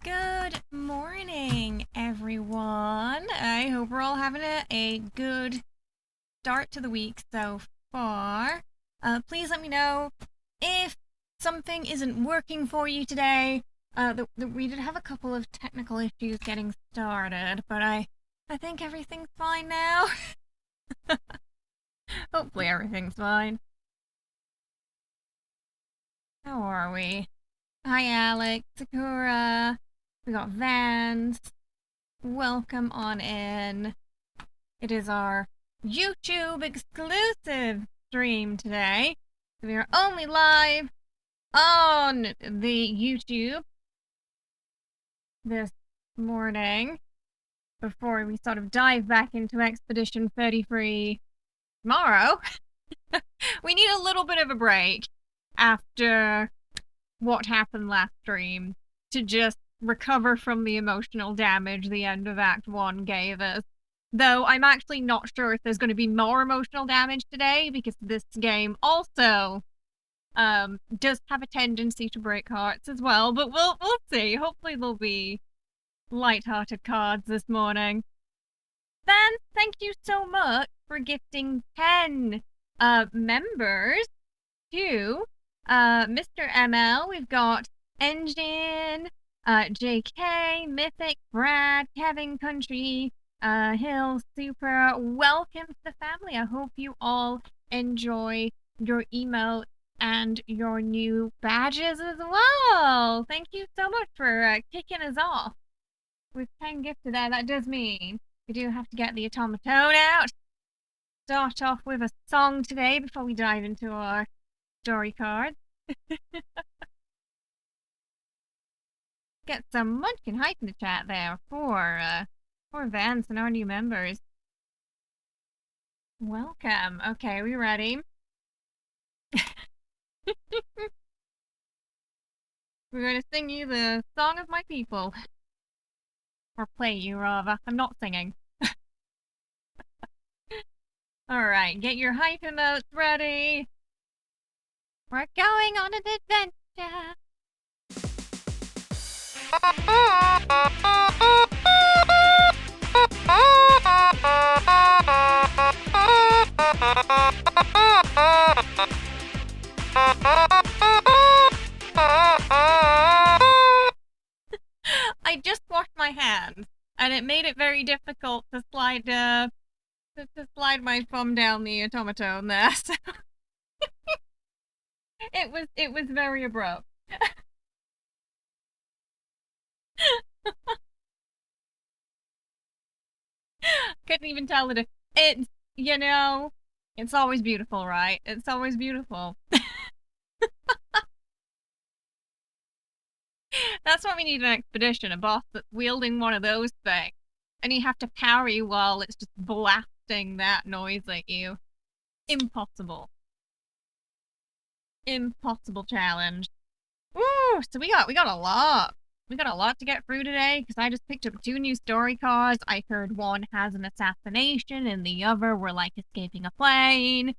Good morning, everyone. I hope we're all having a good start to the week so far. Please let me know if something isn't working for you today. We did have a couple of technical issues getting started, but I think everything's fine now. Hopefully everything's fine. How are we? Hi, Alex, Sakura. We got Vance. Welcome on in. It is our YouTube exclusive stream today. We are only live on the YouTube this morning before we sort of dive back into Expedition 33 tomorrow. We need a little bit of a break after what happened last stream to just recover from the emotional damage the end of Act 1 gave us. Though I'm actually not sure if there's going to be more emotional damage today, because this game also does have a tendency to break hearts as well, but we'll see. Hopefully there'll be light-hearted cards this morning. Then, thank you so much for gifting 10 members to Mr. ML. We've got Engine, JK, Mythic, Brad, Kevin Country, Hill, Super. Welcome to the family. I hope you all enjoy your emote and your new badges as well. Thank you so much for kicking us off with 10 gifted there. That does mean we do have to get the automaton out. Start off with a song today before we dive into our story cards. Get some munchkin hype in the chat there for Vance and our new members. Welcome. Okay, we ready? We're going to sing you the song of my people. Or play you, rather. I'm not singing. Alright, get your hype emotes ready. We're going on an adventure. I just washed my hands, and it made it very difficult to slide my thumb down the automaton there. So it was very abrupt. Couldn't even tell it. It's, you know, it's always beautiful, right? It's always beautiful. That's why we need an expedition, a boss that's wielding one of those things. And you have to parry while it's just blasting that noise at you. Impossible. Impossible challenge. Woo! So we got a lot. We got a lot to get through today, because I just picked up 2 new story cards. I heard one has an assassination, and the other we're like escaping a plane.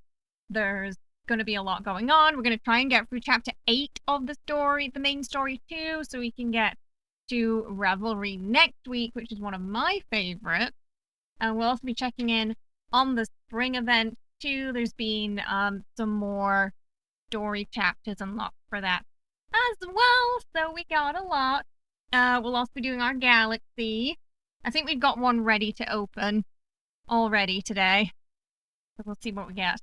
There's going to be a lot going on. We're going to try and get through chapter 8 of the story, the main story too, so we can get to Revelry next week, which is one of my favorites. And we'll also be checking in on the spring event too. There's been some more story chapters unlocked for that as well, so we got a lot. We'll also be doing our galaxy. I think we've got one ready to open already today, so we'll see what we get.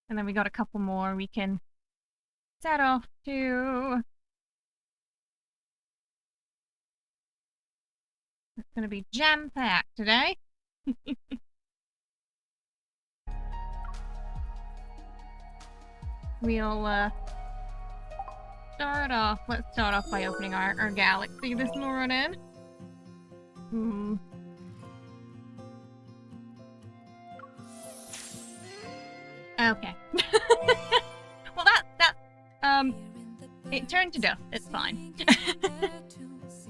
And then we got a couple more we can set off to. It's gonna be jam-packed today. We'll let's start off by opening our galaxy this morning. Okay. Well, it turned to dust. It's fine.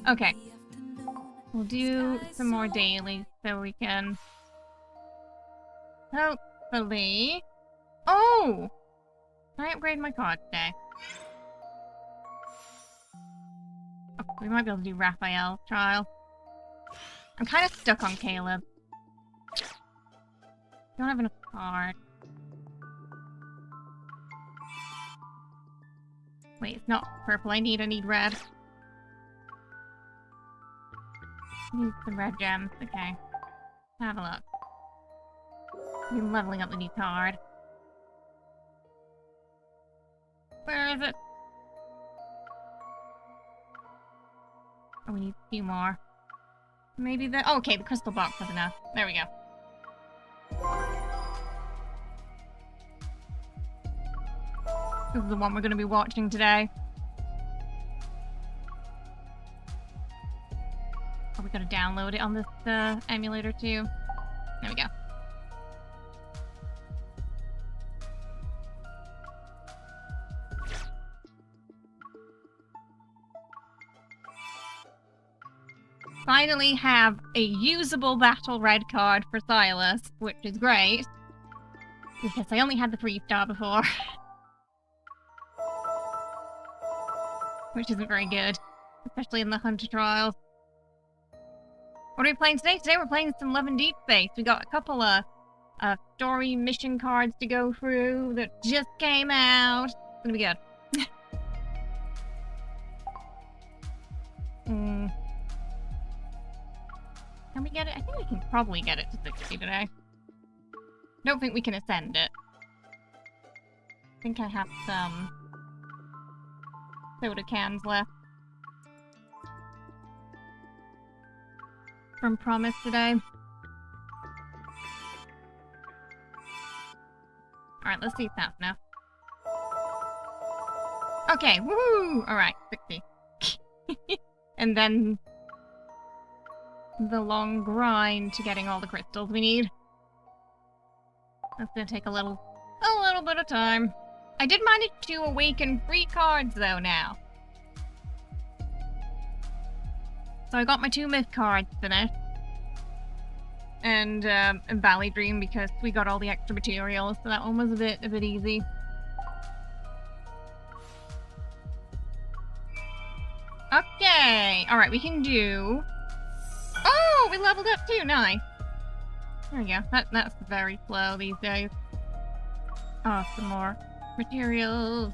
Okay. We'll do some more dailies so we can hopefully. Oh! Can I upgrade my card today? we might be able to do Rafayel trial. I'm kind of stuck on Caleb. Don't have enough cards. Wait, it's not purple I need red. Use some red gems, okay. Have a look. I'm leveling up the new card. Where is it? Oh, we need a few more. Maybe the... Oh, okay, the crystal box was enough. There we go. This is the one we're going to be watching today. Oh, we got to download it on this emulator too. There we go. Finally have a usable battle red card for Sylus, which is great. Because I only had the 3-star before. Which isn't very good. Especially in the Hunter Trials. What are we playing today? Today we're playing some Love and Deepspace. We got a couple of story mission cards to go through that just came out. It's gonna be good. Can we get it? I think we can probably get it to 60 today. Don't think we can ascend it. I think I have some soda cans left from Promise today. Alright, let's see if that's enough. Okay, woohoo! Alright, 60. And then the long grind to getting all the crystals we need. That's gonna take a little bit of time. I did manage to awaken 3 cards though now. So I got my 2 myth cards finished. And Valley Dream because we got all the extra materials, so that one was a bit easy. Okay, alright, we can do... Oh, we leveled up too, nice. There we go, that's very slow these days. Oh, some more materials.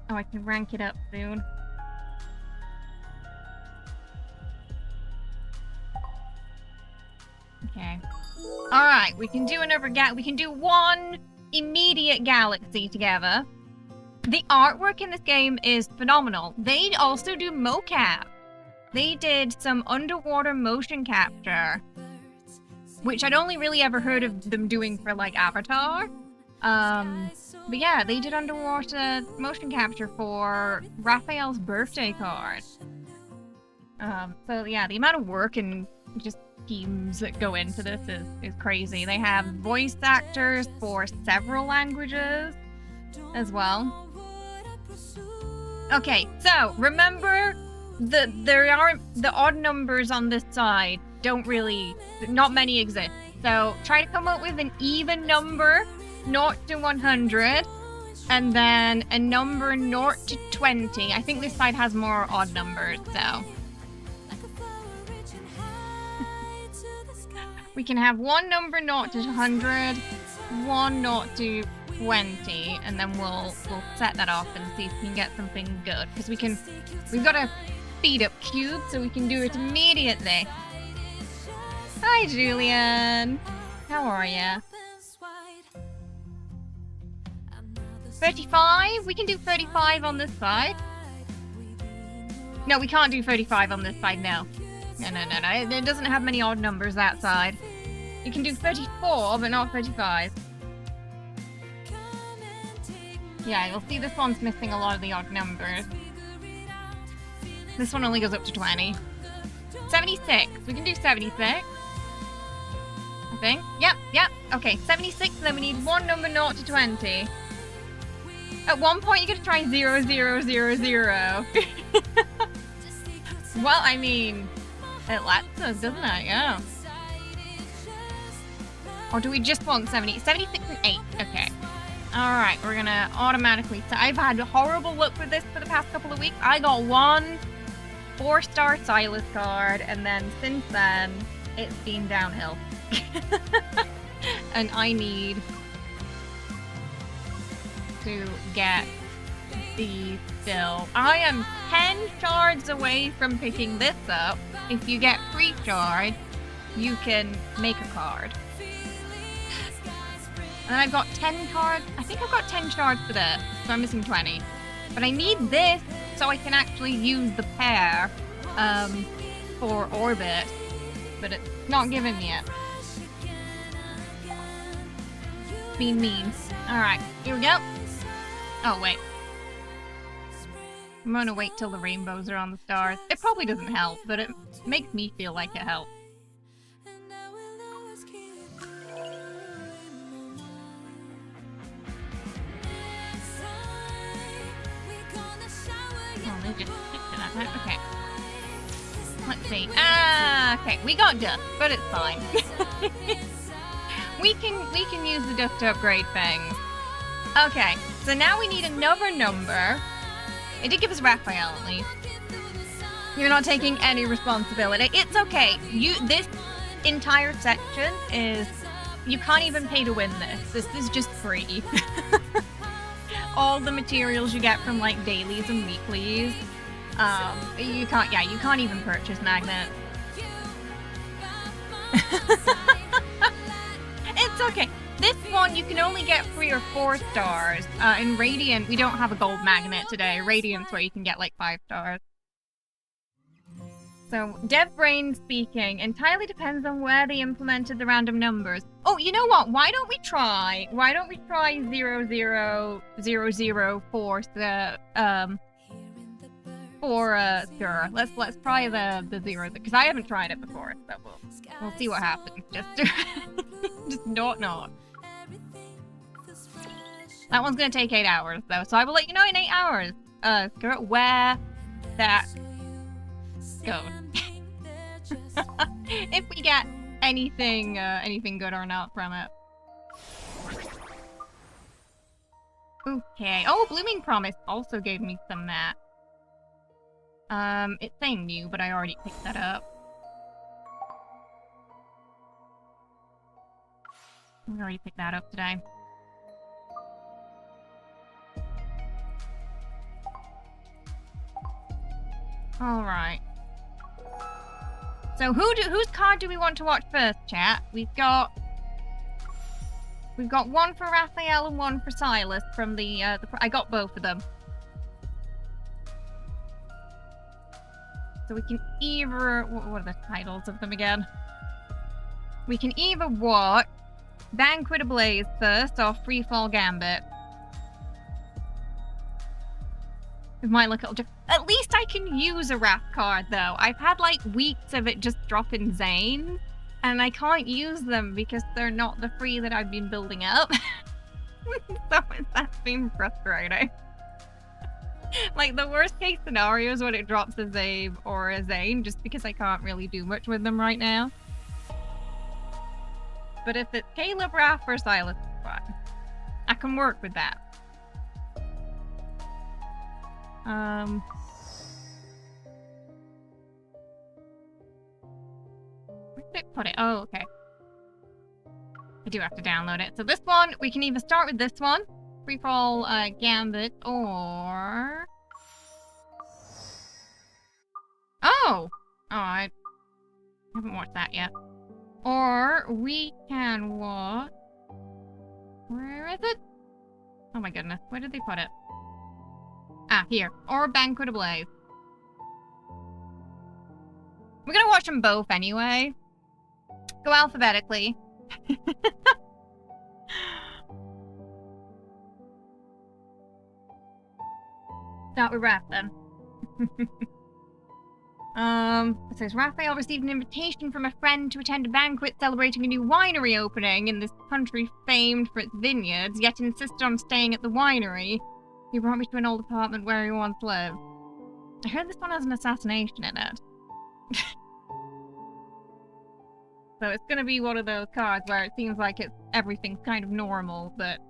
Oh, I can rank it up soon. Okay. Alright, we can do another we can do one immediate galaxy together. The artwork in this game is phenomenal. They also do mocap. They did some underwater motion capture, which I'd only really ever heard of them doing for, like, Avatar. But yeah, they did underwater motion capture for Raphael's birthday card. So yeah, the amount of work and just teams that go into this is crazy. They have voice actors for several languages as well. Okay, so remember the odd numbers on this side not many exist. So try to come up with an even number, 0 to 100, and then a number 0 to 20. I think this side has more odd numbers, so. We can have one number 0 to 100, one 0 to 20, and then we'll set that off and see if we can get something good. Because we've got a speed up cube, so we can do it immediately. Hi, Julian. How are ya? 35? We can do 35 on this side. No, we can't do 35 on this side, no. No. It doesn't have many odd numbers, that side. You can do 34, but not 35. Yeah, you'll see this one's missing a lot of the odd numbers. This one only goes up to 20. 76. We can do 76. I think. Yep. Okay, 76, and then we need one number 0 to 20. At one point, you get to try 0, 0, 0, 0. Well, I mean, it lets us, doesn't it? Yeah. Or do we just want 70? 76 and 8. Okay. Alright, we're gonna automatically... So I've had horrible luck with this for the past couple of weeks. I got one 4-star Sylus card, and then since then, it's been downhill. And I need to get these still. I am 10 shards away from picking this up. If you get 3 shards, you can make a card. And then I've got 10 cards. I think I've got 10 shards for this, so I'm missing 20. But I need this so I can actually use the pair for orbit. But it's not giving me it. Being mean. Alright, here we go. Oh, wait. I'm gonna wait till the rainbows are on the stars. It probably doesn't help, but it makes me feel like it helps. Oh, they just stick to that. Okay. Let's see. Okay, we got dust, but it's fine. we can use the dust to upgrade things. Okay, so now we need another number. It did give us Rafayel at least. You're not taking any responsibility. It's okay. This entire section is... You can't even pay to win this. This is just free. All the materials you get from like dailies and weeklies. You can't even purchase magnets. It's okay. This one, you can only get 3 or 4 stars. In Radiant, we don't have a gold magnet today. Radiant's where you can get like 5 stars. So, Dev Brain speaking, entirely depends on where they implemented the random numbers. Oh, you know what? Why don't we try 0000 for the, sure. Let's try the 0, because I haven't tried it before, so we'll see what happens. Just not. That one's gonna take 8 hours though, so I will let you know in 8 hours. Where that goes. If we get anything good or not from it. Okay. Oh, Blooming Promise also gave me some map. It's saying new, but I already picked that up. We already picked that up today. Alright. So whose card do we want to watch first, chat? We've got one for Rafayel and one for Sylus from the I got both of them. So we can either... What are the titles of them again? We can either watch Banquet Ablaze first or Freefall Gambit. It might look a little different. At least I can use a Wrath card, though. I've had, like, weeks of it just dropping Zane, and I can't use them because they're not the 3 that I've been building up. So that's been frustrating. Like, the worst case scenario is when it drops a Zabe or a Zane, just because I can't really do much with them right now. But if it's Caleb, Raph, or Sylus, it's fine. I can work with that. Where did it put it? Oh, okay. I do have to download it. So this one, we can either start with this one, Freefall Gambit, or... Oh! Oh, I haven't watched that yet. Or we can watch... Where is it? Oh my goodness, where did they put it? Ah, here. Or Banquet Ablaze. We're gonna watch them both anyway. Go alphabetically. Start with Raph then. It says Rafayel received an invitation from a friend to attend a banquet celebrating a new winery opening in this country famed for its vineyards, yet insisted on staying at the winery. He brought me to an old apartment where he once lived. I heard this one has an assassination in it. So it's gonna be one of those cards where it seems like everything's kind of normal, but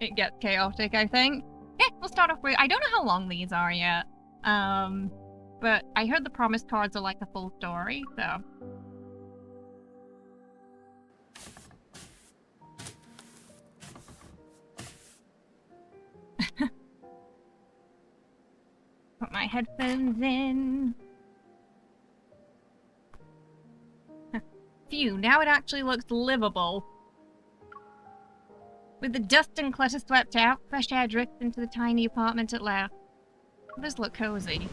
it gets chaotic, I think. Okay, we'll start off with... I don't know how long these are yet. But I heard the promise cards are like the full story, so... Put my headphones in. Phew, now it actually looks livable. With the dust and clutter swept out, fresh air drifts into the tiny apartment at last. It does look cozy.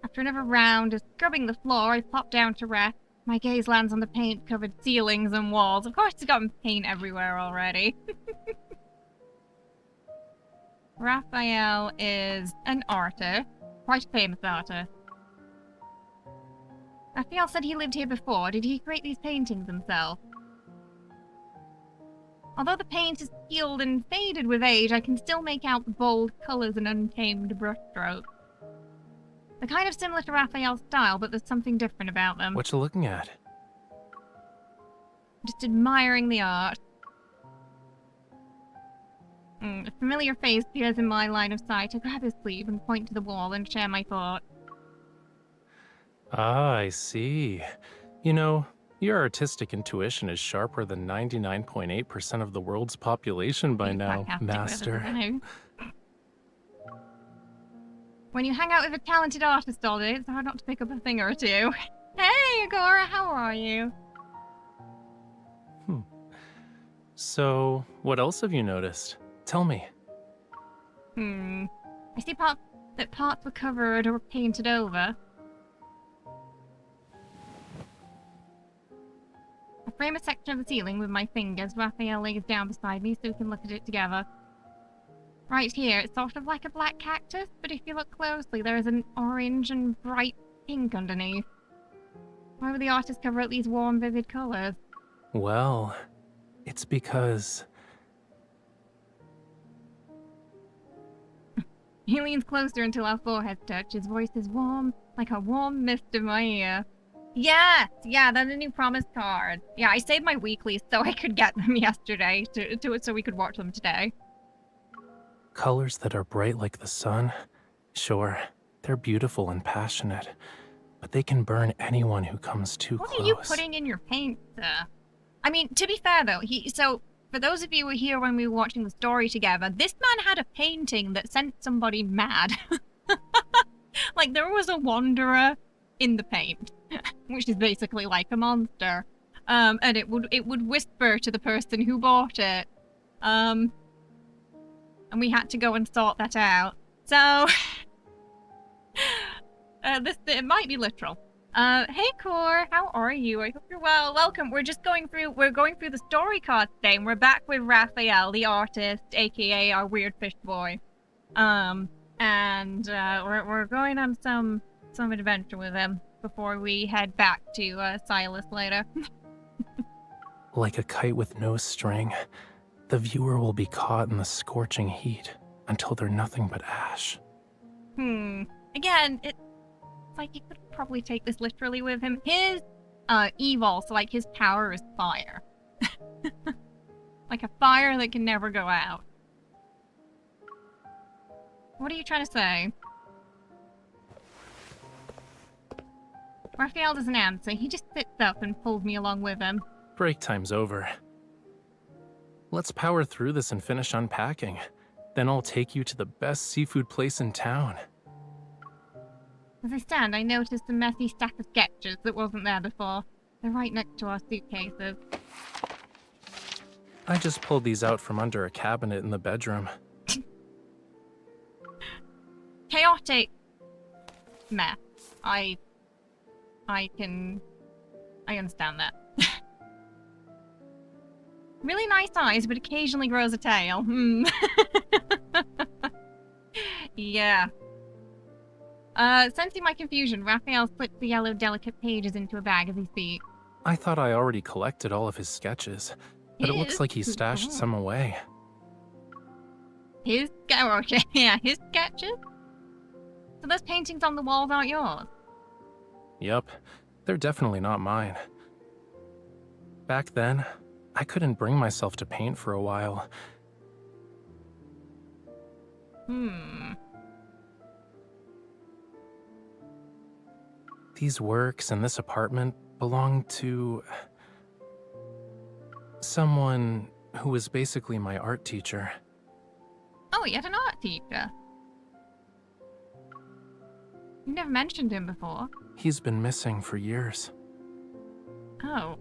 After another round of scrubbing the floor, I plop down to rest. My gaze lands on the paint-covered ceilings and walls. Of course, it's gotten paint everywhere already. Rafayel is an artist, quite a famous artist. Rafayel said he lived here before. Did he create these paintings himself? Although the paint is peeled and faded with age, I can still make out the bold colours and untamed brushstrokes. They're kind of similar to Raphael's style, but there's something different about them. What you looking at? Just admiring the art. A familiar face appears in my line of sight. I grab his sleeve and point to the wall and share my thoughts. Ah, I see. You know, your artistic intuition is sharper than 99.8% of the world's population by now, Master. When you hang out with a talented artist all day, it's hard not to pick up a thing or two. Hey, Agora, how are you? So, what else have you noticed? Tell me. I see parts were covered or painted over. I frame a section of the ceiling with my fingers. Raphael lays down beside me so we can look at it together. Right here, it's sort of like a black cactus, but if you look closely, there is an orange and bright pink underneath. Why would the artist cover up these warm, vivid colors? Well, it's because... He leans closer until our foreheads touch. His voice is warm, like a warm mist in my ear. Yes! Yeah, that's a new promise card. Yeah, I saved my weeklies so I could get them yesterday, so we could watch them today. Colors that are bright like the sun? Sure, they're beautiful and passionate, but they can burn anyone who comes too close. What are you putting in your paint, sir? I mean, to be fair though, for those of you who were here when we were watching the story together, this man had a painting that sent somebody mad. Like, there was a wanderer in the paint, which is basically like a monster. And it would whisper to the person who bought it. And we had to go and sort that out. So, it might be literal. Hey Core, how are you? I hope you're well. Welcome. We're going through the story cards today, and we're back with Raphael, the artist, aka our weird fish boy. And we're going on some adventure with him before we head back to Sylus later. Like a kite with no string, the viewer will be caught in the scorching heat until they're nothing but ash. Again, it's like you could probably take this literally with him. His evil, so like his power is fire. Like a fire that can never go out. What are you trying to say? Raphael doesn't answer. He just sits up and pulls me along with him. Break time's over. Let's power through this and finish unpacking. Then I'll take you to the best seafood place in town. As I stand, I noticed a messy stack of sketches that wasn't there before. They're right next to our suitcases. I just pulled these out from under a cabinet in the bedroom. Chaotic mess. I understand that. Really nice eyes, but occasionally grows a tail. Yeah. Sensing my confusion, Raphael slips the yellow delicate pages into a bag as he speaks. I thought I already collected all of his sketches, but it looks like he stashed some away. His sketches? So those paintings on the walls aren't yours? Yep, they're definitely not mine. Back then, I couldn't bring myself to paint for a while. These works and this apartment belong to someone who was basically my art teacher. Oh, you had an art teacher? You never mentioned him before. He's been missing for years. Oh.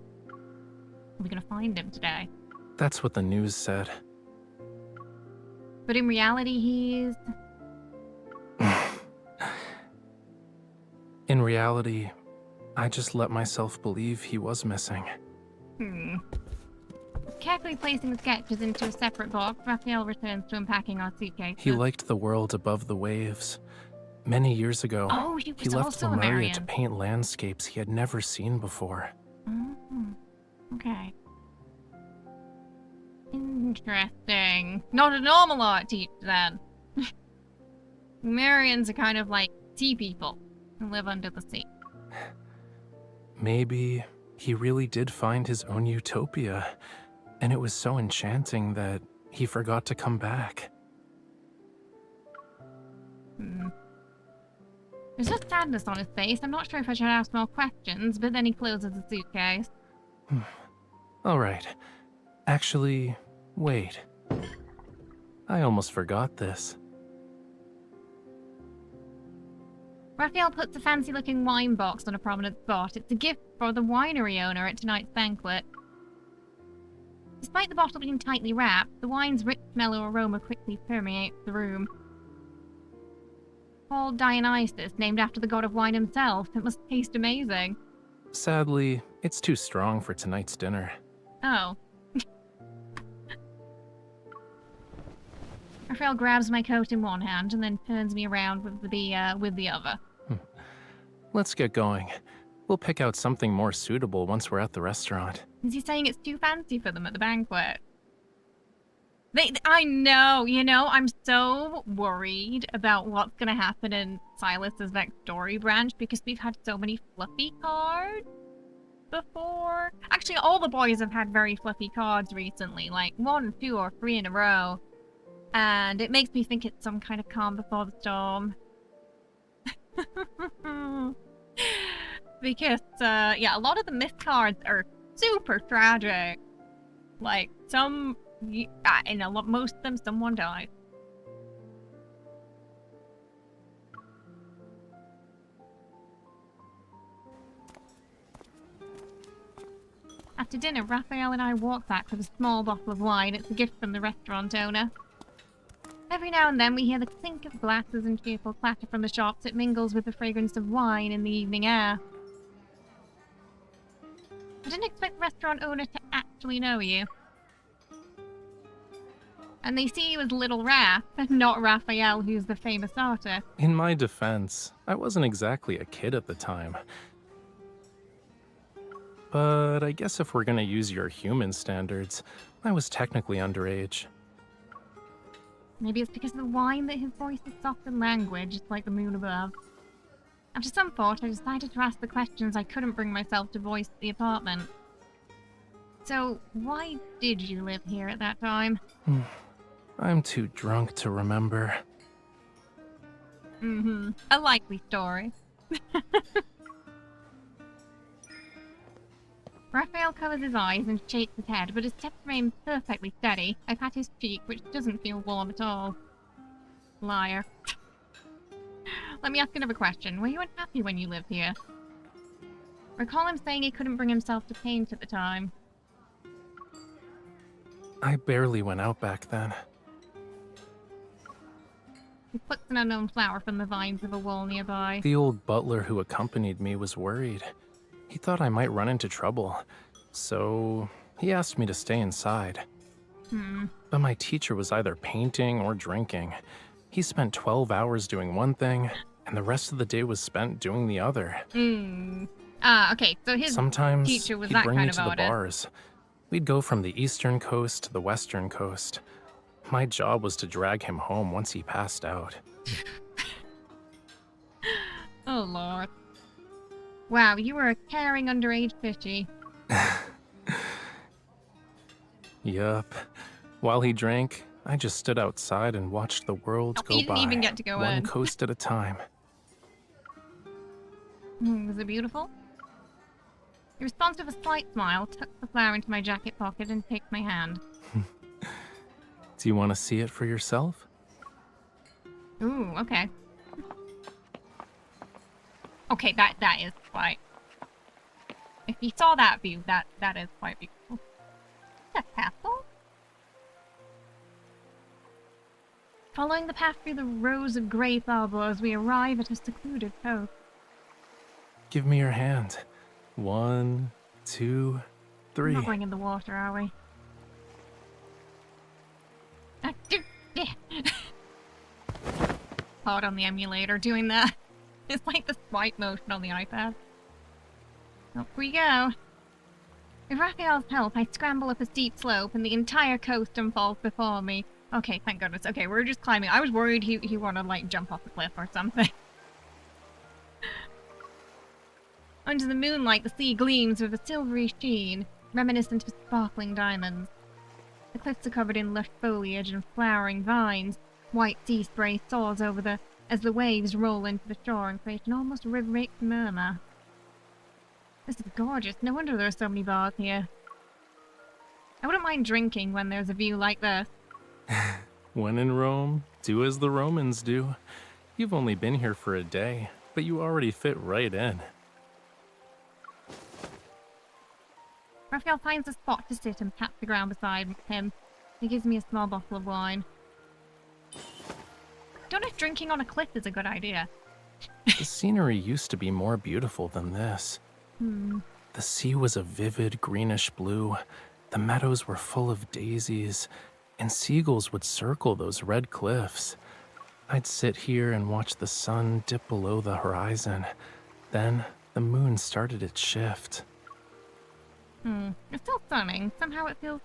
Are we gonna find him today? That's what the news said. But in reality, he's... In reality, I just let myself believe he was missing. Carefully placing the sketches into a separate box, Raphael returns to unpacking our suitcases. He liked the world above the waves. Many years ago, he was he left also Lemuria Lemurian. to paint landscapes he had never seen before. Okay. Interesting. Not a normal art teacher, then. Lemurians are kind of like sea people who live under the sea. Maybe he really did find his own utopia, and it was so enchanting that he forgot to come back. There's just sadness on his face. I'm not sure if I should ask more questions, but then he closes the suitcase. All right. Actually, wait. I almost forgot this. Raphael puts a fancy-looking wine box on a prominent spot. It's a gift for the winery owner at tonight's banquet. Despite the bottle being tightly wrapped, the wine's rich, mellow aroma quickly permeates the room. Called Dionysus, named after the god of wine himself. It must taste amazing. Sadly, it's too strong for tonight's dinner. Oh. Raphael grabs my coat in one hand and then turns me around with the other. Let's get going. We'll pick out something more suitable once we're at the restaurant. Is he saying it's too fancy for them at the banquet? I know, I'm so worried about what's going to happen in Sylus's next story branch because we've had so many fluffy cards before. Actually, all the boys have had very fluffy cards recently, like 1, 2, or 3 in a row. And it makes me think it's some kind of calm before the storm. Because, yeah, a lot of the myth cards are super tragic. Like, most of them, someone dies. After dinner, Raphael and I walk back with a small bottle of wine. It's a gift from the restaurant owner. Every now and then we hear the clink of glasses and cheerful clatter from the shops. It mingles with the fragrance of wine in the evening air. I didn't expect the restaurant owner to actually know you. And they see you as Little Raph, not Raphael, who's the famous artist. In my defense, I wasn't exactly a kid at the time. But I guess if we're gonna use your human standards, I was technically underage. Maybe it's because of the wine that his voice is soft and languid, just like the moon above. After some thought, I decided to ask the questions I couldn't bring myself to voice at the apartment. So, why did you live here at that time? I'm too drunk to remember. A likely story. Raphael covers his eyes and shakes his head, but his steps remain perfectly steady. I pat his cheek, which doesn't feel warm at all. Liar. Let me ask another question. Were you unhappy when you lived here? Recall him saying he couldn't bring himself to paint at the time. I barely went out back then. He plucks an unknown flower from the vines of a wall nearby. The old butler who accompanied me was worried. He thought I might run into trouble, so he asked me to stay inside. But my teacher was either painting or drinking. He spent 12 hours doing one thing, and the rest of the day was spent doing the other. Okay, so his Sometimes teacher was he'd that bring kind me of to the artist. bars. We'd go from the eastern coast to the western coast. My job was to drag him home once he passed out. Oh, Lord. Wow, you were a caring underage fishy. Yup. While he drank, I just stood outside and watched the world go you didn't by, even get to go one in. coast at a time. Was it beautiful? He responds with a slight smile, tucks the flower into my jacket pocket, and takes my hand. Do you want to see it for yourself? Ooh, okay. Okay, that is quite... If you saw that view, that is quite beautiful. Is that a castle? Following the path through the rows of grape arbors, we arrive at a secluded coast. Give me your hand. 1, 2, 3. We're not going in the water, are we? Hard on the emulator doing that. It's like the swipe motion on the iPad. Up we go. With Raphael's help, I scramble up a steep slope and the entire coast unfolds before me. Okay, thank goodness. Okay, we're just climbing. I was worried he wanted to, like, jump off a cliff or something. Under the moonlight, the sea gleams with a silvery sheen, reminiscent of sparkling diamonds. The cliffs are covered in lush foliage and flowering vines. White sea spray soars over as the waves roll into the shore and create an almost rhythmic murmur. This is gorgeous. No wonder there are so many bars here. I wouldn't mind drinking when there's a view like this. When in Rome, do as the Romans do. You've only been here for a day, but you already fit right in. Raphael finds a spot to sit and pats the ground beside him. He gives me a small bottle of wine. Don't know if drinking on a cliff is a good idea. The scenery used to be more beautiful than this. The sea was a vivid greenish blue. The meadows were full of daisies, and seagulls would circle those red cliffs. I'd sit here and watch the sun dip below the horizon. Then the moon started its shift. It's still stunning. Somehow it feels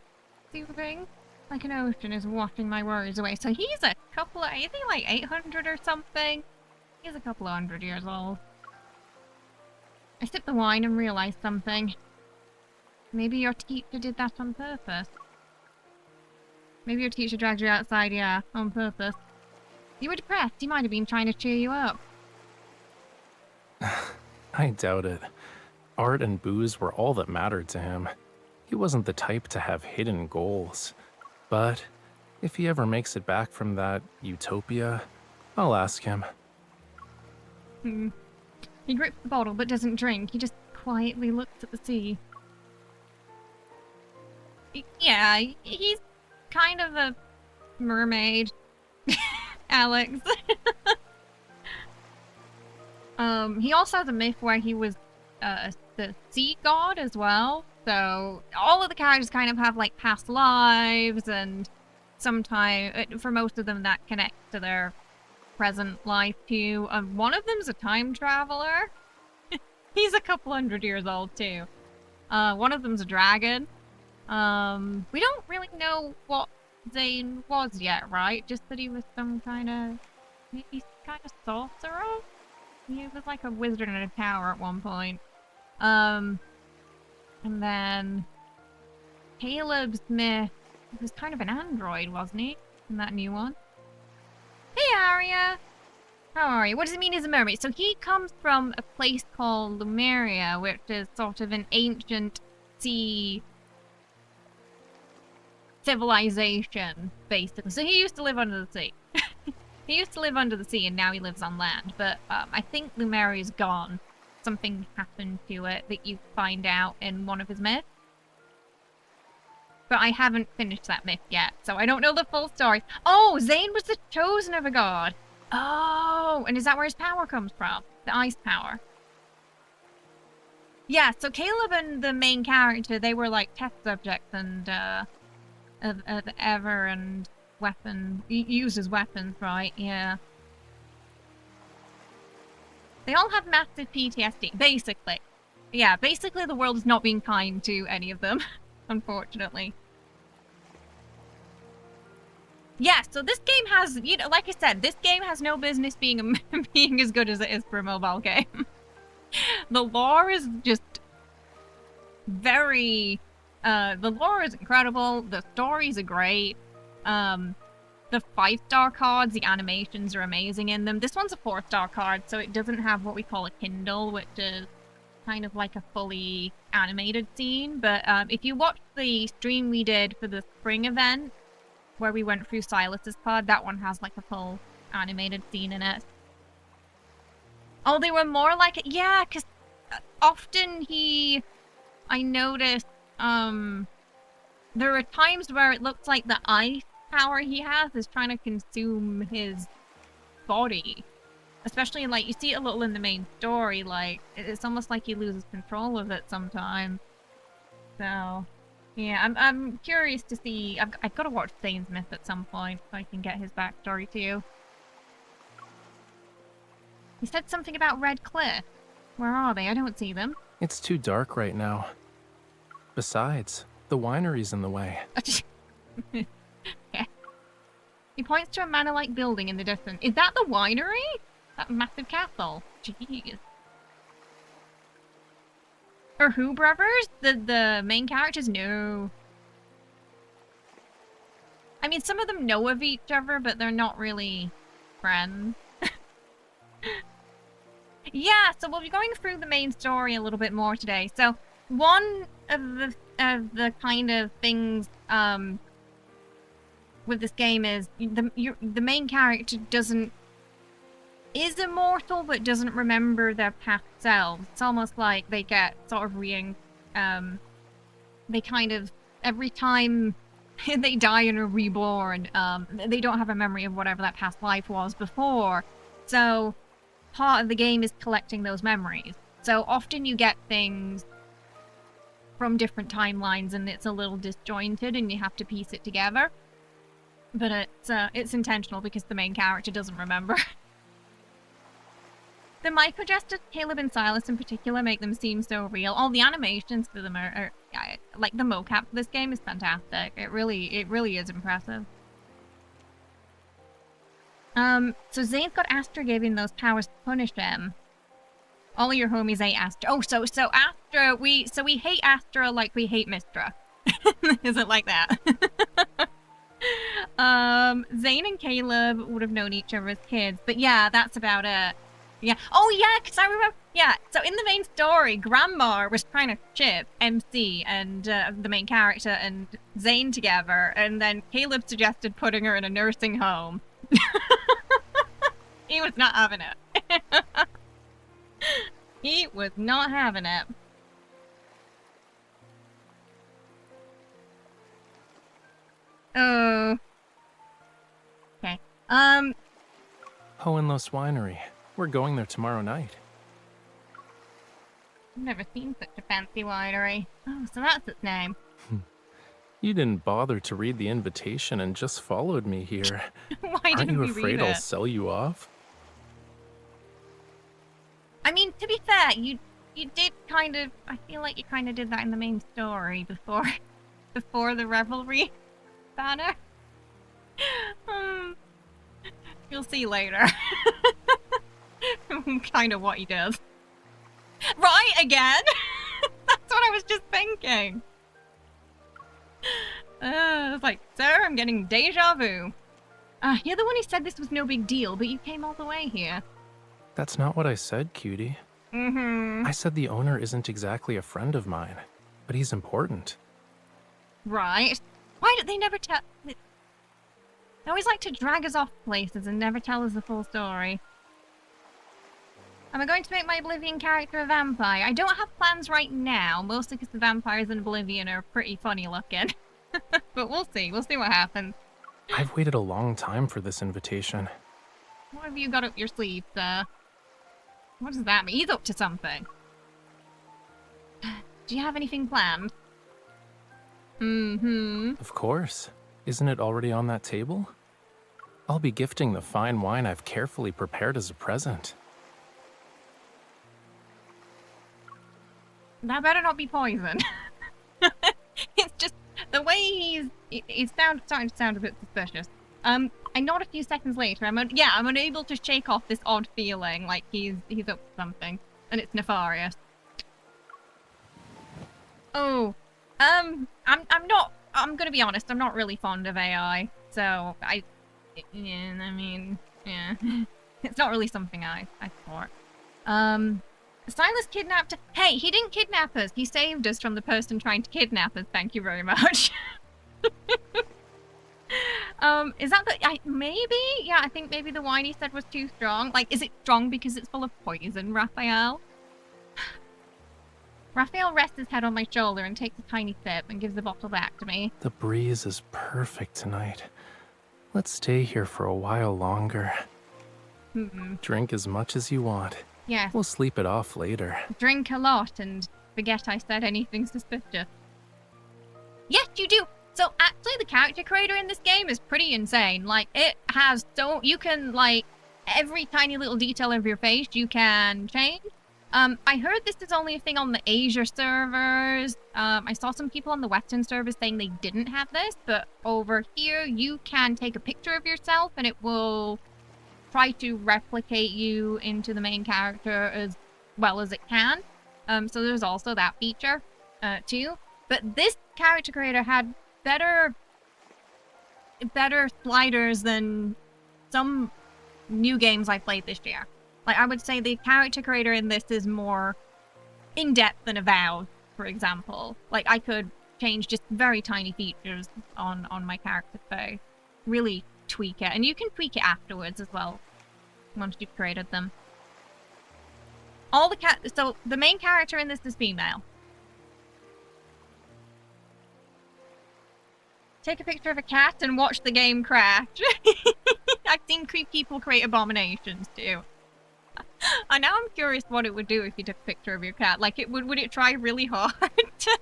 soothing. Like an ocean is washing my worries away. So he's a couple of, I think like 800 or something. He's a couple of 100 years old. I sip the wine and realize something. Maybe your teacher did that on purpose. Maybe your teacher dragged you outside, yeah, on purpose. You were depressed. He might have been trying to cheer you up. I doubt it. Art and booze were all that mattered to him. He wasn't the type to have hidden goals. But if he ever makes it back from that utopia, I'll ask him. He grips the bottle but doesn't drink. He just quietly looks at the sea. Yeah, he's kind of a mermaid. Alex. He also has a myth where he was the sea god as well. So all of the characters kind of have like past lives, and sometimes, for most of them, that connects to their present life too. One of them's a time traveler. He's a couple 100 years old too. One of them's a dragon. We don't really know what Zane was yet, right? Just that he was some kind of, maybe kind of sorcerer? He was like a wizard in a tower at one point. And then Caleb's myth was kind of an android, wasn't he? In that new one. Hey, Arya! How are you? What does it mean he's a mermaid? So he comes from a place called Lumeria, which is sort of an ancient sea civilization, basically. So he used to live under the sea. He used to live under the sea, and now he lives on land. But I think Lumeria's gone. Something happened to it that you find out in one of his myths. But I haven't finished that myth yet, so I don't know the full story. Oh, Zane was the chosen of a god. Oh, and is that where his power comes from? The ice power. Yeah, so Caleb and the main character, they were like test subjects and of Ever and weapon, uses weapons, right? Yeah. They all have massive PTSD, basically. Yeah, basically the world is not being kind to any of them, unfortunately. Yeah, so this game has, you know, like I said, this game has no business being being as good as it is for a mobile game. The lore is just very The lore is incredible. The stories are great. The 5-star cards, the animations are amazing in them. This one's a 4-star card, so it doesn't have what we call a Kindle, which is kind of like a fully animated scene. But if you watch the stream we did for the spring event, where we went through Sylus's card, that one has like a full animated scene in it. Oh, they were more like it? Yeah, because often I noticed, there are times where it looks like the ice power he has is trying to consume his body. Especially, like, you see it a little in the main story, like, it's almost like he loses control of it sometimes. So, yeah, I'm curious to see. I've got to watch Zane's Myth at some point so I can get his backstory too. He said something about Red Cliff. Where are they? I don't see them. It's too dark right now. Besides, the winery's in the way. Yeah. He points to a manor-like building in the distance. Is that the winery? That massive castle? Jeez. Are who brothers? The main characters? No. I mean, some of them know of each other, but they're not really friends. Yeah, so we'll be going through the main story a little bit more today. So one of the kind of things with this game is the main character is immortal but doesn't remember their past selves. It's almost like they get sort of they kind of, every time they die and are reborn, they don't have a memory of whatever that past life was before. So part of the game is collecting those memories. So often you get things from different timelines and it's a little disjointed and you have to piece it together. But it's intentional because the main character doesn't remember. The micro-gestures, Caleb and Sylus in particular, make them seem so real. All the animations for them are like, the mocap for this game is fantastic. It really is impressive. So Zane's got Astra giving those powers to punish him. All of your homies hate Astra. Oh, so Astra, we hate Astra like we hate Mistra. Is it like that? Zane and Caleb would have known each other as kids, but yeah, that's about it. Yeah. Oh yeah, because I remember. Yeah. So in the main story, Grandma was trying to ship MC and the main character and Zane together, and then Caleb suggested putting her in a nursing home. He was not having it. He was not having it. Oh. Okay. Hohenlos Winery. We're going there tomorrow night. I've never seen such a fancy winery. Oh, so that's its name. You didn't bother to read the invitation and just followed me here. Why didn't you read it? Aren't you afraid I'll sell you off? I mean, to be fair, you did kind of. I feel like you kind of did that in the main story before the revelry banner. You'll see later. Kind of what he does. Right, again? That's what I was just thinking. It's like, sir, I'm getting deja vu. You're the one who said this was no big deal, but you came all the way here. That's not what I said, cutie. I said the owner isn't exactly a friend of mine, but he's important. Right. Why did they never tell... They always like to drag us off places and never tell us the full story. Am I going to make my Oblivion character a vampire? I don't have plans right now, mostly because the vampires in Oblivion are pretty funny looking. But we'll see. We'll see what happens. I've waited a long time for this invitation. What have you got up your sleeve, sir? What does that mean? He's up to something. Do you have anything planned? Of course. Isn't it already on that table? I'll be gifting the fine wine I've carefully prepared as a present. That better not be poison. It's just the way he's starting to sound a bit suspicious. I nod a few seconds later. I'm unable to shake off this odd feeling like he's up to something, and it's nefarious. Oh, I'm gonna be honest, I'm not really fond of AI, so yeah, I mean, yeah. It's not really something I support. Sylus kidnapped. Hey, he didn't kidnap us. He saved us from the person trying to kidnap us. Thank you very much. Is that maybe? Yeah, I think maybe the wine he said was too strong. Like, is it strong because it's full of poison, Rafayel? Rafayel rests his head on my shoulder and takes a tiny sip and gives the bottle back to me. The breeze is perfect tonight. Let's stay here for a while longer. Drink as much as you want. Yeah. We'll sleep it off later. Drink a lot and forget I said anything suspicious. Yes, you do. So actually the character creator in this game is pretty insane. Like, it has you can, like, every tiny little detail of your face you can change. I heard this is only a thing on the Asia servers. I saw some people on the Western servers saying they didn't have this, but over here you can take a picture of yourself and it will try to replicate you into the main character as well as it can. So there's also that feature, too. But this character creator had better sliders than some new games I played this year. Like, I would say the character creator in this is more in-depth than Avowed, for example. Like, I could change just very tiny features on my character's face. Really tweak it. And you can tweak it afterwards as well, once you've created them. So, the main character in this is female. Take a picture of a cat and watch the game crash. I've seen creep people create abominations, too. And now I'm curious what it would do if you took a picture of your cat. Like, would it try really hard to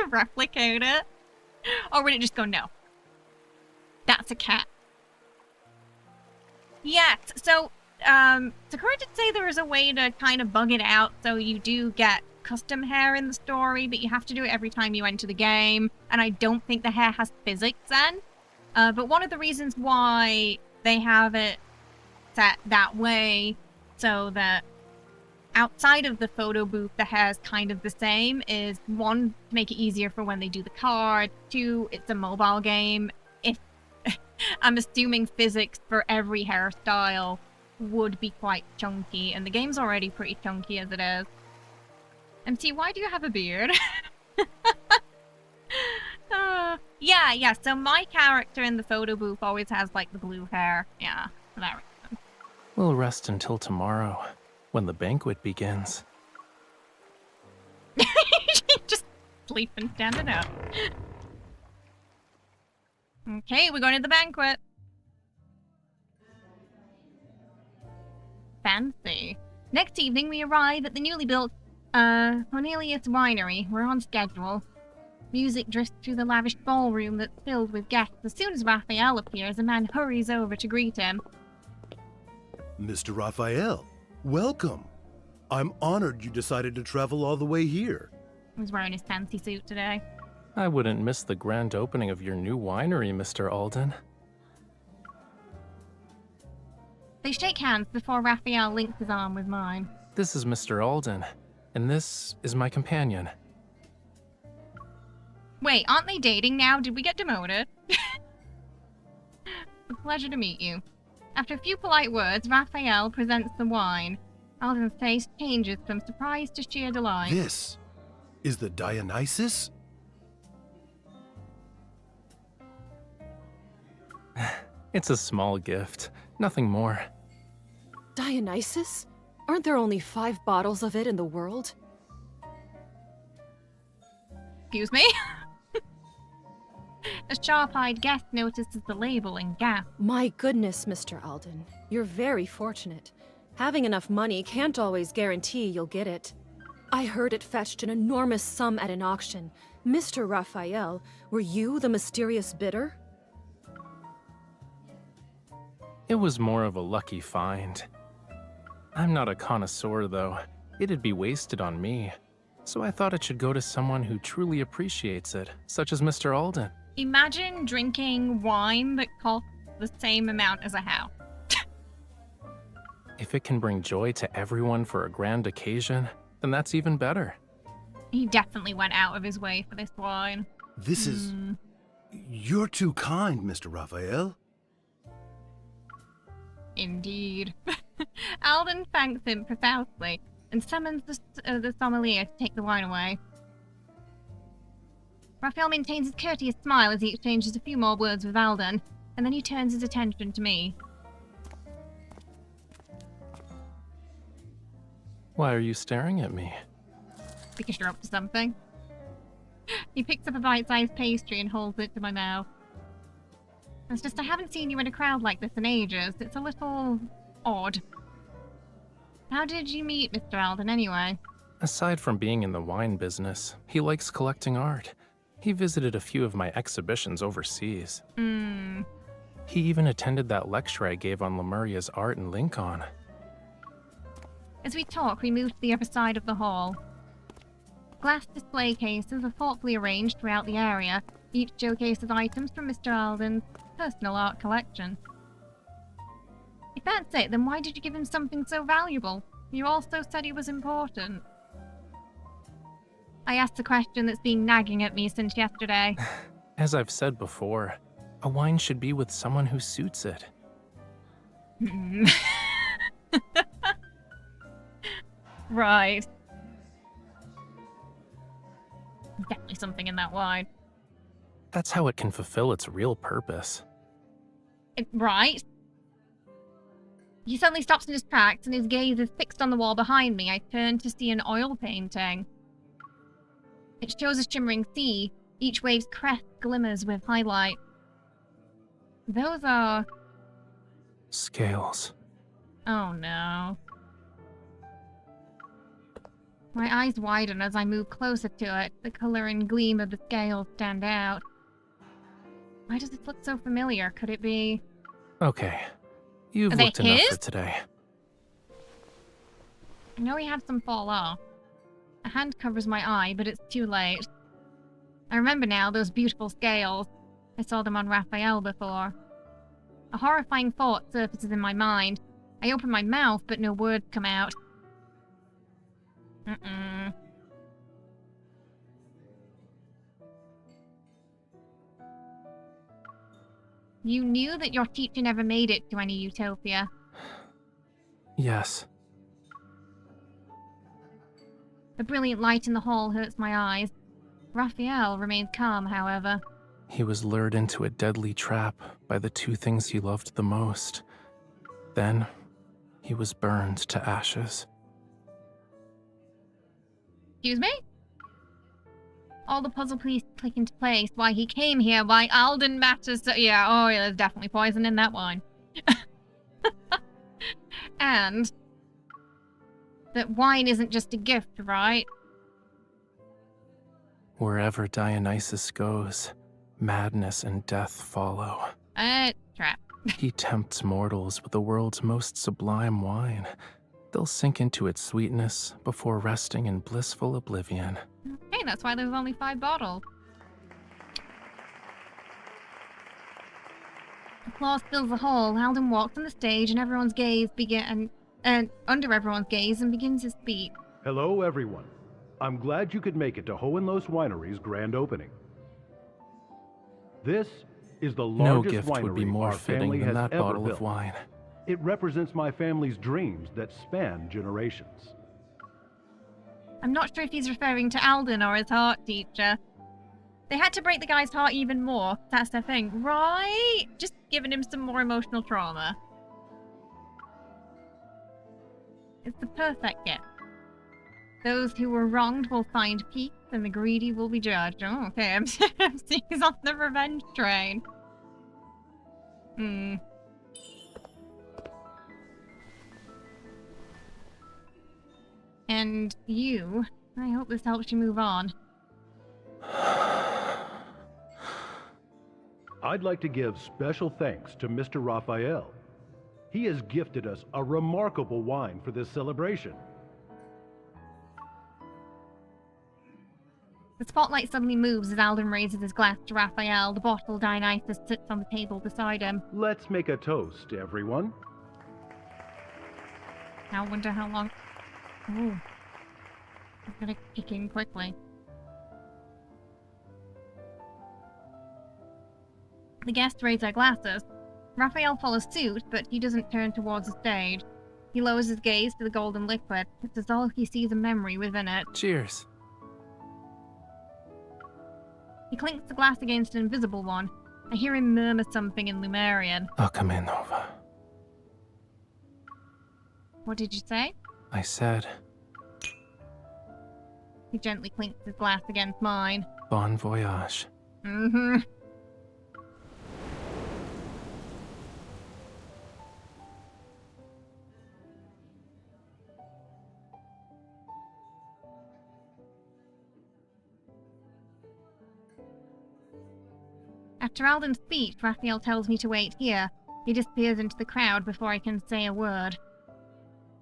replicate it? Or would it just go, no? That's a cat. Yes, so, Sakura did say there was a way to kind of bug it out so you do get custom hair in the story, but you have to do it every time you enter the game. And I don't think the hair has physics then. But one of the reasons why they have it set that way so that outside of the photo booth the hair's kind of the same is, one, to make it easier for when they do the card, two, it's a mobile game. If I'm assuming physics for every hairstyle would be quite chunky, and the game's already pretty chunky as it is. MC, why do you have a beard? Yeah, so my character in the photo booth always has, like, the blue hair. Yeah, that reason. We'll rest until tomorrow, when the banquet begins. Just sleep and standing up. Okay, we're going to the banquet. Fancy. Next evening, we arrive at the newly built Cornelius Winery. We're on schedule. Music drifts through the lavish ballroom that's filled with guests. As soon as Rafayel appears, a man hurries over to greet him. Mr. Rafayel, welcome. I'm honored you decided to travel all the way here. He's wearing his fancy suit today. I wouldn't miss the grand opening of your new winery, Mr. Alden. They shake hands before Rafayel links his arm with mine. This is Mr. Alden, and this is my companion. Wait, aren't they dating now? Did we get demoted? It's a pleasure to meet you. After a few polite words, Rafayel presents the wine. Alden's face changes from surprise to sheer delight. This is the Dionysus? It's a small gift, nothing more. Dionysus? Aren't there only 5 bottles of it in the world? Excuse me? A sharp-eyed guest notices the label and gasps. My goodness, Mr. Alden. You're very fortunate. Having enough money can't always guarantee you'll get it. I heard it fetched an enormous sum at an auction. Mr. Rafayel, were you the mysterious bidder? It was more of a lucky find. I'm not a connoisseur, though. It'd be wasted on me. So I thought it should go to someone who truly appreciates it, such as Mr. Alden. Imagine drinking wine that costs the same amount as a house. If it can bring joy to everyone for a grand occasion, then that's even better. He definitely went out of his way for this wine. This is... You're too kind, Mr. Rafayel. Indeed. Alden thanks him profusely and summons the sommelier to take the wine away. Raphael maintains his courteous smile as he exchanges a few more words with Alden, and then he turns his attention to me. Why are you staring at me? Because you're up to something. He picks up a bite-sized pastry and holds it to my mouth. It's just I haven't seen you in a crowd like this in ages. It's a little odd. How did you meet Mr. Alden anyway? Aside from being in the wine business, he likes collecting art. He visited a few of my exhibitions overseas. He even attended that lecture I gave on Lemuria's art in Lincoln. As we talk, we move to the other side of the hall. Glass display cases are thoughtfully arranged throughout the area. Each showcases items from Mr. Alden's personal art collection. If that's it, then why did you give him something so valuable? You also said he was important. I asked a question that's been nagging at me since yesterday. As I've said before, a wine should be with someone who suits it. Right. Definitely something in that wine. That's how it can fulfill its real purpose. Right. He suddenly stops in his tracks and his gaze is fixed on the wall behind me. I turn to see an oil painting. It shows a shimmering sea. Each wave's crest glimmers with highlight. Those are... Scales. Oh no. My eyes widen as I move closer to it. The color and gleam of the scales stand out. Why does this look so familiar? Could it be... Okay. You've Are they looked enough his? for today. I know he had some fall off. A hand covers my eye, but it's too late. I remember now those beautiful scales. I saw them on Rafayel before. A horrifying thought surfaces in my mind. I open my mouth, but no words come out. You knew that your teacher never made it to any utopia. Yes. The brilliant light in the hall hurts my eyes. Raphael remains calm, however. He was lured into a deadly trap by the two things he loved the most. Then, he was burned to ashes. Excuse me? All the puzzle pieces click into place. Why he came here, why Alden matters. Yeah, oh yeah, there's definitely poison in that wine. And that wine isn't just a gift, right? Wherever Dionysus goes, madness and death follow. Trap. He tempts mortals with the world's most sublime wine. They'll sink into its sweetness before resting in blissful oblivion. Okay, that's why there's only 5 bottles. Applause fills the hall. Alden walks on the stage and everyone's gaze under everyone's gaze and begins his speech. Hello, everyone. I'm glad you could make it to Hohenloos Winery's grand opening. This is the largest No gift winery would be more our fitting family than has that ever bottle built. of wine. It represents my family's dreams that span generations. I'm not sure if he's referring to Alden or his art teacher. They had to break the guy's heart even more. That's their thing, right? Just giving him some more emotional trauma. It's the perfect gift. Those who were wronged will find peace, and the greedy will be judged. Oh, okay. I'm seeing he's on the revenge train. And you, I hope this helps you move on. I'd like to give special thanks to Mr. Rafayel. He has gifted us a remarkable wine for this celebration. The spotlight suddenly moves as Alden raises his glass to Raphael. The bottle Dionysus sits on the table beside him. Let's make a toast, everyone. I wonder how long... Oh. I'm gonna kick in quickly. The guests raise their glasses. Raphael follows suit, but he doesn't turn towards the stage. He lowers his gaze to the golden liquid. It's as though he sees a memory within it. Cheers. He clinks the glass against an invisible one. I hear him murmur something in Lumerian. I'll come in, Nova. What did you say? I said, He gently clinks his glass against mine. bon voyage. Mm-hmm. After Alden's speech, Raphael tells me to wait here. He disappears into the crowd before I can say a word.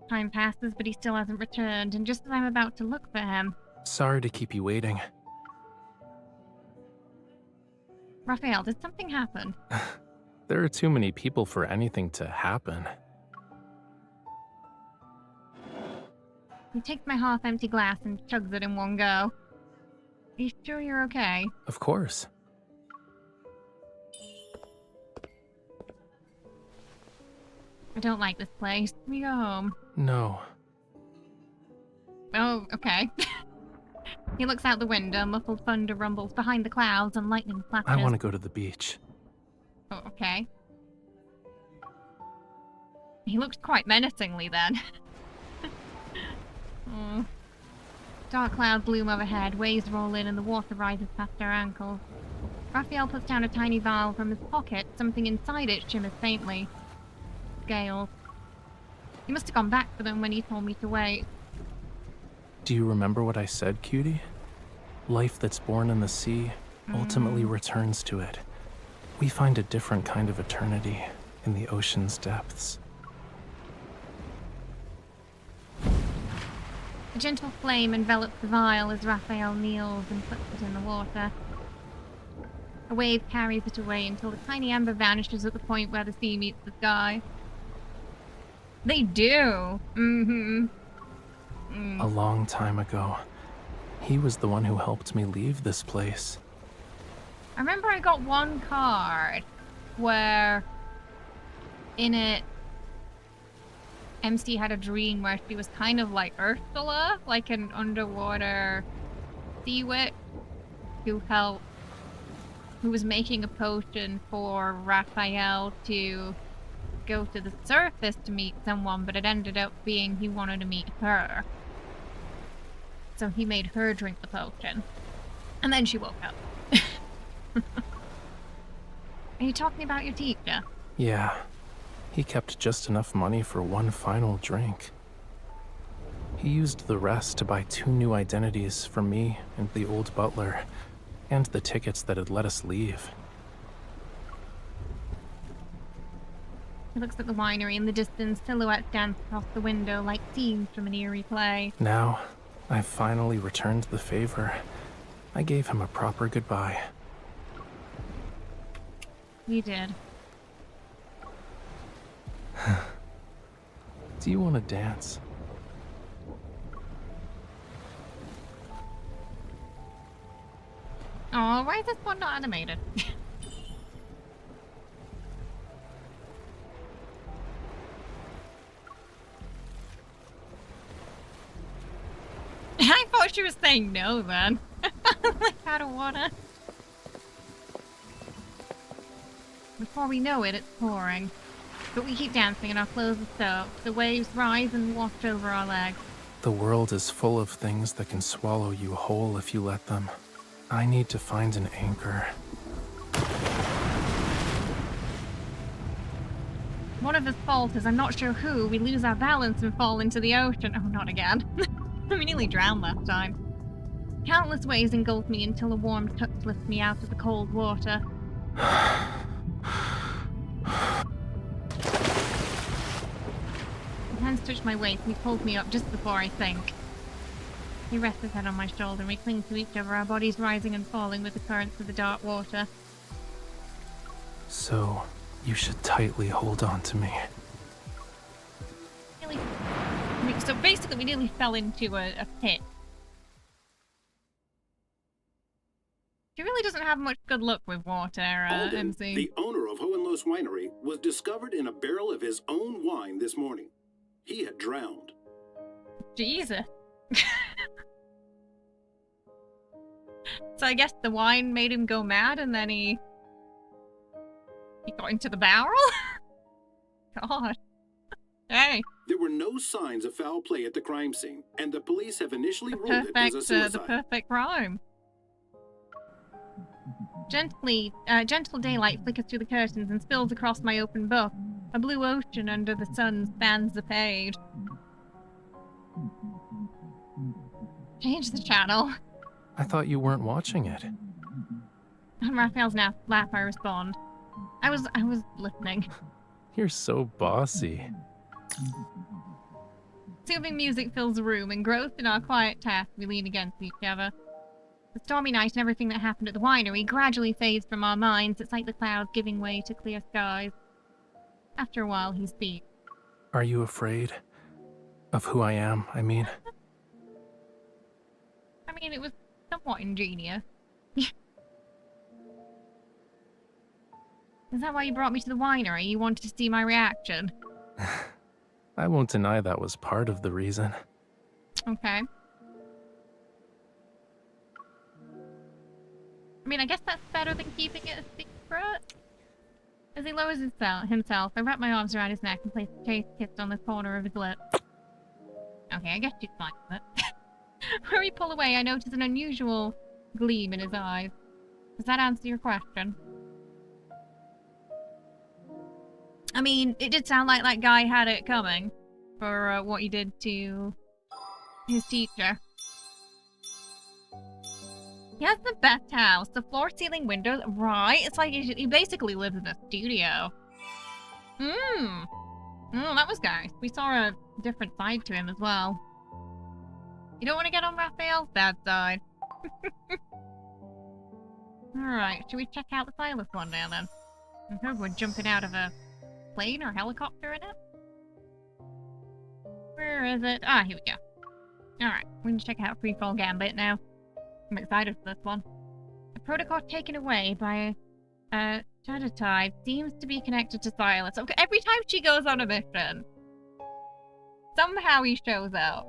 Time passes, but he still hasn't returned, and just as I'm about to look for him... Sorry to keep you waiting. Raphael, did something happen? There are too many people for anything to happen. He takes my half-empty glass and chugs it in one go. Are you sure you're okay? Of course. I don't like this place. Can we go home? No. Oh, okay. He looks out the window, muffled thunder rumbles behind the clouds, and lightning flashes. I want to go to the beach. Oh, okay. He looked quite menacingly then. Oh. Dark clouds loom overhead, waves roll in, and the water rises past our ankles. Raphael puts down a tiny vial from his pocket. Something inside it shimmers faintly. Scales. He must have gone back for them when he told me to wait. Do you remember what I said, cutie? Life that's born in the sea ultimately returns to it. We find a different kind of eternity in the ocean's depths. A gentle flame envelops the vial as Raphael kneels and puts it in the water. A wave carries it away until the tiny ember vanishes at the point where the sea meets the sky. They do! Mm-hmm. A long time ago, he was the one who helped me leave this place. I remember I got one card where in it MC had a dream where she was kind of like Ursula, like an underwater sea witch who was making a potion for Raphael to go to the surface to meet someone, but it ended up being he wanted to meet her. So he made her drink the potion. And then she woke up. Are you talking about your teacher? Yeah, he kept just enough money for one final drink. He used the rest to buy 2 new identities for me and the old butler, and the tickets that had let us leave. He looks at the winery in the distance, silhouettes dance across the window like scenes from an eerie play. Now, I've finally returned the favor. I gave him a proper goodbye. You did. Do you want to dance? Oh, why is this one not animated? I thought she was saying no then. Like out of water. Before we know it, it's pouring. But we keep dancing and our clothes are soaked. The waves rise and wash over our legs. The world is full of things that can swallow you whole if you let them. I need to find an anchor. One of us falters, I'm not sure who. We lose our balance and fall into the ocean. Oh, not again. We nearly drowned last time. Countless waves engulf me until a warm touch lifts me out of the cold water. His hands touch my waist and he pulls me up just before I sink. He rests his head on my shoulder and we cling to each other, our bodies rising and falling with the currents of the dark water. So, you should tightly hold on to me. So basically we nearly fell into a pit. She really doesn't have have much good luck with water, Alden, MC. the owner of Hohenloos Winery, was discovered in a barrel of his own wine this morning. He had drowned. Jesus. So I guess the wine made him go mad and then he got into the barrel? God. Hey. There were no signs of foul play at the crime scene, and the police have initially ruled it as a suicide. The perfect crime. Gentle daylight flickers through the curtains and spills across my open book. A blue ocean under the sun spans the page. Change the channel. I thought you weren't watching it. On Raphael's laugh, I respond. I was listening. You're so bossy. Soothing music fills the room, engrossed in our quiet task, we lean against each other. The stormy night and everything that happened at the winery gradually fades from our minds. It's like the clouds giving way to clear skies. After a while, he speaks. Are you afraid? Of who I am, I mean. I mean, it was somewhat ingenious. Is that why you brought me to the winery? You wanted to see my reaction? I won't deny that was part of the reason. Okay. I mean, I guess that's better than keeping it a secret. As he lowers himself, I wrap my arms around his neck and place a chaste kiss on the corner of his lip. Okay, I guess she's fine with it. Where we pull away, I notice an unusual gleam in his eyes. Does that answer your question? I mean, it did sound like that guy had it coming for what he did to his teacher. He has the best house. The floor-ceiling windows, right? It's like he basically lives in a studio. That was nice. We saw a different side to him as well. You don't want to get on Raphael's bad side. Alright, should we check out the Sylus one now then? I heard we're jumping out of a plane or helicopter in it. Where is it? Ah, here we go. Alright, we can check out Freefall Gambit now. I'm excited for this one. The protocol taken away by Tide seems to be connected to Sylus. Okay, every time she goes on a mission, somehow he shows up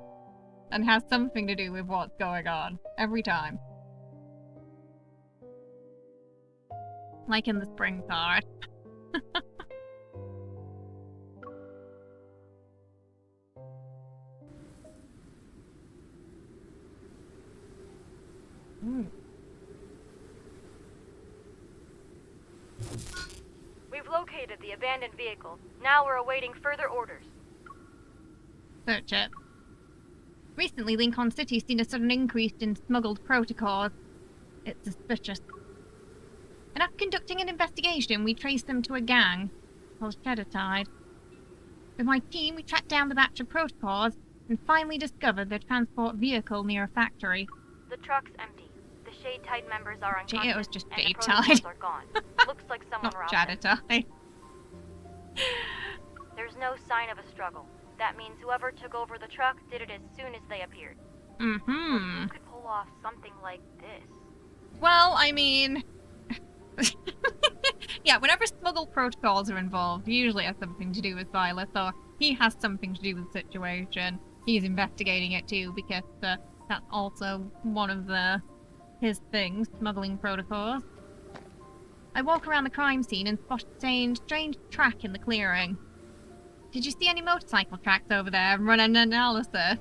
and has something to do with what's going on. Every time. Like in the spring card. We've located the abandoned vehicle. Now we're awaiting further orders. Search it. Recently, Lincoln City's seen a sudden increase in smuggled protocols. It's suspicious. And after conducting an investigation, we traced them to a gang called Tide. With my team, we tracked down the batch of protocols and finally discovered their transport vehicle near a factory. The truck's empty. The Shade Tide members are unconscious, It was just and Shade the protocols Tide. are gone. Looks like someone Not robbed them. Tide. There's no sign of a struggle. That means whoever took over the truck did it as soon as they appeared. Mm-hmm. Who could pull off something like this? Well, I mean... yeah, whenever smuggled protocols are involved, usually has something to do with Sylus, or he has something to do with the situation. He's investigating it too, because that's also one of his things, smuggling protocols. I walk around the crime scene and spot a strange track in the clearing. Did you see any motorcycle tracks over there and run an analysis?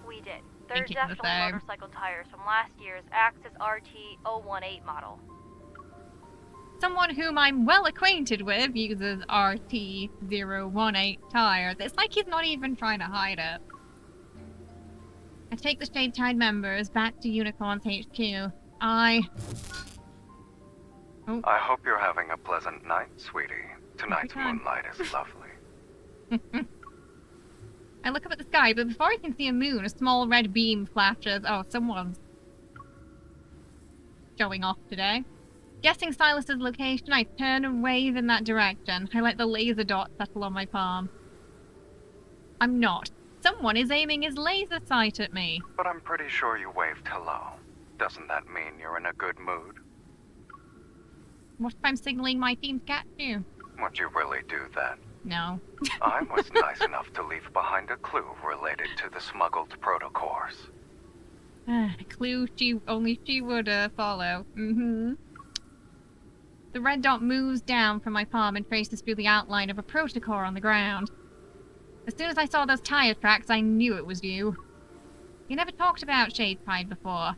We did. There's Thinking the definitely same. motorcycle tires from last year's Axis RT-018 model. Someone whom I'm well acquainted with uses RT-018 tires. It's like he's not even trying to hide it. I take the Shade Tide members back to Unicorn's HQ. I hope you're having a pleasant night, sweetie. Tonight's moonlight is lovely. I look up at the sky, but before I can see a moon, a small red beam flashes. Oh, someone's showing off today. Guessing Sylus's location, I turn and wave in that direction. I let the laser dot settle on my palm. I'm not. Someone is aiming his laser sight at me. But I'm pretty sure you waved hello. Doesn't that mean you're in a good mood? What if I'm signaling my team to catch you? Would you really do that? No. I was nice enough to leave behind a clue related to the smuggled protocores. A clue only she would follow. Mm-hmm. The red dot moves down from my palm and traces through the outline of a protocore on the ground. As soon as I saw those tire tracks, I knew it was you. You never talked about Shadetide before.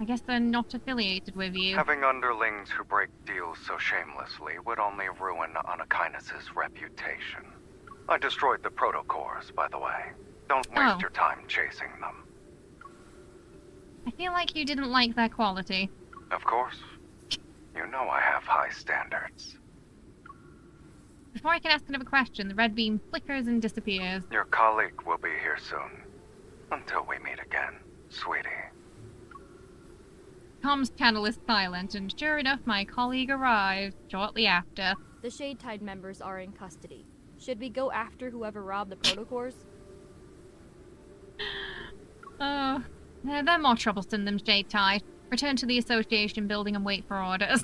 I guess they're not affiliated with you. Having underlings who break deals so shamelessly would only ruin Anakinus' reputation. I destroyed the protocores, by the way. Don't waste your time chasing them. I feel like you didn't like their quality. Of course. You know I have high standards. Before I can ask another question, the red beam flickers and disappears. Your colleague will be here soon. Until we meet again, sweetie. Com's channel is silent, and sure enough, my colleague arrives shortly after. The Shadetide members are in custody. Should we go after whoever robbed the protocores? Oh, they're more troublesome than Shadetide. Return to the association building and wait for orders.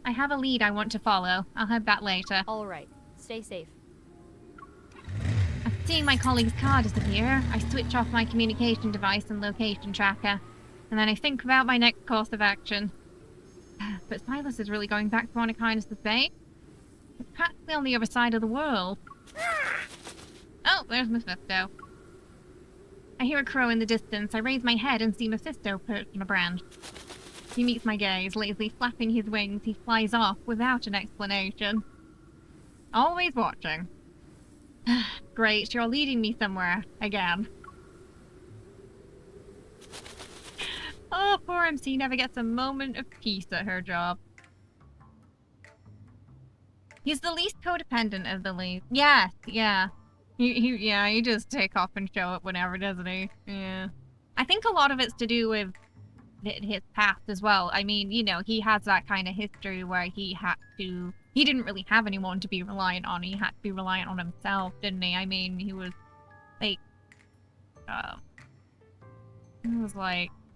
I have a lead I want to follow. I'll head back later. Alright. Stay safe. After seeing my colleague's car disappear, I switch off my communication device and location tracker. And then I think about my next course of action. But Sylus is really going back to Anakinus' base? It's practically on the other side of the world. Oh, there's Mephisto. I hear a crow in the distance. I raise my head and see Mephisto perched on a branch. He meets my gaze, lazily flapping his wings. He flies off without an explanation. Always watching. Great, you're leading me somewhere again. Oh, poor MC never gets a moment of peace at her job. He's the least codependent of the lead. Yes, yeah. He just take off and show up whenever, doesn't he? Yeah. I think a lot of it's to do with his past as well. I mean, you know, he has that kind of history where he didn't really have anyone to be reliant on. He had to be reliant on himself, didn't he? I mean, he was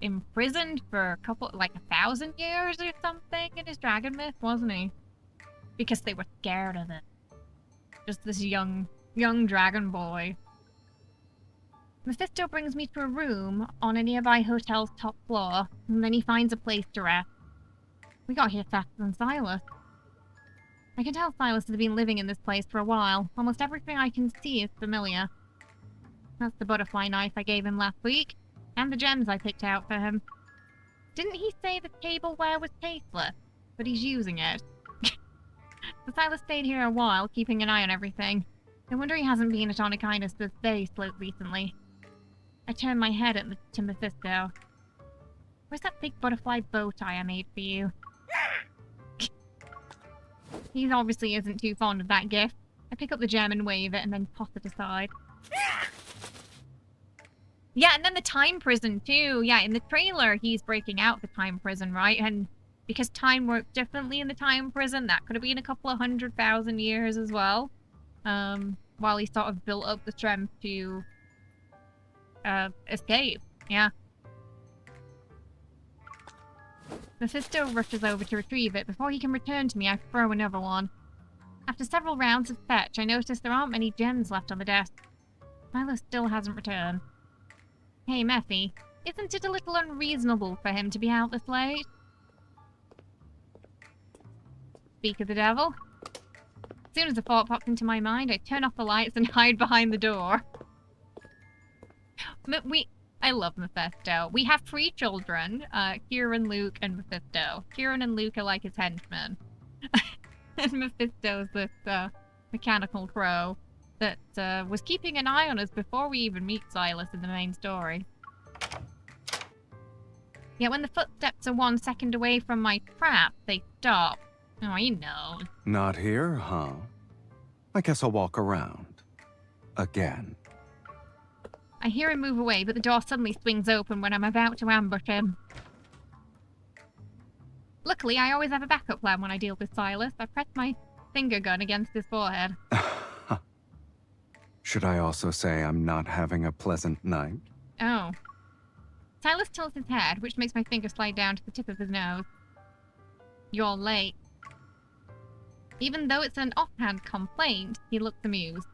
imprisoned for 1,000 years or something in his dragon myth, wasn't he? Because they were scared of it. Just this young dragon boy. Mephisto brings me to a room on a nearby hotel's top floor, and then he finds a place to rest. We got here faster than Sylus. I can tell Sylus has been living in this place for a while. Almost everything I can see is familiar. That's the butterfly knife I gave him last week, and the gems I picked out for him. Didn't he say the tableware was tasteless? But he's using it. So Sylus stayed here a while, keeping an eye on everything. No wonder he hasn't been at Anakinus' base recently. I turn my head to Mephisto. Where's that big butterfly bow tie I made for you? He obviously isn't too fond of that gift. I pick up the gem and wave it and then toss it aside. Yeah, and then the time prison too. Yeah, in the trailer he's breaking out the time prison, right? And because time works differently in the time prison, that could have been a couple of 100,000 years as well. While he sort of built up the strength to escape. Yeah. Mephisto rushes over to retrieve it. Before he can return to me, I throw another one. After several rounds of fetch, I notice there aren't many gems left on the desk. Sylus still hasn't returned. Hey, Mephi, isn't it a little unreasonable for him to be out this late? Speak of the devil. As soon as a thought pops into my mind, I turn off the lights and hide behind the door. I love Mephisto. We have 3 children, Kieran, Luke, and Mephisto. Kieran and Luke are like his henchmen. And Mephisto's this mechanical crow that was keeping an eye on us before we even meet Sylus in the main story. Yet when the footsteps are 1 second away from my trap, they stop. Oh, he knows. Not here, huh? I guess I'll walk around. Again. I hear him move away, but the door suddenly swings open when I'm about to ambush him. Luckily, I always have a backup plan when I deal with Sylus. I press my finger gun against his forehead. Should I also say I'm not having a pleasant night? Oh. Sylus tilts his head, which makes my finger slide down to the tip of his nose. You're late. Even though it's an offhand complaint, he looked amused.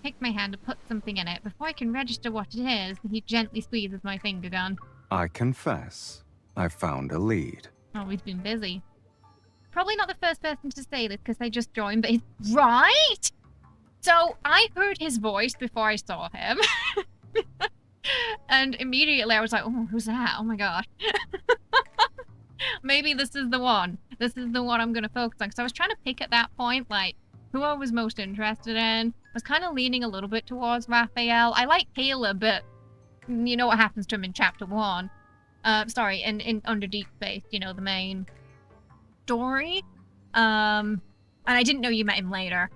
Takes my hand and puts something in it. Before I can register what it is, he gently squeezes my finger gun. I confess, I found a lead. Oh, he's been busy. Probably not the first person to say this because I just joined, but he's right! So, I heard his voice before I saw him. And immediately I was like, oh, who's that? Oh my god. Maybe this is the one. This is the one I'm going to focus on. Because I was trying to pick at that point, like, who I was most interested in. I was kind of leaning a little bit towards Rafayel. I like Caleb, but you know what happens to him in Chapter 1. Sorry, in under Deepspace, you know, the main story. And I didn't know you met him later.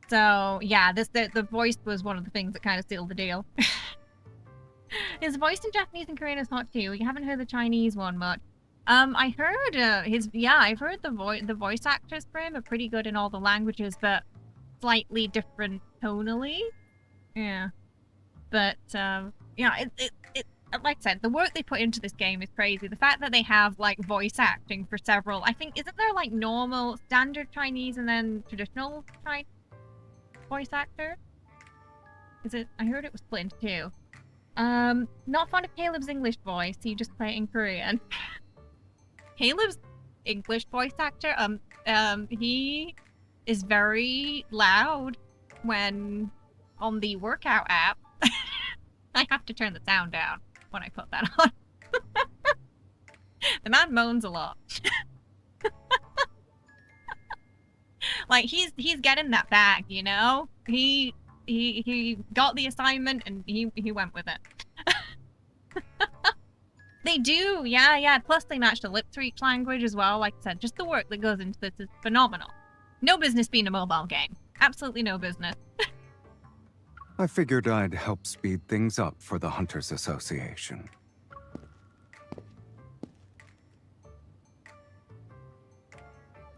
So, yeah, the voice was one of the things that kind of sealed the deal. His voice in Japanese and Korean is hot too. You haven't heard the Chinese one much. I heard I've heard the voice actors for him are pretty good in all the languages, but slightly different tonally. Yeah. But, yeah, it like I said, the work they put into this game is crazy. The fact that they have, like, voice acting for several, I think, isn't there, like, normal, standard Chinese and then traditional Chinese voice actor? Is it? I heard it was split into two. Not fond of Caleb's English voice, so you just play it in Korean. Caleb's English voice actor, he is very loud when on the workout app. I have to turn the sound down when I put that on. The man moans a lot. Like, he's getting that bag, you know? He got the assignment and he went with it. They do, yeah. Plus they match the lip to each language as well. Like I said, just the work that goes into this is phenomenal. No business being a mobile game. Absolutely no business. I figured I'd help speed things up for the Hunters Association.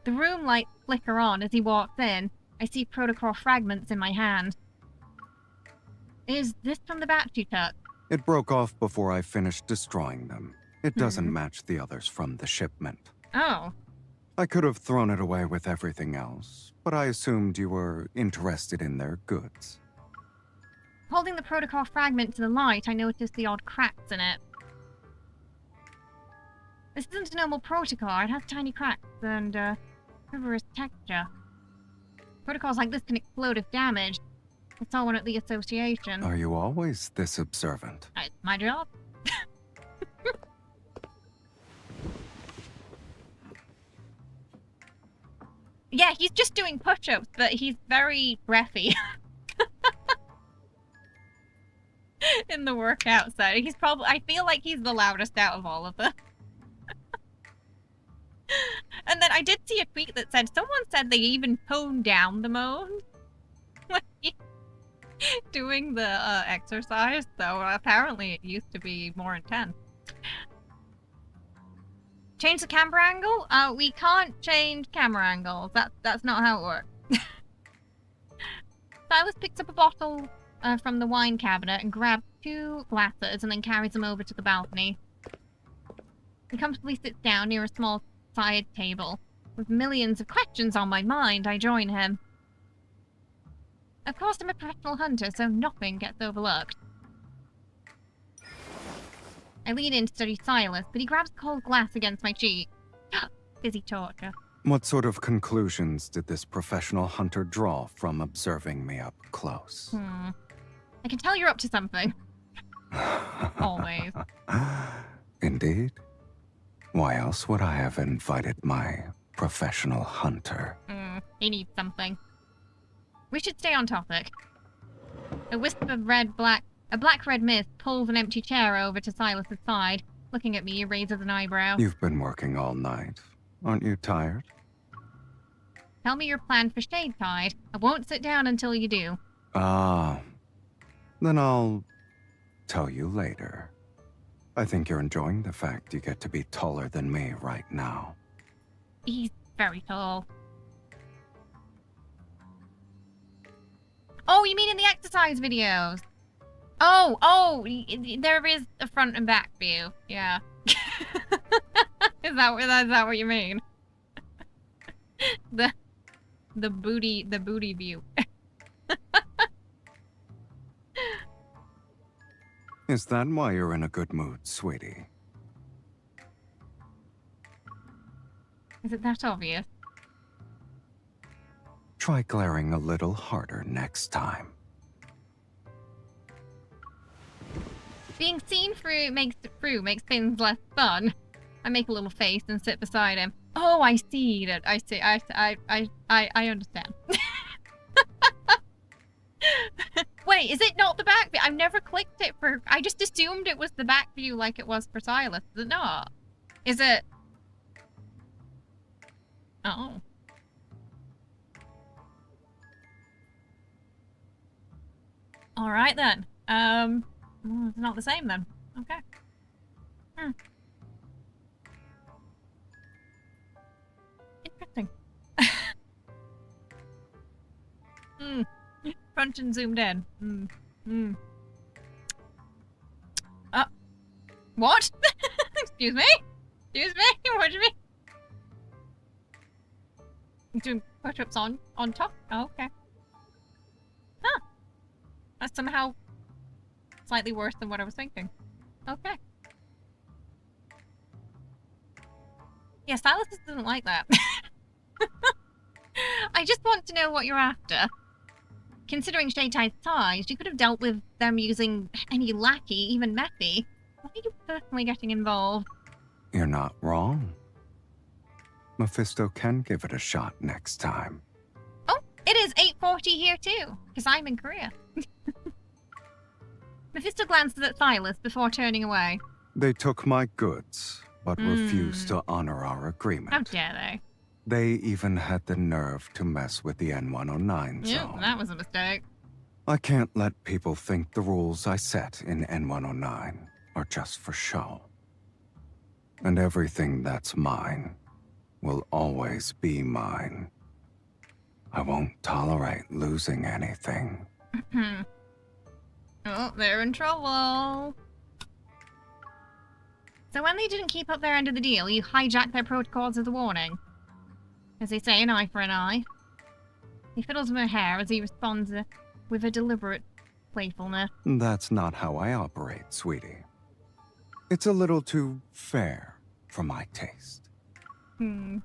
The room lights flicker on as he walks in. I see protocol fragments in my hand. Is this from the batch you took? It broke off before I finished destroying them. It doesn't match the others from the shipment. Oh. I could have thrown it away with everything else, but I assumed you were interested in their goods. Holding the protocol fragment to the light, I noticed the odd cracks in it. This isn't a normal protocol. It has tiny cracks and, fibrous texture. Protocols like this can explode if damaged. I saw one at the association. Are you always this observant? It's my job. Yeah, he's just doing push-ups, but he's very breathy. In the workout setting. He's probably, I feel like he's the loudest out of all of them. And then I did see a tweet that said, someone said they even toned down the moan. Doing the exercise, so apparently it used to be more intense. Change the camera angle? We can't change camera angles. That's not how it works. Sylus picks up a bottle from the wine cabinet and grabs 2 glasses and then carries them over to the balcony. He comfortably sits down near a small side table. With millions of questions on my mind, I join him. Of course, I'm a professional hunter, so nothing gets overlooked. I lean in to study Sylus, but he grabs a cold glass against my cheek. Busy torture. What sort of conclusions did this professional hunter draw from observing me up close? I can tell you're up to something. Always. Indeed. Why else would I have invited my professional hunter? He needs something. We should stay on topic. A wisp of a black-red mist pulls an empty chair over to Silas's side. Looking at me, he raises an eyebrow. You've been working all night. Aren't you tired? Tell me your plan for Shade Tide. I won't sit down until you do. Then I'll tell you later. I think you're enjoying the fact you get to be taller than me right now. He's very tall. Oh, you mean in the exercise videos? Oh, there is a front and back view. Yeah. Is that what you mean? the booty view. Is that why you're in a good mood, sweetie? Is it that obvious? Try glaring a little harder next time. Being seen through makes things less fun. I make a little face and sit beside him. Oh, I see that. I see. I understand. Wait, is it not the back view? I've never clicked it for... I just assumed it was the back view like it was for Sylus. Is it not? Is it... Oh. Alright then. It's not the same then. Okay. Interesting. Front and zoomed in. What? Excuse me? Excuse me? What do you mean? Doing push-ups on top? Oh, okay. Huh. That's somehow slightly worse than what I was thinking. Okay. Yeah, Sylus doesn't like that. I just want to know what you're after. Considering Shadetide's size, you could have dealt with them using any lackey, even Mephi. Why are you personally getting involved? You're not wrong. Mephisto can give it a shot next time. Oh, it is 8:40 here too, because I'm in Korea. Mephisto glances at Sylus before turning away. They took my goods, but refused to honor our agreement. How dare they? They even had the nerve to mess with the N109 zone. Yeah, that was a mistake. I can't let people think the rules I set in N109 are just for show. And everything that's mine will always be mine. I won't tolerate losing anything. Oh, they're in trouble. So when they didn't keep up their end of the deal, you hijacked their protocols as a warning. As they say, an eye for an eye. He fiddles with her hair as he responds with a deliberate playfulness. That's not how I operate, sweetie. It's a little too fair for my taste. No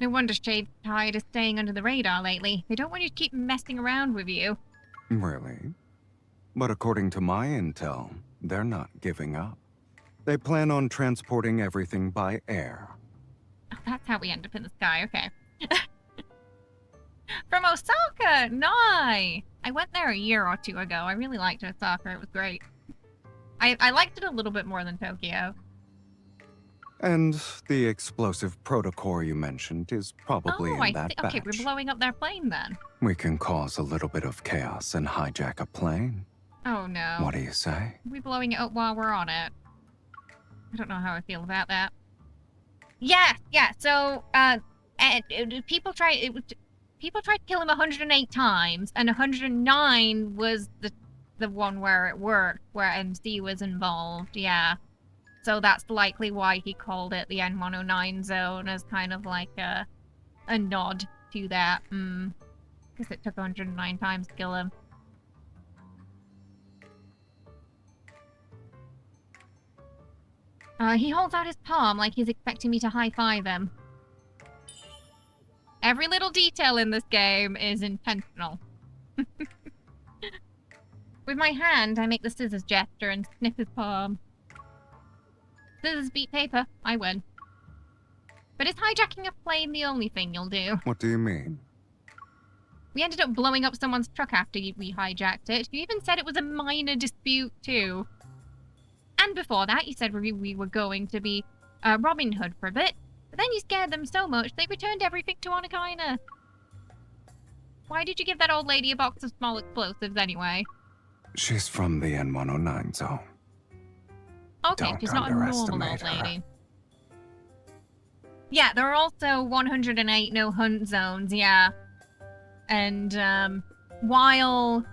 wonder Shadetide is staying under the radar lately. They don't want you to keep messing around with you. Really? But according to my intel, they're not giving up. They plan on transporting everything by air. Oh, that's how we end up in the sky, okay. From Osaka! Nice! I went there a year or two ago. I really liked Osaka. It was great. I liked it a little bit more than Tokyo. And the explosive protocore you mentioned is probably in that batch. Okay, we're blowing up their plane then. We can cause a little bit of chaos and hijack a plane. Oh no. What do you say? We're blowing it up while we're on it. I don't know how I feel about that. Yeah. So, people tried to kill him 108 times, and 109 was the one where it worked, where MC was involved. Yeah. So that's likely why he called it the N109 zone, as kind of like a nod to that. Because it took 109 times to kill him. He holds out his palm like he's expecting me to high-five him. Every little detail in this game is intentional. With my hand, I make the scissors gesture and sniff his palm. Scissors beat paper. I win. But is hijacking a plane the only thing you'll do? What do you mean? We ended up blowing up someone's truck after we hijacked it. You even said it was a minor dispute, too. And before that, you said we were going to be Robin Hood for a bit. But then you scared them so much, they returned everything to Anakaina. Why did you give that old lady a box of small explosives anyway? She's from the N109 zone. Okay, she's not a normal old lady. Yeah, there are also 108 no-hunt zones, yeah. And, while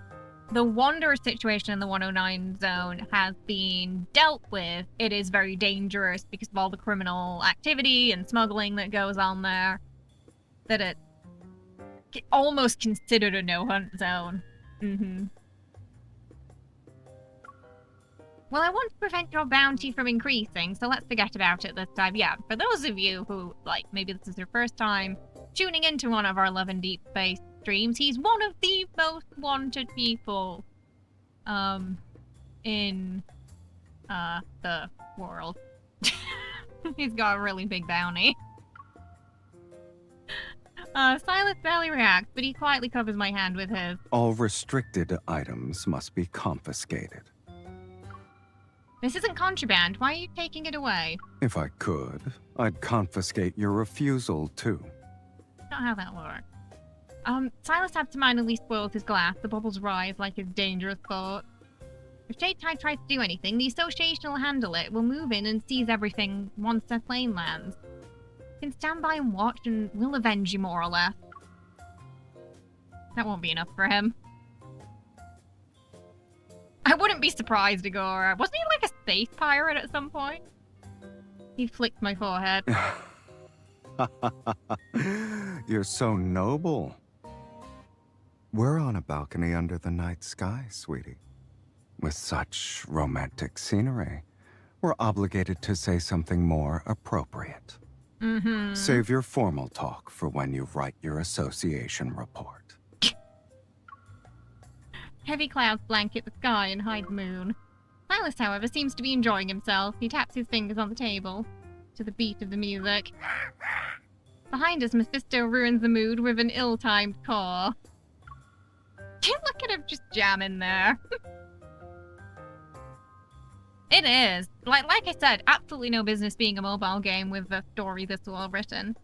the Wanderer situation in the 109 zone has been dealt with. It is very dangerous because of all the criminal activity and smuggling that goes on there. That it's almost considered a no-hunt zone. Well, I want to prevent your bounty from increasing, so let's forget about it this time. Yeah, for those of you who, like, maybe this is your first time tuning into one of our Love and Deepspace streams, he's one of the most wanted people in the world. He's got a really big bounty. Sylus barely reacts, but he quietly covers my hand with his. All restricted items must be confiscated. This isn't contraband. Why are you taking it away? If I could, I'd confiscate your refusal, too. Not how that works. Sylus absentmindedly spoils his glass. The bubbles rise like his dangerous thought. If Shade Tide tries to do anything, the Association will handle it. We'll move in and seize everything once their plane lands. You can stand by and watch, and we'll avenge you more or less. That won't be enough for him. I wouldn't be surprised, Agora. Wasn't he like a space pirate at some point? He flicked my forehead. You're so noble. We're on a balcony under the night sky, sweetie. With such romantic scenery, we're obligated to say something more appropriate. Save your formal talk for when you write your association report. Heavy clouds blanket the sky and hide the moon. Sylus, however, seems to be enjoying himself. He taps his fingers on the table to the beat of the music. Behind us, Mephisto ruins the mood with an ill-timed caw. Look at him just jamming there. It is. Like I said, absolutely no business being a mobile game with a story this well written.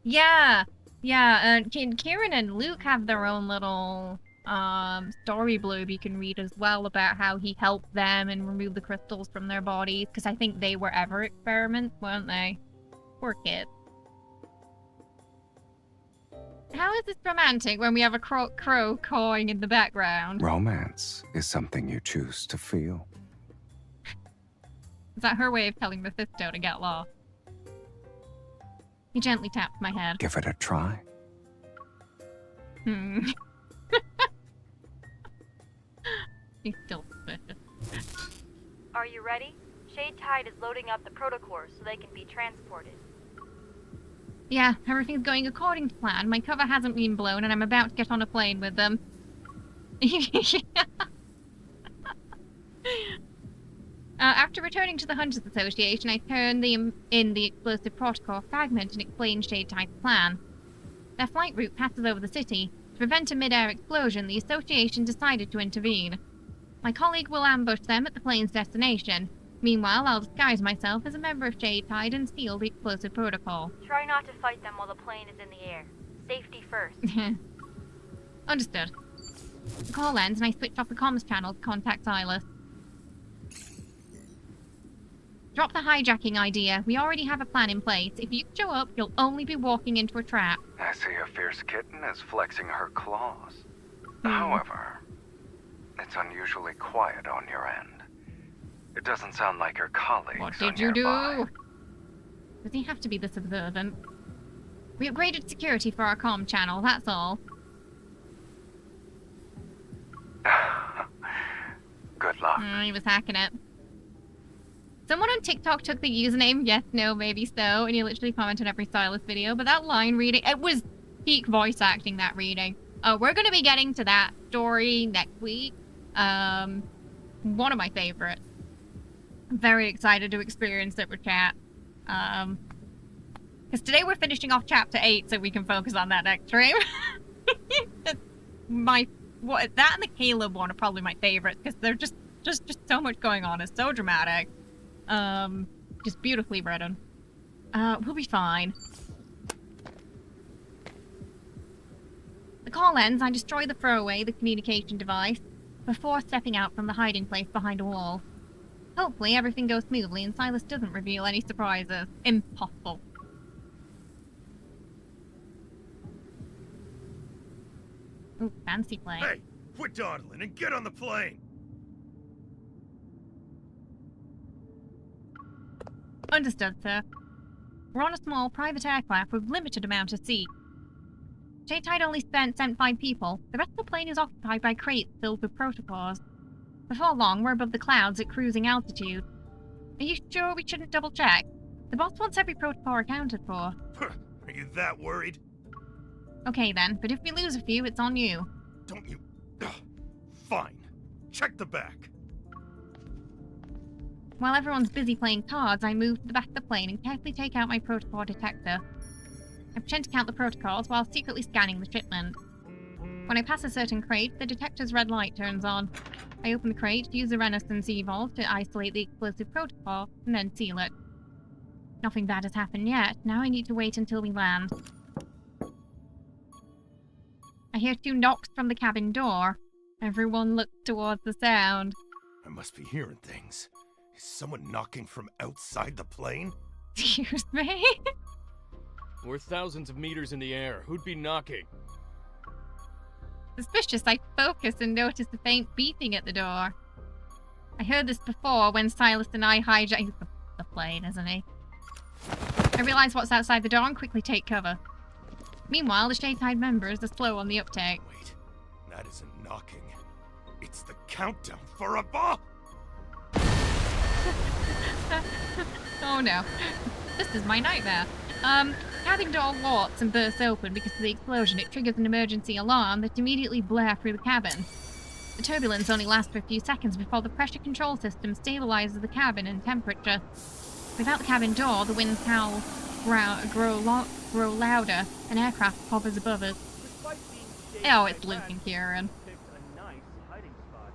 Yeah, Kieran and Luke have their own little story blurb you can read as well about how he helped them and remove the crystals from their bodies, because I think they were ever experiments, weren't they? Poor kids. How is this romantic when we have a crow cawing in the background? Romance is something you choose to feel. Is that her way of telling Mephisto to get lost? He gently tapped my head. Give it a try. He's still suspicious. Are you ready? Shade Tide is loading up the protocors so they can be transported. Yeah, everything's going according to plan. My cover hasn't been blown and I'm about to get on a plane with them. After returning to the Hunters Association, I turned in the explosive protocol fragment and explained Shade Tide's plan. Their flight route passes over the city. To prevent a mid-air explosion, the Association decided to intervene. My colleague will ambush them at the plane's destination. Meanwhile, I'll disguise myself as a member of Shade Tide and steal the explosive protocol. Try not to fight them while the plane is in the air. Safety first. Understood. The call ends and I switch off the comms channel to contact Sylus. Drop the hijacking idea. We already have a plan in place. If you show up, you'll only be walking into a trap. I see a fierce kitten is flexing her claws. However, it's unusually quiet on your end. It doesn't sound like your colleagues What did you do? Does he have to be this observant? We upgraded security for our comm channel, that's all. Good luck. He was hacking it. Someone on TikTok took the username yes, no, maybe so, and he literally commented on every Sylus video, but that line reading, it was peak voice acting, that reading. We're going to be getting to that story next week. One of my favorites. I'm very excited to experience it with chat. Because today we're finishing off chapter 8 so we can focus on that next stream. That and the Caleb one are probably my favorites because they're just so much going on. It's so dramatic. Just beautifully written. We'll be fine. The call ends, I destroy the throwaway, the communication device, before stepping out from the hiding place behind a wall. Hopefully everything goes smoothly and Sylus doesn't reveal any surprises. Impossible. Ooh, fancy plane. Hey, quit dawdling and get on the plane! Understood, sir. We're on a small private aircraft with limited amount of seats. J-Tide only sent 5 people. The rest of the plane is occupied by crates filled with protocols. Before long, we're above the clouds at cruising altitude. Are you sure we shouldn't double-check? The boss wants every protocol accounted for. Are you that worried? Okay then, but if we lose a few, it's on you. Don't you... Ugh. Fine. Check the back. While everyone's busy playing cards, I move to the back of the plane and carefully take out my protocol detector. I pretend to count the protocols while secretly scanning the shipment. When I pass a certain crate, the detector's red light turns on. I open the crate, use the Renaissance Evolve to isolate the explosive protocol, and then seal it. Nothing bad has happened yet. Now I need to wait until we land. I hear 2 knocks from the cabin door. Everyone looks towards the sound. I must be hearing things. Is someone knocking from outside the plane? Excuse me? We're thousands of meters in the air. Who'd be knocking? Suspicious, I focus and notice a faint beeping at the door. I heard this before when Sylus and I hijacked the plane, isn't he? I realize what's outside the door and quickly take cover. Meanwhile, the J-Tide members are slow on the uptake. Wait, that isn't knocking. It's the countdown for a bomb! Oh no. This is my nightmare. Cabin door warps and bursts open because of the explosion. It triggers an emergency alarm that immediately blares through the cabin. The turbulence only lasts for a few seconds before the pressure control system stabilizes the cabin and temperature. Without the cabin door, the winds howl, grow louder, and aircraft hovers above us. Oh, it's Luke and Kieran. A nice hiding spot.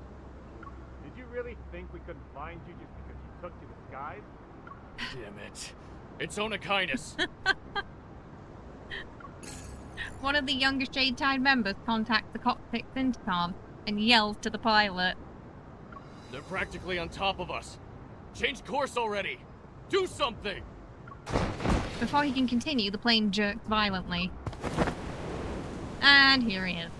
Did you really think we couldn't find you just because you took to the skies? Damn it. It's Onakainis. One of the younger J-Tide members contacts the cockpit's intercom and yells to the pilot. They're practically on top of us. Change course already. Do something! Before he can continue, the plane jerks violently. And here he is.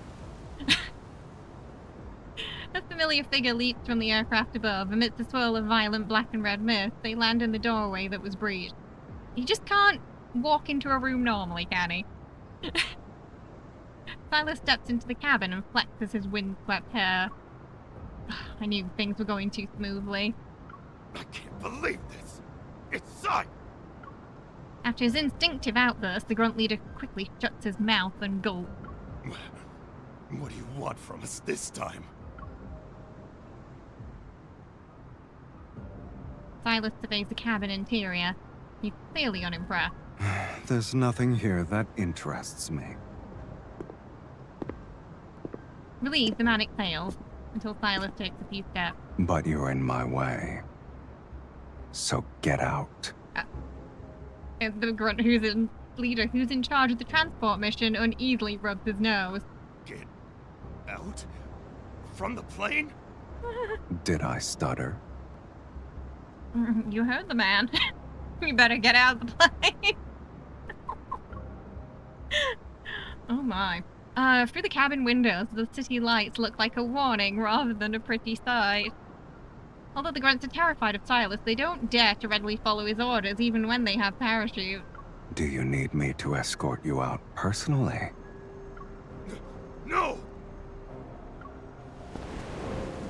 A familiar figure leaps from the aircraft above. Amidst a swirl of violent black and red mist, they land in the doorway that was breached. He just can't walk into a room normally, can he? Sylus steps into the cabin and flexes his windswept hair. I knew things were going too smoothly. I can't believe this! It's Cy! After his instinctive outburst, the grunt leader quickly shuts his mouth and gulps. What do you want from us this time? Sylus surveys the cabin interior. He's clearly unimpressed. There's nothing here that interests me. Relieved, the man exhales, until Sylus takes a few steps. But you're in my way. So get out. The grunt who's in charge of the transport mission uneasily rubs his nose. Get out? From the plane? Did I stutter? You heard the man. You better get out of the plane. Oh my. Through the cabin windows, the city lights look like a warning rather than a pretty sight. Although the grunts are terrified of Sylus, they don't dare to readily follow his orders even when they have parachutes. Do you need me to escort you out personally? No!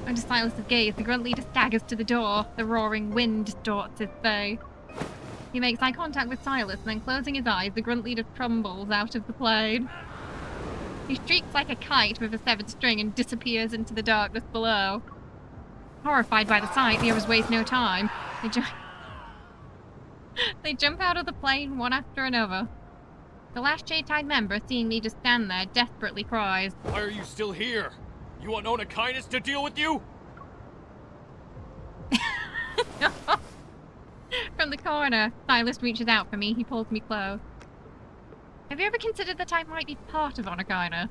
Under Sylus' gaze, the grunt leader staggers to the door. The roaring wind distorts his face. He makes eye contact with Sylus, and then closing his eyes, the grunt leader tumbles out of the plane. He streaks like a kite with a severed string and disappears into the darkness below. Horrified by the sight, the others waste no time. They jump out of the plane one after another. The last J-Tide member, seeing me just stand there, desperately cries. Why are you still here? You want Onakainis to deal with you? From the corner, Sylus reaches out for me. He pulls me close. Have you ever considered that I might be part of Onakainis?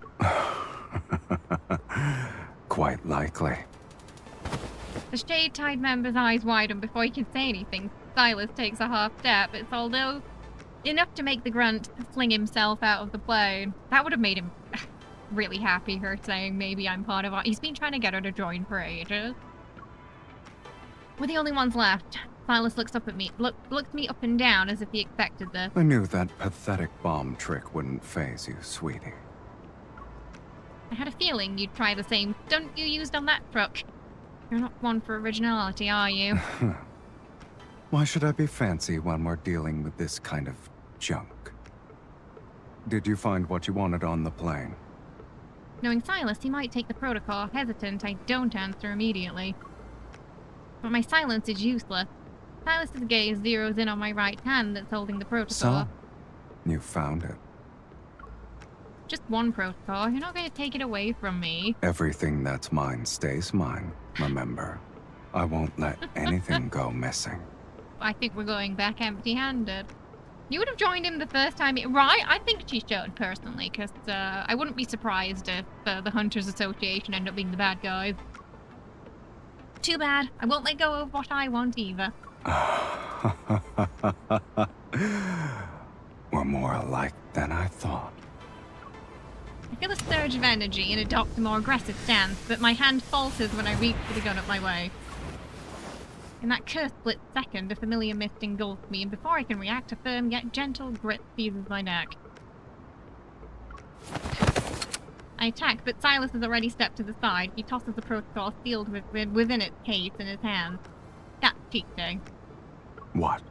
Quite likely. The J-Tide member's eyes widen before he can say anything. Sylus takes a half step. It's although enough to make the grunt fling himself out of the plane. That would have made him really happy her saying maybe I'm part of it. He's been trying to get her to join for ages. We're the only ones left. Sylus looks up at me, looks me up and down as if he expected this. I knew that pathetic bomb trick wouldn't faze you, sweetie. I had a feeling you'd try the same stunt you used on that truck. You're not one for originality, are you? Why should I be fancy when we're dealing with this kind of junk? Did you find what you wanted on the plane? Knowing Sylus, he might take the protocol. Hesitant, I don't answer immediately. But my silence is useless. Sylus's gaze zeroes in on my right hand that's holding the protocol. So, you found it. Just one protocol. You're not going to take it away from me. Everything that's mine stays mine, remember. I won't let anything go missing. I think we're going back empty-handed. You would have joined him the first time, right? I think she should, personally, because I wouldn't be surprised if the Hunters Association end up being the bad guys. Too bad. I won't let go of what I want either. We're more alike than I thought. I feel a surge of energy and adopt a more aggressive stance, but my hand falters when I reach for the gun up my way. In that cursed split second, a familiar mist engulfs me, and before I can react, a firm yet gentle grip seizes my neck. I attack, but Sylus has already stepped to the side. He tosses the protocol sealed within its case in his hand. That's cheating. What?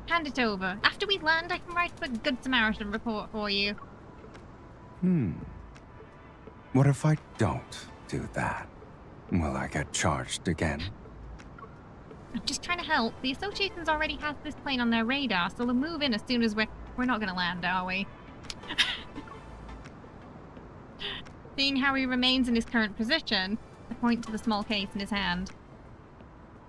Hand it over. After we land, I can write a Good Samaritan report for you. What if I don't do that? Will I get charged again? I'm just trying to help. The Association's already has this plane on their radar, so they'll move in as soon as we're not gonna land, are we? Seeing how he remains in his current position, I point to the small case in his hand.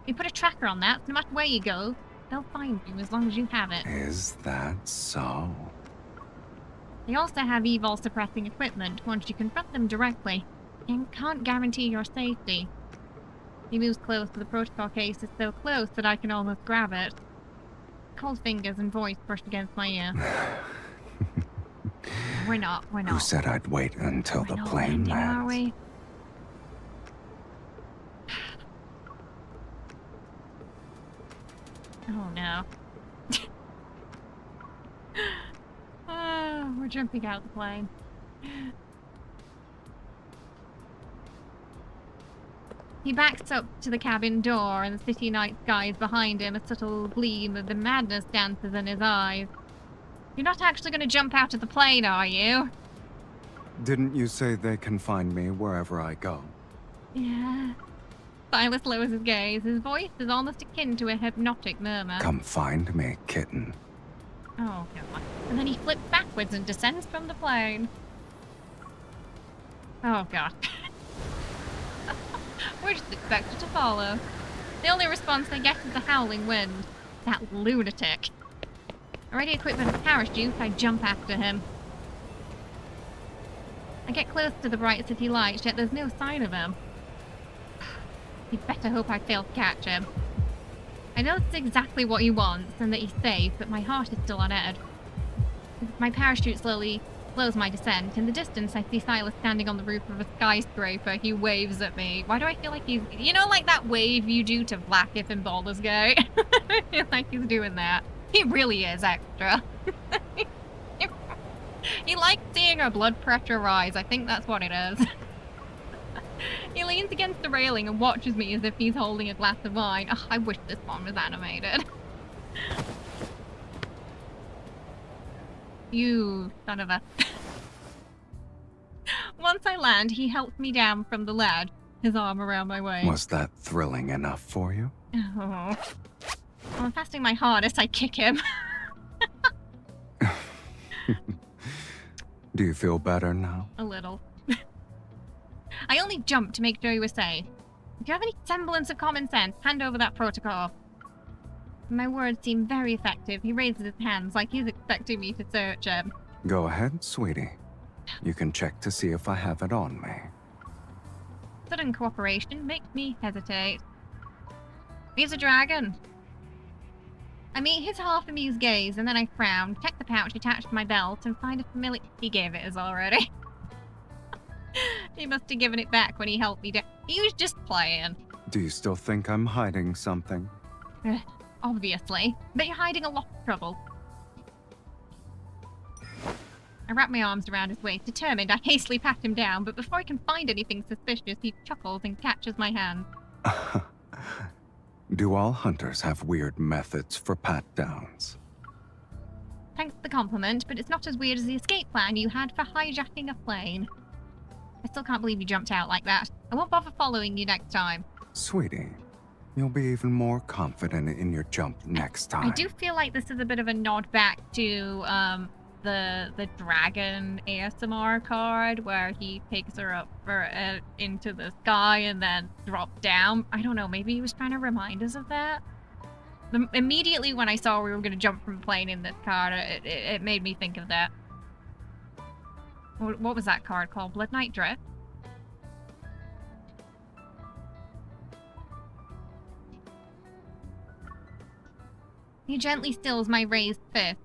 We put a tracker on that, so no matter where you go, they'll find you as long as you have it. Is that so? They also have evil suppressing equipment once you confront them directly, and can't guarantee your safety. He moves close to the protocol case, is so close that I can almost grab it. Cold fingers and voice brushed against my ear. We're not. Who said I'd wait until the plane landing, are lands? we? Oh no. We're jumping out the plane. He backs up to the cabin door, and the city night sky is behind him. A subtle gleam of the madness dances in his eyes. You're not actually going to jump out of the plane, are you? Didn't you say they can find me wherever I go? Yeah. Sylus lowers his gaze. His voice is almost akin to a hypnotic murmur. Come find me, kitten. Oh, God. And then he flips backwards and descends from the plane. Oh, God. We're just expected to follow. The only response they get is a howling wind. That lunatic. Already equipped with a parachute, I jump after him. I get close to the bright city lights, yet there's no sign of him. You'd better hope I fail to catch him. I know it's exactly what he wants, and that he's safe, but my heart is still on edge. My parachute slowly slows my descent. In the distance, I see Sylus standing on the roof of a skyscraper. He waves at me. Why do I feel like he's... You know, like that wave you do to Vlaakith in Baldur's Gate? I feel like he's doing that. He really is extra. He likes seeing her blood pressure rise. I think that's what it is. He leans against the railing and watches me as if he's holding a glass of wine. Oh, I wish this one was animated. You son of a... Once I land, he helps me down from the ledge, his arm around my waist. Was that thrilling enough for you? Oh. While I'm fasting my hardest, I kick him. Do you feel better now? A little. I only jumped to make sure he was safe. If you have any semblance of common sense, hand over that protocol. My words seem very effective. He raises his hands like he's expecting me to search him. Go ahead, sweetie. You can check to see if I have it on me. Sudden cooperation makes me hesitate. He's a dragon. I meet his half-amused gaze, and then I frown, check the pouch attached to my belt, and find a familiar... He gave it us already. He must have given it back when he helped me down. He was just playing. Do you still think I'm hiding something? Obviously. But you're hiding a lot of trouble. I wrap my arms around his waist, determined. I hastily pat him down, but before I can find anything suspicious, he chuckles and catches my hand. Do all hunters have weird methods for pat-downs? Thanks for the compliment, but it's not as weird as the escape plan you had for hijacking a plane. I still can't believe you jumped out like that. I won't bother following you next time. Sweetie, you'll be even more confident in your jump next time. I do feel like this is a bit of a nod back to the dragon ASMR card where he takes her up into the sky and then drops down. I don't know, maybe he was trying to remind us of that. Immediately when I saw we were going to jump from a plane in this card, it made me think of that. What was that card called? Blood Knight Drift? He gently stills my raised fist.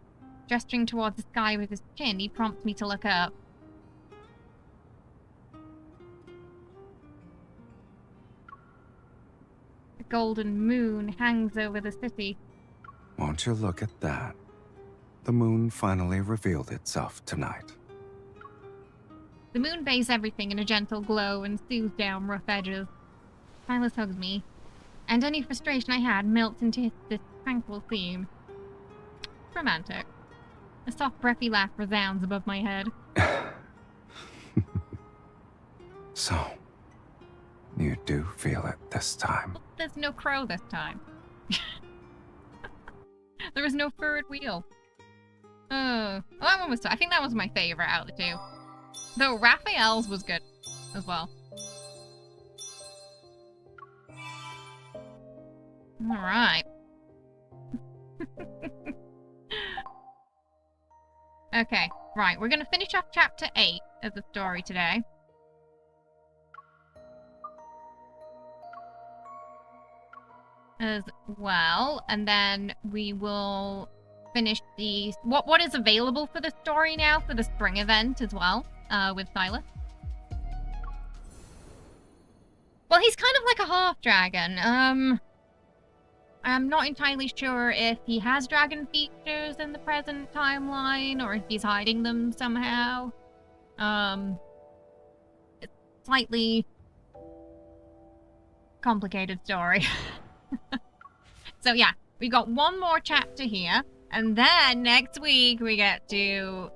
Gesturing towards the sky with his chin, he prompts me to look up. The golden moon hangs over the city. Won't you look at that? The moon finally revealed itself tonight. The moon bathes everything in a gentle glow and soothes down rough edges. Sylus hugs me, and any frustration I had melts into this tranquil theme. Romantic. A soft, breathy laugh resounds above my head. So, you do feel it this time. There's no crow this time. There was no furred wheel. Well, that one was. I think that was my favorite out of the two. Though Rafayel's was good as well. All right. Okay, right. We're gonna finish off chapter 8 of the story today. As well, and then we will finish the what is available for the story now for the spring event as well, with Sylus. Well, he's kind of like a half dragon. I'm not entirely sure if he has dragon features in the present timeline or if he's hiding them somehow. It's a slightly complicated story. So yeah, we've got one more chapter here, and then next week we get to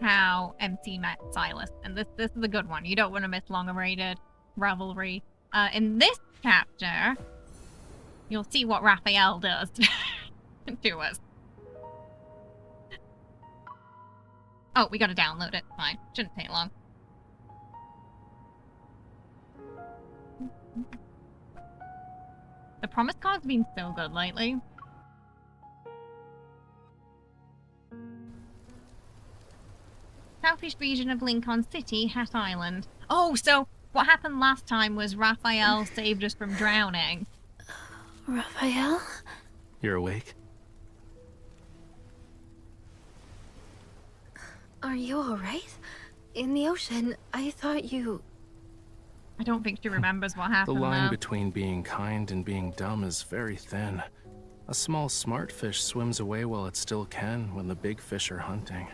how MC met Sylus, and this is a good one. You don't want to miss long-awaited rivalry. In this chapter, you'll see what Rafayel does to us. Oh, we gotta download it. Fine, shouldn't take long. The promise card's been so good lately. Southeast region of Lincoln City, Hat Island. Oh, so what happened last time was Rafayel saved us from drowning. Rafayel? You're awake? Are you alright? In the ocean, I thought you... I don't think she remembers what happened. The line though. between being kind and being dumb is very thin. A small smart fish swims away while it still can when the big fish are hunting.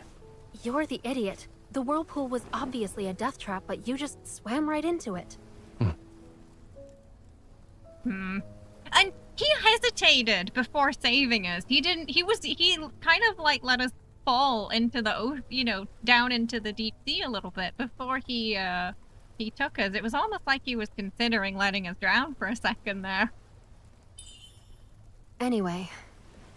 You're the idiot. The whirlpool was obviously a death trap, but you just swam right into it. And he hesitated before saving us. He kind of like let us fall into the, down into the deep sea a little bit before he took us. It was almost like he was considering letting us drown for a second there. Anyway,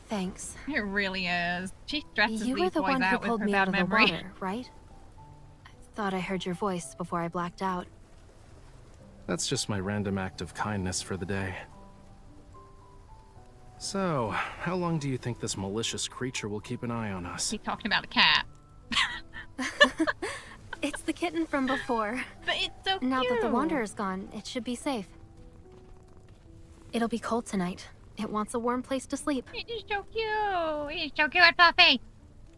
thanks. It really is. She stresses You were these the boys one who out with pulled her me bad out of the memory. water, right? I thought I heard your voice before I blacked out. That's just my random act of kindness for the day. So, how long do you think this malicious creature will keep an eye on us? He's talking about a cat. It's the kitten from before. But it's so cute. Now that the Wanderer's gone, it should be safe. It'll be cold tonight. It wants a warm place to sleep. It is so cute. He's so cute, Puffy.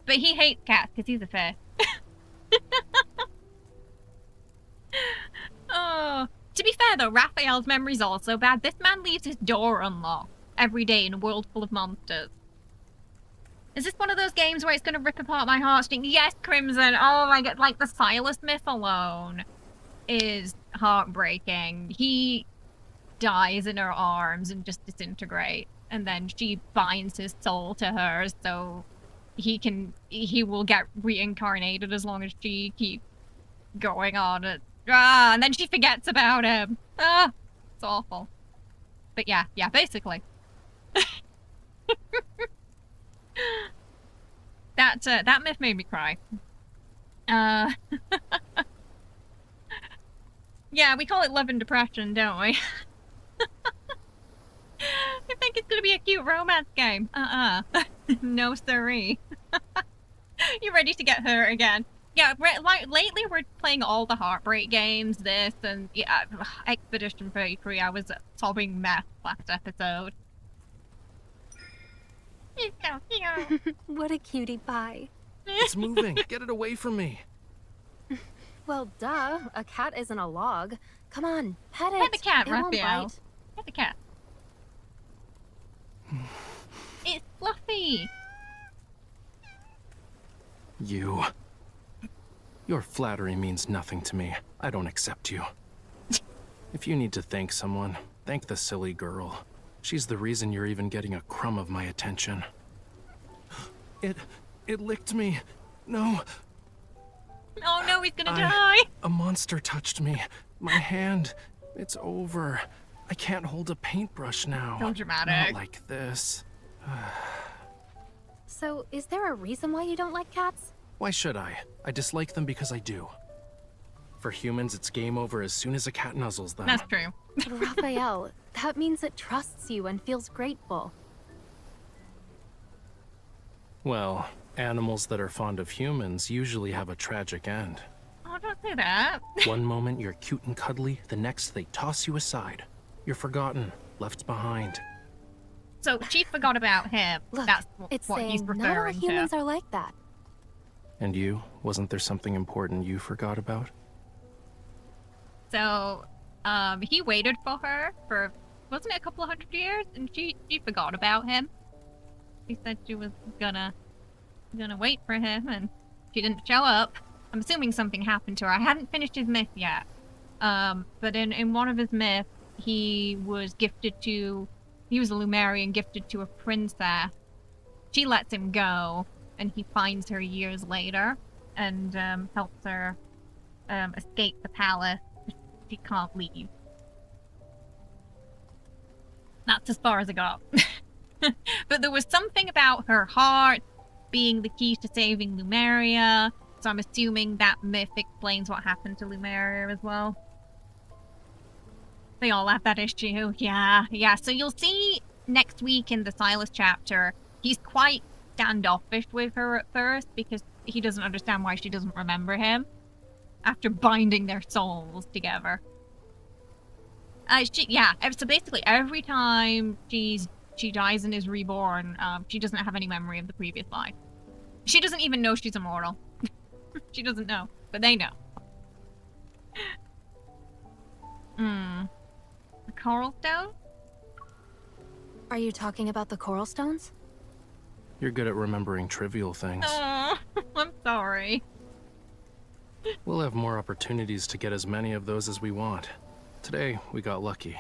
But he hates cats because he's a fish. Oh. To be fair though, Raphael's memory's also bad. This man leaves his door unlocked every day in a world full of monsters. Is this one of those games where it's going to rip apart my heartstrings? Yes, Crimson. Oh my god, like the Sylus myth alone is heartbreaking. He dies in her arms and just disintegrates, and then she binds his soul to hers so he will get reincarnated as long as she keeps going on. And then she forgets about him. It's awful. But yeah, basically. That myth made me cry. Yeah, we call it love and depression, don't we? I think it's gonna be a cute romance game. No siree. You ready to get hurt again? Yeah, like lately we're playing all the heartbreak games, this and yeah, Expedition 33. I was sobbing mess last episode. He's so cute. What a cutie pie. It's moving. Get it away from me. Well, duh. A cat isn't a log. Come on, pet it. Pet the cat, it won't Raphael. bite. Pet the cat. It's fluffy. Your flattery means nothing to me. I don't accept you. If you need to thank someone, thank the silly girl. She's the reason you're even getting a crumb of my attention. It licked me. No. Oh no, he's gonna die. A monster touched me. My hand. It's over. I can't hold a paintbrush now. So dramatic. Not like this. So, is there a reason why you don't like cats? Why should I? I dislike them because I do. For humans, it's game over as soon as a cat nuzzles them. That's true. But Raphael, that means it trusts you and feels grateful. Well, animals that are fond of humans usually have a tragic end. Oh, don't say that. One moment you're cute and cuddly, the next they toss you aside. You're forgotten, left behind. So she forgot about him. Look, That's it's what he's saying not all referring humans to. are like that. And you? Wasn't there something important you forgot about? So, he waited for her for, wasn't it a couple of 100 years? And she forgot about him. She said she was gonna wait for him, and she didn't show up. I'm assuming something happened to her. I hadn't finished his myth yet. But in one of his myths, he was a Lumerian gifted to a princess. She lets him go, and he finds her years later and helps her escape the palace. She can't leave. That's as far as I got. But there was something about her heart being the key to saving Lumeria, so I'm assuming that myth explains what happened to Lumeria as well. They all have that issue. Yeah. So you'll see next week in the Sylus chapter, he's quite standoffish with her at first because he doesn't understand why she doesn't remember him after binding their souls together. So basically every time she dies and is reborn, she doesn't have any memory of the previous life. She doesn't even know she's immortal. She doesn't know, but they know. The coral stone? Are you talking about the coral stones? You're good at remembering trivial things. Oh, I'm sorry. We'll have more opportunities to get as many of those as we want. Today, we got lucky.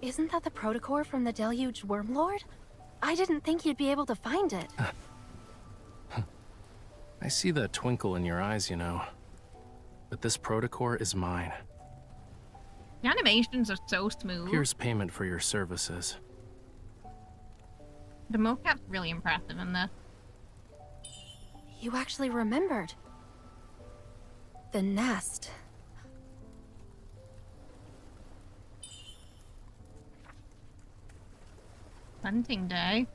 Isn't that the protocore from the Deluge Wormlord? I didn't think you'd be able to find it. I see that twinkle in your eyes, you know. But this protocore is mine. The animations are so smooth. Here's payment for your services. The mocap's really impressive in this. You actually remembered. The nest. Hunting day.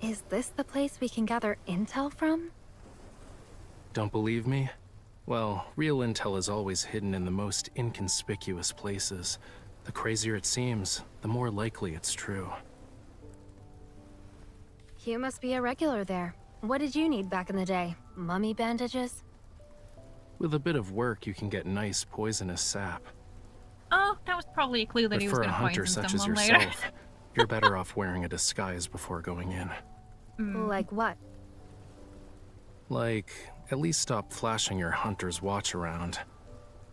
Is this the place we can gather intel from? Don't believe me? Well, real intel is always hidden in the most inconspicuous places. The crazier it seems, the more likely it's true. You must be a regular there. What did you need back in the day? Mummy bandages? With a bit of work, you can get nice poisonous sap. Oh, that was probably a clue that But he was for a going to hunter poison such as someone later. yourself, you're better off wearing a disguise before going in. Like what? Like, at least stop flashing your hunter's watch around.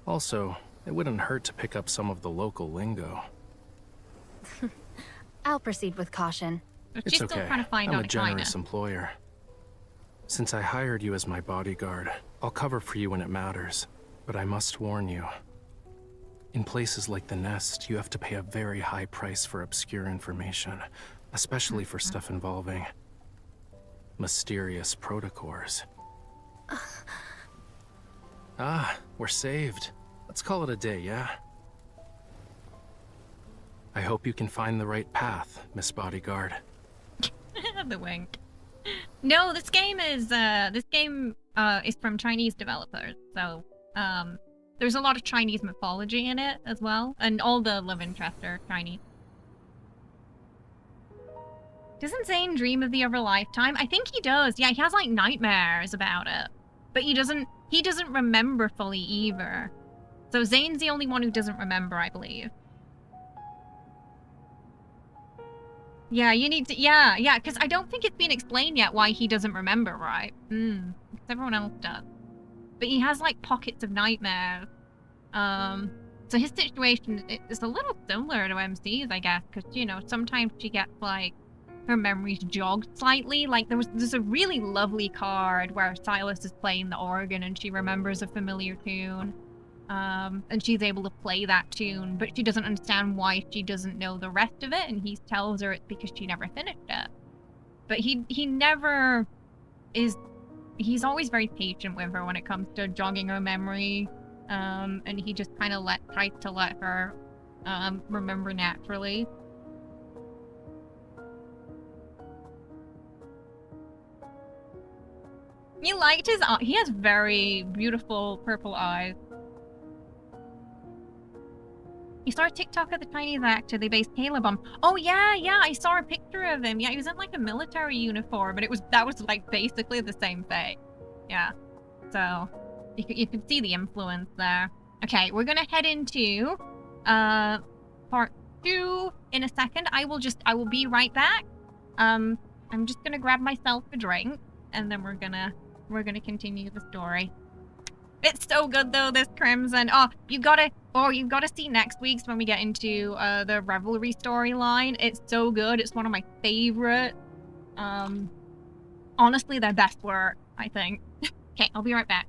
Also, it wouldn't hurt to pick up some of the local lingo. I'll proceed with caution. It's She's okay. still trying to find I'm out a generous employer. Since I hired you as my bodyguard, I'll cover for you when it matters. But I must warn you. In places like the Nest, you have to pay a very high price for obscure information, especially for stuff involving mysterious protocors. We're saved. Let's call it a day, yeah? I hope you can find the right path, Miss Bodyguard. The wink. No, this game is from Chinese developers, so there's a lot of Chinese mythology in it as well, and all the love interests are Chinese. Doesn't Zane dream of the other lifetime? I think he does. Yeah, he has like nightmares about it, but he doesn't remember fully either. So Zane's the only one who doesn't remember, I believe. Yeah, you need to, yeah, because I don't think it's been explained yet why he doesn't remember, right? Because everyone else does. But he has, like, pockets of nightmares. So his situation is a little similar to MC's, I guess, because, you know, sometimes she gets, like, her memories jogged slightly. Like, there's a really lovely card where Sylus is playing the organ and she remembers a familiar tune. And she's able to play that tune, but she doesn't understand why she doesn't know the rest of it, and he tells her it's because she never finished it. But he never is... He's always very patient with her when it comes to jogging her memory, and he just kind of tries to let her remember naturally. You liked his... He has very beautiful purple eyes. You saw a TikTok of the Chinese actor they based Caleb on. Oh yeah, I saw a picture of him. Yeah, he was in like a military uniform, and that was like basically the same thing. Yeah, so you could see the influence there. Okay, we're gonna head into part 2 in a second. I will be right back. I'm just gonna grab myself a drink, and then we're gonna continue the story. It's so good though, this Crimson. You gotta see next week's when we get into the Revelry storyline. It's so good. It's one of my favorite. Honestly, their best work, I think. Okay, I'll be right back.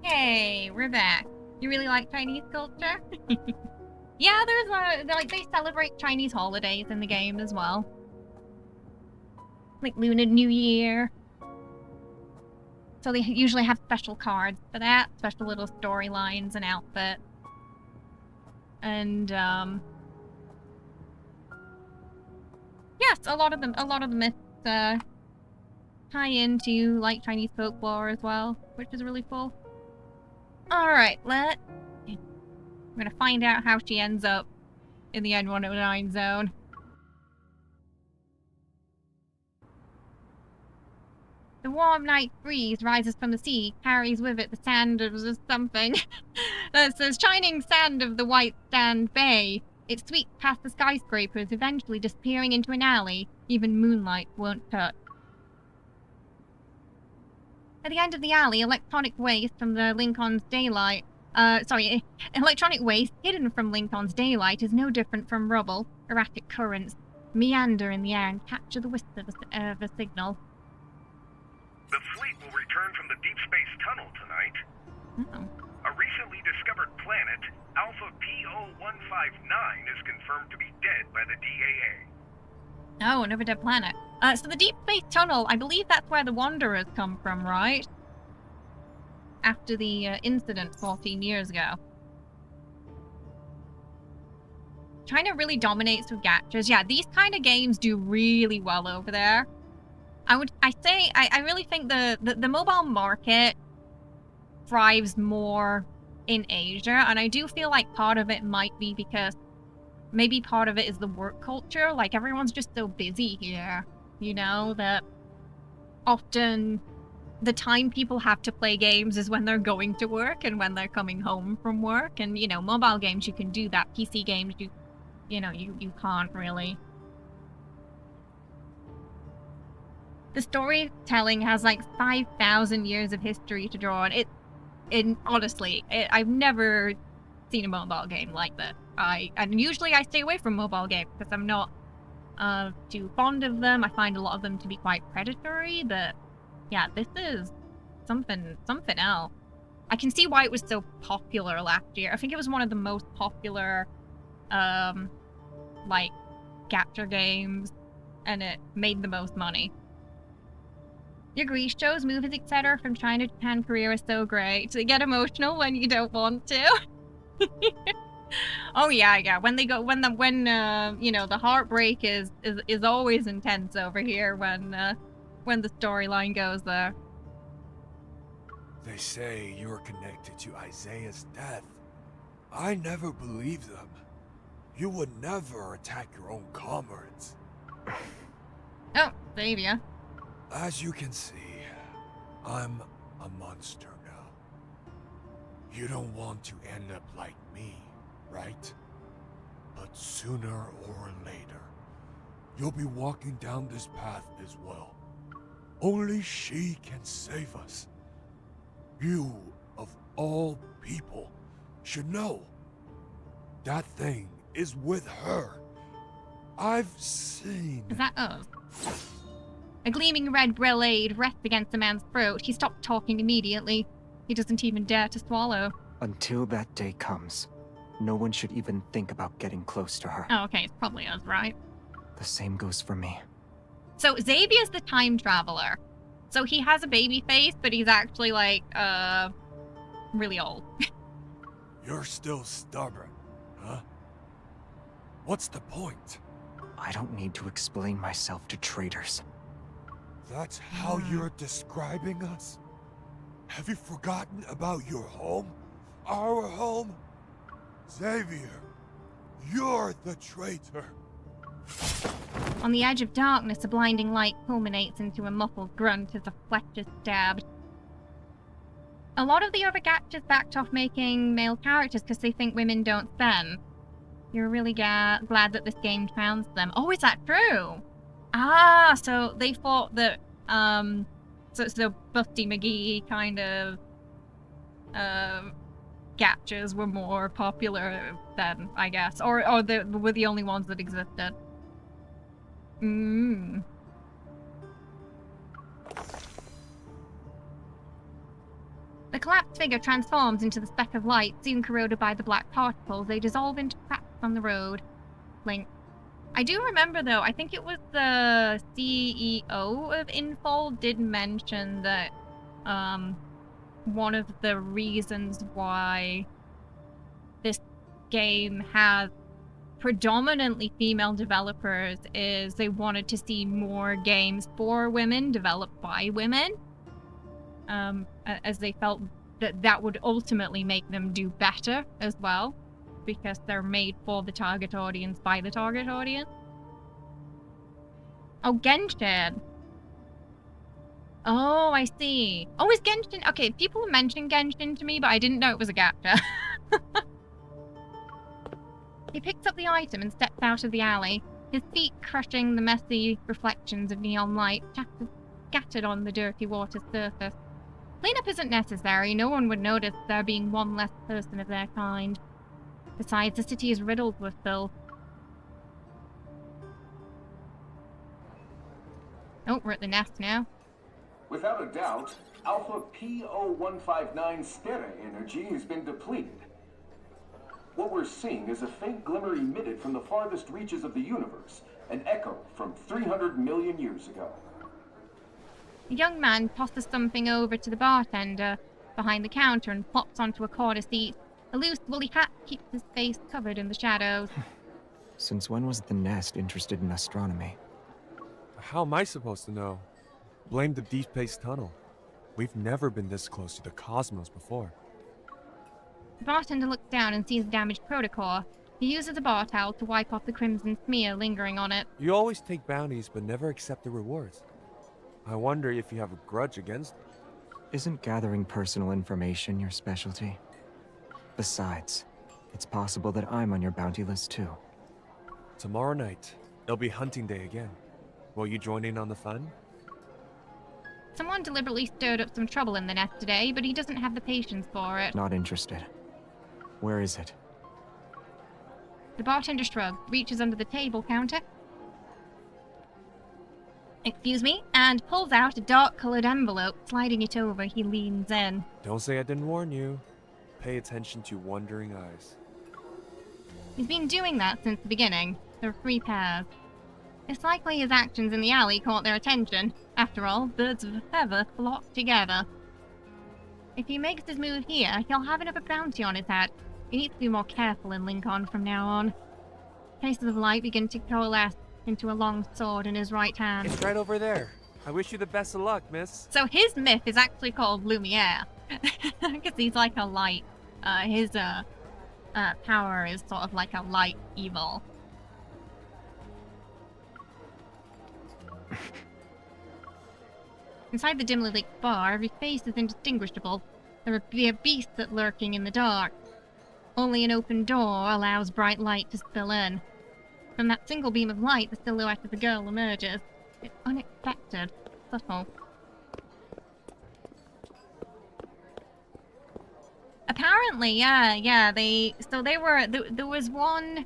Okay, we're back. You really like Chinese culture? Yeah, they celebrate Chinese holidays in the game as well. Like Lunar New Year. So they usually have special cards for that, special little storylines and outfits. And yes, a lot of the myths tie into like Chinese folklore as well, which is really cool. Alright, I'm gonna find out how she ends up in the N109 zone. The warm night breeze rises from the sea, carries with it the sand of something. That's the shining sand of the white sand bay. It sweeps past the skyscrapers, eventually disappearing into an alley even moonlight won't touch. At the end of the alley, electronic waste hidden from Lincoln's daylight is no different from rubble. Erratic currents meander in the air and capture the whisper of a signal. The fleet will return from the Deepspace tunnel tonight. Oh. A recently discovered planet, Alpha PO159, is confirmed to be dead by the DAA. Oh, another dead planet. So the Deepspace tunnel, I believe that's where the Wanderers come from, right? After the incident 14 years ago. China really dominates with gachas. Yeah, these kind of games do really well over there. I really think the mobile market thrives more in Asia, and I do feel like part of it might be because maybe part of it is the work culture. Like, everyone's just so busy here, you know, that often the time people have to play games is when they're going to work and when they're coming home from work. And, you know, mobile games, you can do that. PC games, you can't really. The storytelling has like 5,000 years of history to draw on. Honestly, I've never seen a mobile game like that. And usually I stay away from mobile games because I'm not too fond of them. I find a lot of them to be quite predatory, but yeah, this is something else. I can see why it was so popular last year. I think it was one of the most popular like gacha games, and it made the most money. You agree, shows, movies, etc. from China, Japan, Korea are so great. They get emotional when you don't want to. Oh yeah. When you know, the heartbreak is always intense over here when the storyline goes there. They say you're connected to Isaiah's death. I never believed them. You would never attack your own comrades. Oh, Xavier. As you can see, I'm a monster now. You don't want to end up like me, right? But sooner or later, you'll be walking down this path as well. Only she can save us. You, of all people, should know. That thing is with her. I've seen... Is that us? A gleaming red blade rests against the man's throat. He stopped talking immediately. He doesn't even dare to swallow. Until that day comes, no one should even think about getting close to her. Oh, okay, it's probably us, right? The same goes for me. So Xavier's the time traveler. So he has a baby face, but he's actually like, really old. You're still stubborn, huh? What's the point? I don't need to explain myself to traitors. That's how you're describing us? Have you forgotten about your home? Our home? Xavier, you're the traitor. On the edge of darkness, a blinding light culminates into a muffled grunt as the flesh is stabbed. A lot of the other gachas backed off making male characters because they think women don't spin. You're really glad that this game trounced them. Oh, is that true? Ah, so they thought that, so Busty McGee kind of, gachas were more popular then, I guess. Or they were the only ones that existed. The collapsed figure transforms into the speck of light, soon corroded by the black particles. They dissolve into cracks on the road. Link. I do remember, though, I think it was the CEO of Infall did mention that one of the reasons why this game has predominantly female developers is they wanted to see more games for women developed by women, as they felt that would ultimately make them do better as well. because they're made for the target audience by the target audience. Oh, Genshin. Oh, I see. Oh, is Genshin... Okay, people mentioned Genshin to me, but I didn't know it was a gacha. He picks up the item and steps out of the alley, his feet crushing the messy reflections of neon light scattered on the dirty water surface. Cleanup isn't necessary. No one would notice there being one less person of their kind. Besides, the city is riddled with filth. Oh, we're at the nest now. Without a doubt, Alpha P0159 Stera energy has been depleted. What we're seeing is a faint glimmer emitted from the farthest reaches of the universe, an echo from 300 million years ago. A young man tosses something over to the bartender behind the counter and plops onto a corner seat. A loose woolly hat keeps his face covered in the shadows. Since when was the nest interested in astronomy? How am I supposed to know? Blame the Deepspace tunnel. We've never been this close to the cosmos before. The bartender looks down and sees the damaged protocore. He uses a bar towel to wipe off the crimson smear lingering on it. You always take bounties but never accept the rewards. I wonder if you have a grudge against them. Isn't gathering personal information your specialty? Besides, it's possible that I'm on your bounty list too. Tomorrow night, it'll be hunting day again. Will you join in on the fun? Someone deliberately stirred up some trouble in the nest today, but he doesn't have the patience for it. Not interested. Where is it? The bartender shrugs, reaches under the table counter, excuse me, and pulls out a dark-colored envelope. Sliding it over, he leans in. Don't say I didn't warn you. Pay attention to wandering eyes. He's been doing that since the beginning. There are 3 pairs. It's likely his actions in the alley caught their attention. After all, birds of a feather flock together. If he makes his move here, he'll have another bounty on his head. He needs to be more careful in Lincoln from now on. Traces of light begin to coalesce into a long sword in his right hand. It's right over there. I wish you the best of luck, miss. So his myth is actually called Lumiere. Because he's like a light. His power is sort of like a light evil. Inside the dimly lit bar, every face is indistinguishable. There would be a beast lurking in the dark. Only an open door allows bright light to spill in. From that single beam of light, the silhouette of the girl emerges. It's unexpected, subtle. Apparently, yeah, there was one...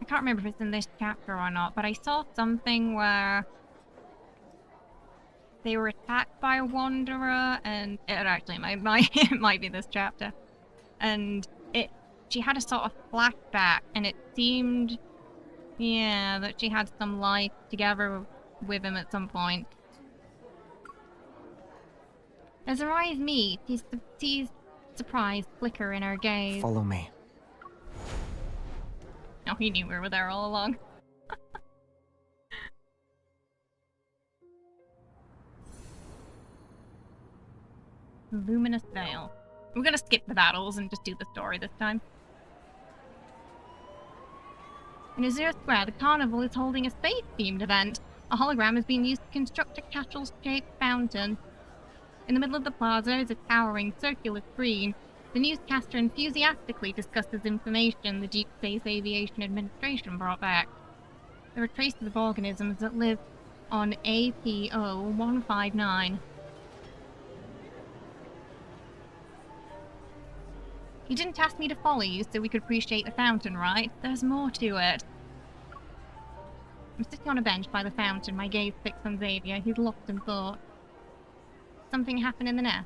I can't remember if it's in this chapter or not, but I saw something where they were attacked by a wanderer, and it might be this chapter. And she had a sort of flashback, and it seemed, that she had some life together with him at some point. As her eyes meet, he sees surprise flicker in her gaze. Follow me. Oh, he knew we were there all along. Luminous Veil. We're gonna skip the battles and just do the story this time. In Azure Square, the carnival is holding a space-themed event. A hologram has been used to construct a castle-shaped fountain. In the middle of the plaza is a towering circular screen. The newscaster enthusiastically discusses information the Deepspace Aviation Administration brought back. There are traces of organisms that live on APO-159. You didn't ask me to follow you so we could appreciate the fountain, right? There's more to it. I'm sitting on a bench by the fountain, my gaze fixed on Xavier. He's lost in thought. Something happened in the nest?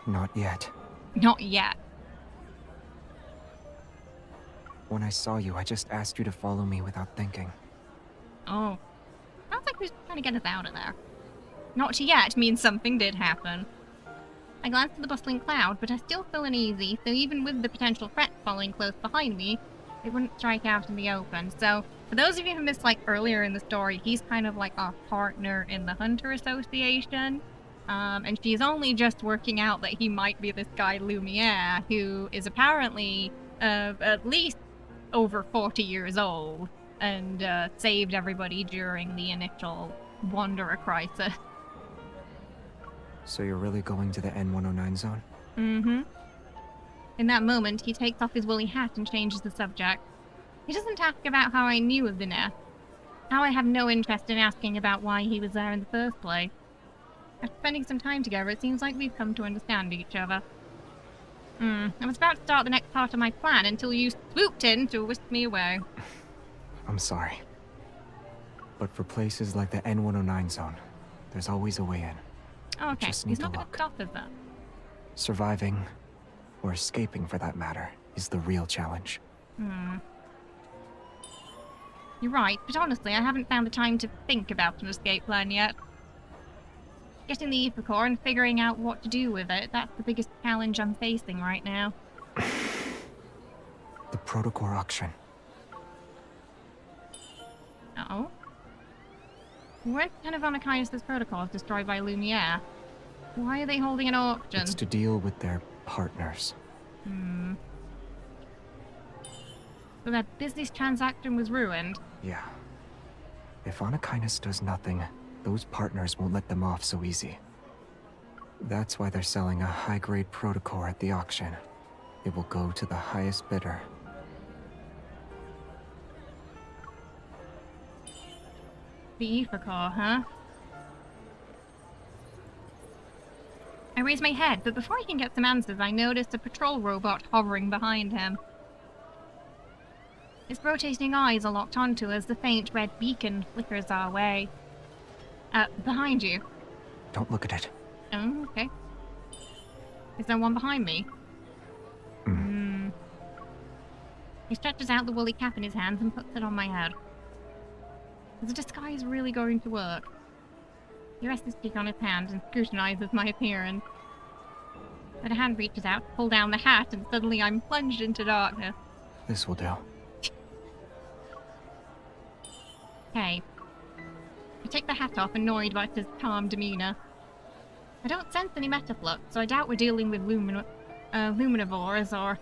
Not yet. Not yet. When I saw you, I just asked you to follow me without thinking. Oh. Sounds like we're trying to get us out of there. Not yet means something did happen. I glanced at the bustling cloud, but I still feel uneasy, so even with the potential threat following close behind me, it wouldn't strike out in the open. So, for those of you who missed, earlier in the story, he's kind of like our partner in the Hunter Association. And she's only just working out that he might be this guy Lumiere, who is apparently at least over 40 years old, and saved everybody during the initial Wanderer crisis. So you're really going to the N109 zone? Mm-hmm. In that moment, he takes off his woolly hat and changes the subject. He doesn't ask about how I knew of the nest. Now I have no interest in asking about why he was there in the first place. After spending some time together, it seems like we've come to understand each other. I was about to start the next part of my plan until you swooped in to whisk me away. I'm sorry. But for places like the N109 zone, there's always a way in. Oh, okay, Just he's need not to going to look. stop us then. Surviving, or escaping for that matter, is the real challenge. You're right, but honestly, I haven't found the time to think about an escape plan yet. Getting the ether core and figuring out what to do with it, that's the biggest challenge I'm facing right now. The protocore auction. Uh-oh. Weren't none of Anakias' protocols destroyed by Lumiere? Why are they holding an auction? It's to deal with their partners. So that business transaction was ruined? Yeah. If Anakias does nothing, those partners won't let them off so easy. That's why they're selling a high-grade protocore at the auction. It will go to the highest bidder. The ether core, huh? I raise my head, but before I can get some answers, I notice a patrol robot hovering behind him. Its rotating eyes are locked onto as the faint red beacon flickers our way. Behind you. Don't look at it. Oh, okay. Is there one behind me? He stretches out the woolly cap in his hands and puts it on my head. Is the disguise really going to work? He rests his cheek on his hand and scrutinizes my appearance. Then a hand reaches out to pull down the hat, and suddenly I'm plunged into darkness. This will do. Okay. I take the hat off, annoyed by his calm demeanor. I don't sense any metaflux, so I doubt we're dealing with luminivores or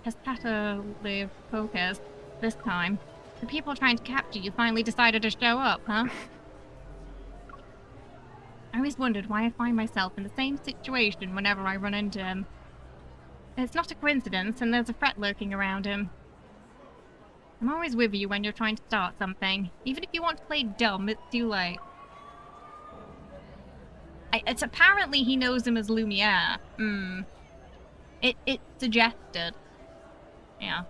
Hespatolive pokers this time. The people trying to capture you finally decided to show up, huh? I always wondered why I find myself in the same situation whenever I run into him. It's not a coincidence, and there's a threat lurking around him. I'm always with you when you're trying to start something. Even if you want to play dumb, it's too late. It's apparently he knows him as Lumiere. It's suggested. Yeah.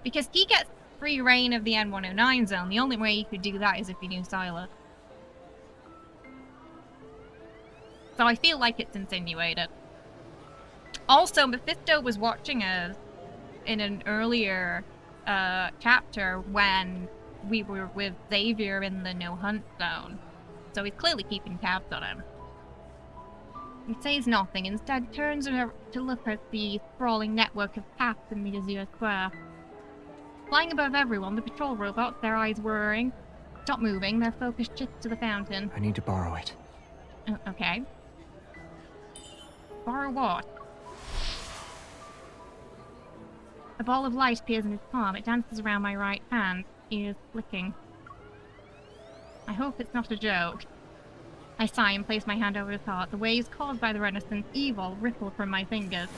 Because he gets free reign of the N109 zone. The only way you could do that is if you knew Sylus. So I feel like it's insinuated. Also, Mephisto was watching us in an earlier chapter when we were with Xavier in the no-hunt zone. So he's clearly keeping tabs on him. He says nothing, instead turns to look at the sprawling network of paths in the Azure Square. Flying above everyone, the patrol robots, their eyes whirring, stop moving, their focus shifts to the fountain. I need to borrow it. Okay. Borrow what? A ball of light appears in his palm. It dances around my right hand, ears flicking. I hope it's not a joke. I sigh and place my hand over his heart. The waves caused by the Renaissance evil ripple from my fingers.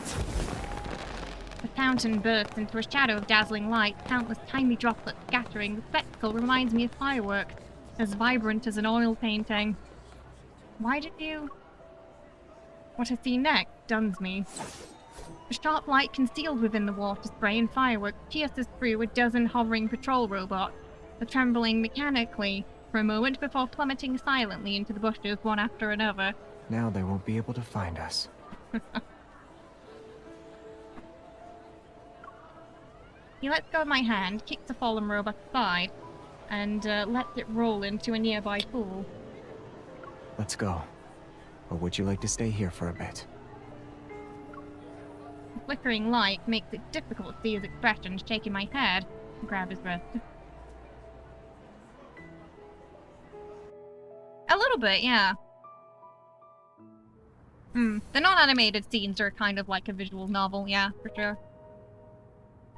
The fountain bursts into a shadow of dazzling light, countless tiny droplets scattering. The spectacle reminds me of fireworks, as vibrant as an oil painting. Why did you... What I see next stuns me. A sharp light concealed within the water spray and fireworks pierces through a dozen hovering patrol robots, the trembling mechanically for a moment before plummeting silently into the bushes one after another. Now they won't be able to find us. He lets go of my hand, kicks the fallen robot aside, and lets it roll into a nearby pool. Let's go. Or would you like to stay here for a bit? The flickering light makes it difficult to see his expression, shaking my head and grab his wrist. A little bit, yeah. The non-animated scenes are kind of like a visual novel, yeah, for sure.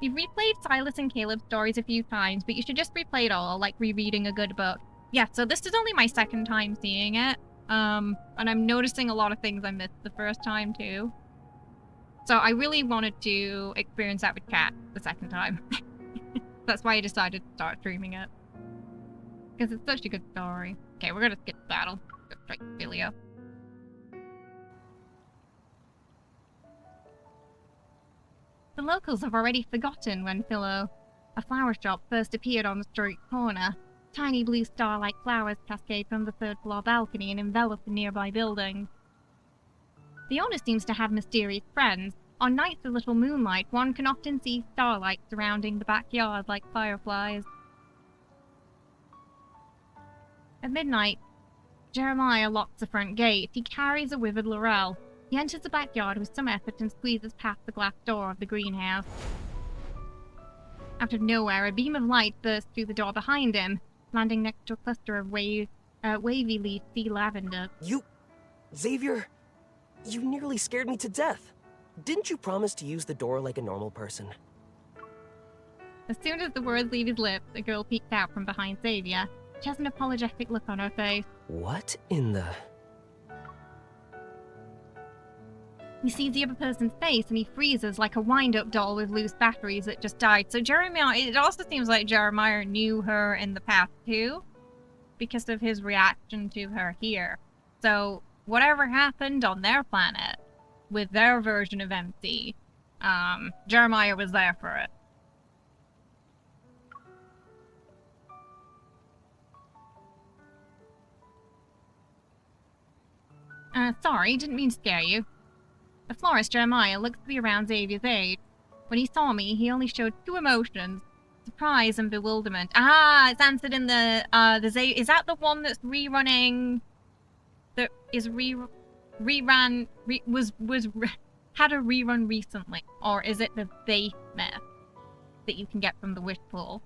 You've replayed Sylus and Caleb's stories a few times, but you should just replay it all, like rereading a good book. Yeah, so this is only my second time seeing it, and I'm noticing a lot of things I missed the first time, too. So I really wanted to experience that with Kat the second time. That's why I decided to start streaming it. Because it's such a good story. Okay, we're gonna skip the battle. Go straight to Filio. The locals have already forgotten when Philo, a flower shop, first appeared on the street corner. Tiny blue star-like flowers cascade from the third-floor balcony and envelop the nearby buildings. The owner seems to have mysterious friends. On nights with little moonlight, one can often see starlight surrounding the backyard like fireflies. At midnight, Jeremiah locks the front gate. He carries a withered laurel. He enters the backyard with some effort and squeezes past the glass door of the greenhouse. Out of nowhere, a beam of light bursts through the door behind him, landing next to a cluster of wavy leaf sea lavender. Xavier, you nearly scared me to death. Didn't you promise to use the door like a normal person? As soon as the words leave his lips, a girl peeks out from behind Xavier. She has an apologetic look on her face. What in the... He sees the other person's face and he freezes like a wind-up doll with loose batteries that just died. So Jeremiah, it also seems like Jeremiah knew her in the past too, because of his reaction to her here. So whatever happened on their planet, with their version of MC, Jeremiah was there for it. Sorry, didn't mean to scare you. The florist, Jeremiah, looked to be around Xavier's age. When he saw me, he only showed two emotions, surprise and bewilderment. Ah, it's answered in the is that the one that's rerunning, that is had a rerun recently? Or is it the Faith myth that you can get from the wish pool?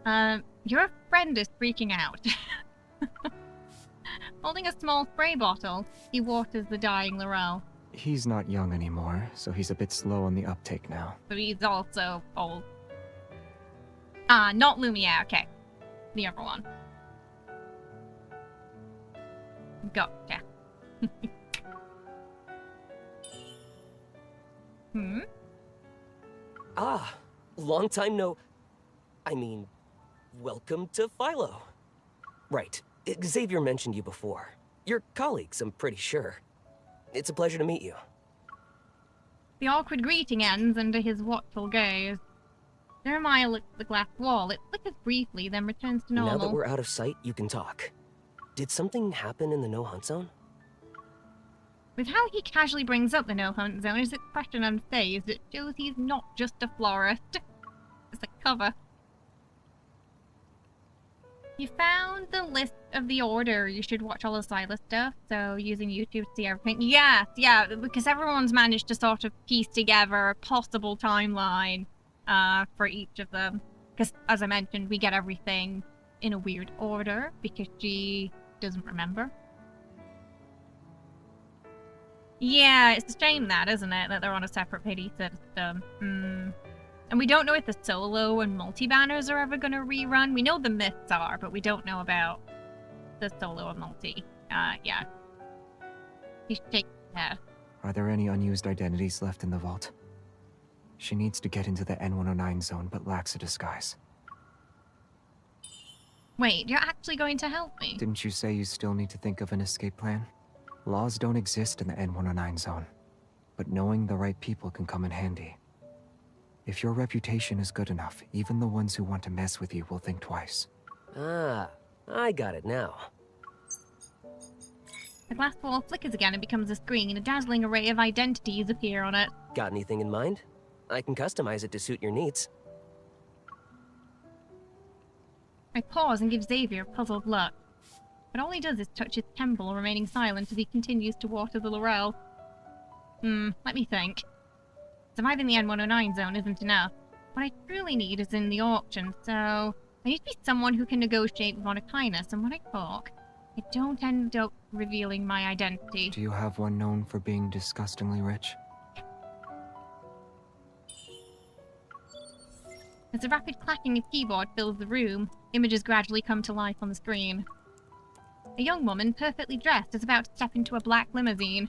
Your friend is freaking out. Holding a small spray bottle, he waters the dying Laurel. He's not young anymore, so he's a bit slow on the uptake now. But he's also old. Ah, not Lumiere, okay. The other one. Gotcha. Ah, long time no... I mean, welcome to Philo. Right. Xavier mentioned you before. You're colleagues, I'm pretty sure. It's a pleasure to meet you. The awkward greeting ends under his watchful gaze. Jeremiah looks at the glass wall. It flickers briefly, then returns to normal. Now that we're out of sight, you can talk. Did something happen in the no-hunt zone? With how he casually brings up the no-hunt zone, his expression unfazed, it shows he's not just a florist. It's a cover. You found the list of the order. You should watch all the Sylus stuff, so using YouTube to see everything. Yes, yeah, because everyone's managed to sort of piece together a possible timeline for each of them. Because, as I mentioned, we get everything in a weird order, because she doesn't remember. Yeah, it's a shame that, isn't it? That they're on a separate pity system. And we don't know if the solo and multi-banners are ever going to rerun. We know the myths are, but we don't know about the solo and multi. Yeah. He's shaking his head. Are there any unused identities left in the vault? She needs to get into the N109 zone, but lacks a disguise. Wait, you're actually going to help me? Didn't you say you still need to think of an escape plan? Laws don't exist in the N109 zone, but knowing the right people can come in handy. If your reputation is good enough, even the ones who want to mess with you will think twice. Ah, I got it now. The glass wall flickers again and becomes a screen, and a dazzling array of identities appear on it. Got anything in mind? I can customize it to suit your needs. I pause and give Xavier a puzzled look. But all he does is touch his temple, remaining silent as he continues to water the laurel. Let me think. Surviving the N109 zone isn't enough. What I truly need is in the auction, so I need to be someone who can negotiate with Monokinus, and when I talk, I don't end up revealing my identity. Do you have one known for being disgustingly rich? As a rapid clacking of keyboard fills the room, images gradually come to life on the screen. A young woman, perfectly dressed, is about to step into a black limousine.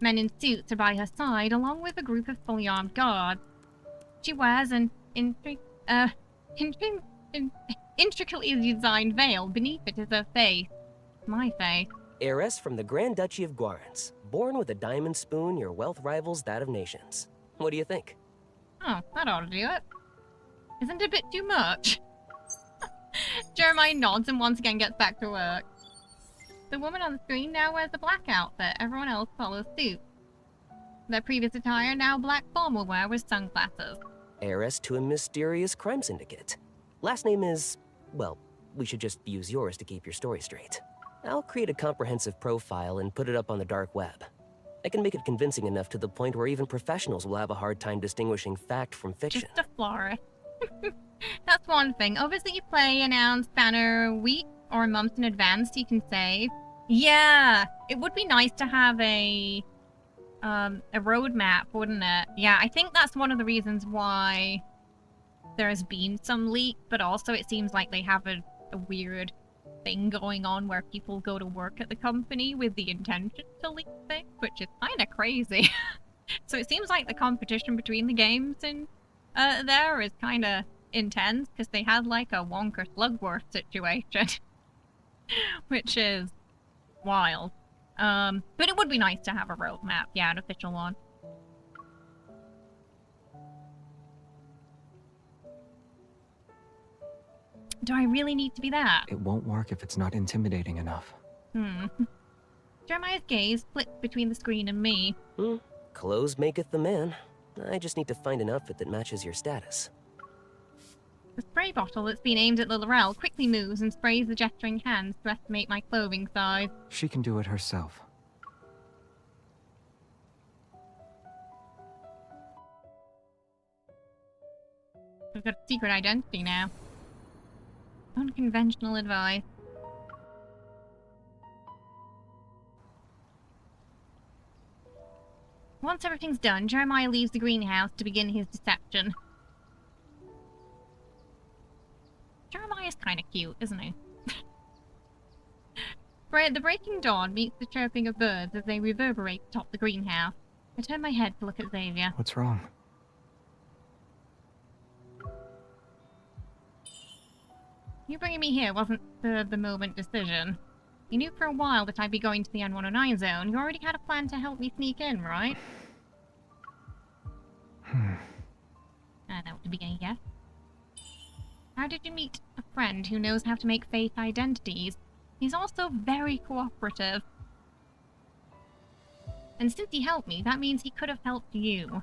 Men in suits are by her side, along with a group of fully armed guards. She wears an intricately designed veil. Beneath it is her face. My face. Heiress from the Grand Duchy of Guarans. Born with a diamond spoon, your wealth rivals that of nations. What do you think? Oh, that ought to do it. Isn't it a bit too much? Jeremiah nods and once again gets back to work. The woman on the screen now wears a black outfit. Everyone else follows suit. Their previous attire now black formal wear with sunglasses. Heiress to a mysterious crime syndicate. Last name is... well, we should just use yours to keep your story straight. I'll create a comprehensive profile and put it up on the dark web. I can make it convincing enough to the point where even professionals will have a hard time distinguishing fact from fiction. Just a florist. That's one thing. Obviously, you play announced banner week or months in advance, you can save. Yeah, it would be nice to have a roadmap, wouldn't it? Yeah, I think that's one of the reasons why there has been some leak, but also it seems like they have a weird thing going on where people go to work at the company with the intention to leak things, which is kind of crazy. So it seems like the competition between the games and there is kind of intense, because they had like a Wonka Slugworth situation, which is wild. But it would be nice to have a roadmap, yeah, an official one. Do I really need to be that? It won't work if it's not intimidating enough. Jeremiah's gaze flicks between the screen and me. Clothes maketh the man. I just need to find an outfit that matches your status. The spray bottle that's been aimed at Lorel quickly moves and sprays the gesturing hands to estimate my clothing size. She can do it herself. We've got a secret identity now. Unconventional advice. Once everything's done, Jeremiah leaves the greenhouse to begin his deception. Jeremiah's kind of cute, isn't he? The breaking dawn meets the chirping of birds as they reverberate atop the greenhouse. I turn my head to look at Xavier. What's wrong? You bringing me here wasn't the moment decision. You knew for a while that I'd be going to the N109 zone. You already had a plan to help me sneak in, right? That would be a yes. How did you meet a friend who knows how to make fake identities? He's also very cooperative. And since he helped me, that means he could have helped you.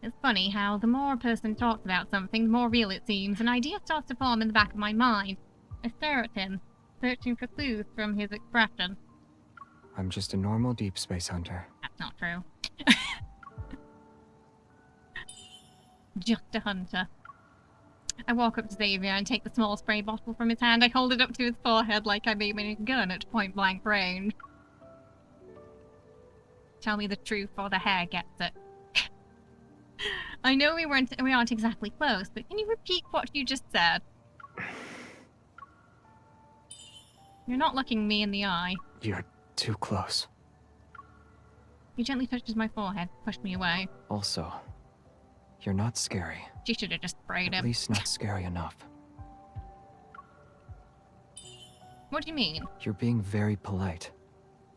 It's funny how the more a person talks about something, the more real it seems. An idea starts to form in the back of my mind. I stare at him, searching for clues from his expression. I'm just a normal deep space hunter. That's not true. Just a hunter. I walk up to Xavier and take the small spray bottle from his hand. I hold it up to his forehead like I'm aiming a gun at point-blank range. Tell me the truth or the hair gets it. I know we aren't exactly close, but can you repeat what you just said? You're not looking me in the eye. You're too close. He gently touches my forehead, pushed me away. Also, you're not scary. She should have just sprayed him. At least not scary enough. What do you mean? You're being very polite.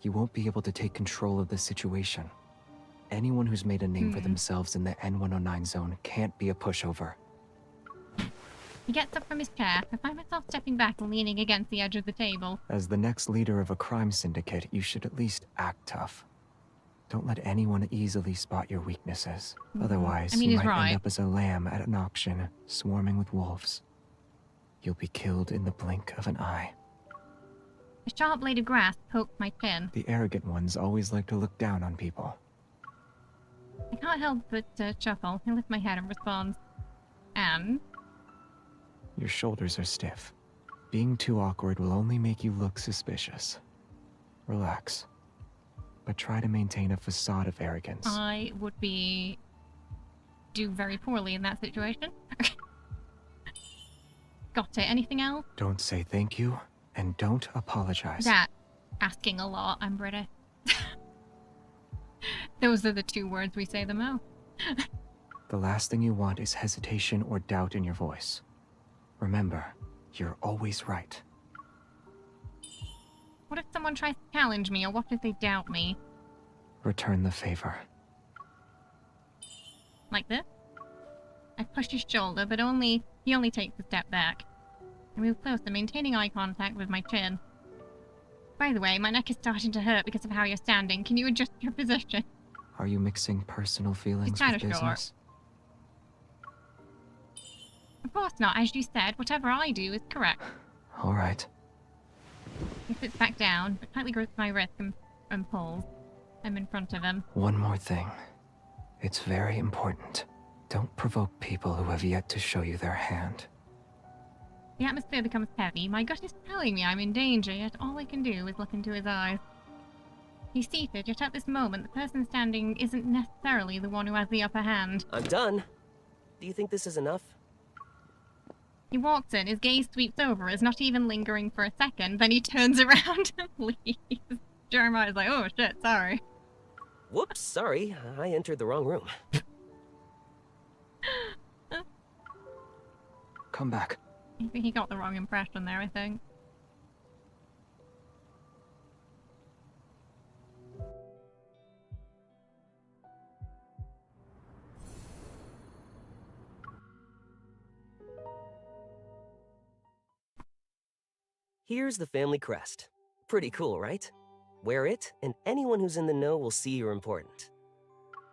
You won't be able to take control of the situation. Anyone who's made a name for themselves in the N109 zone can't be a pushover. He gets up from his chair. I find myself stepping back and leaning against the edge of the table. As the next leader of a crime syndicate, you should at least act tough. Don't let anyone easily spot your weaknesses. Otherwise, you might end up as a lamb at an auction, swarming with wolves. You'll be killed in the blink of an eye. A sharp blade of grass poked my chin. The arrogant ones always like to look down on people. I can't help but chuckle. I lift my head and respond. And? Your shoulders are stiff. Being too awkward will only make you look suspicious. Relax. But try to maintain a facade of arrogance. I would do very poorly in that situation. Got it. Anything else? Don't say thank you, and don't apologize. That asking a lot. I'm British. Those are the 2 words we say the most. The last thing you want is hesitation or doubt in your voice. Remember, you're always right. What if someone tries to challenge me, or what if they doubt me? Return the favor. Like this? I push his shoulder, but he only takes a step back. I move closer, maintaining eye contact with my chin. By the way, my neck is starting to hurt because of how you're standing. Can you adjust your position? Are you mixing personal feelings with business? Of course not. As you said, whatever I do is correct. All right. He sits back down, but tightly grips my wrist and pulls. I'm in front of him. One more thing. It's very important. Don't provoke people who have yet to show you their hand. The atmosphere becomes heavy. My gut is telling me I'm in danger, yet all I can do is look into his eyes. He's seated, yet at this moment, the person standing isn't necessarily the one who has the upper hand. I'm done. Do you think this is enough? He walks in, his gaze sweeps over us, not even lingering for a second, then he turns around and leaves. Jeremiah's like, oh shit, sorry. Whoops, sorry. I entered the wrong room. Come back. He got the wrong impression there, I think. Here's the family crest. Pretty cool, right? Wear it, and anyone who's in the know will see you're important.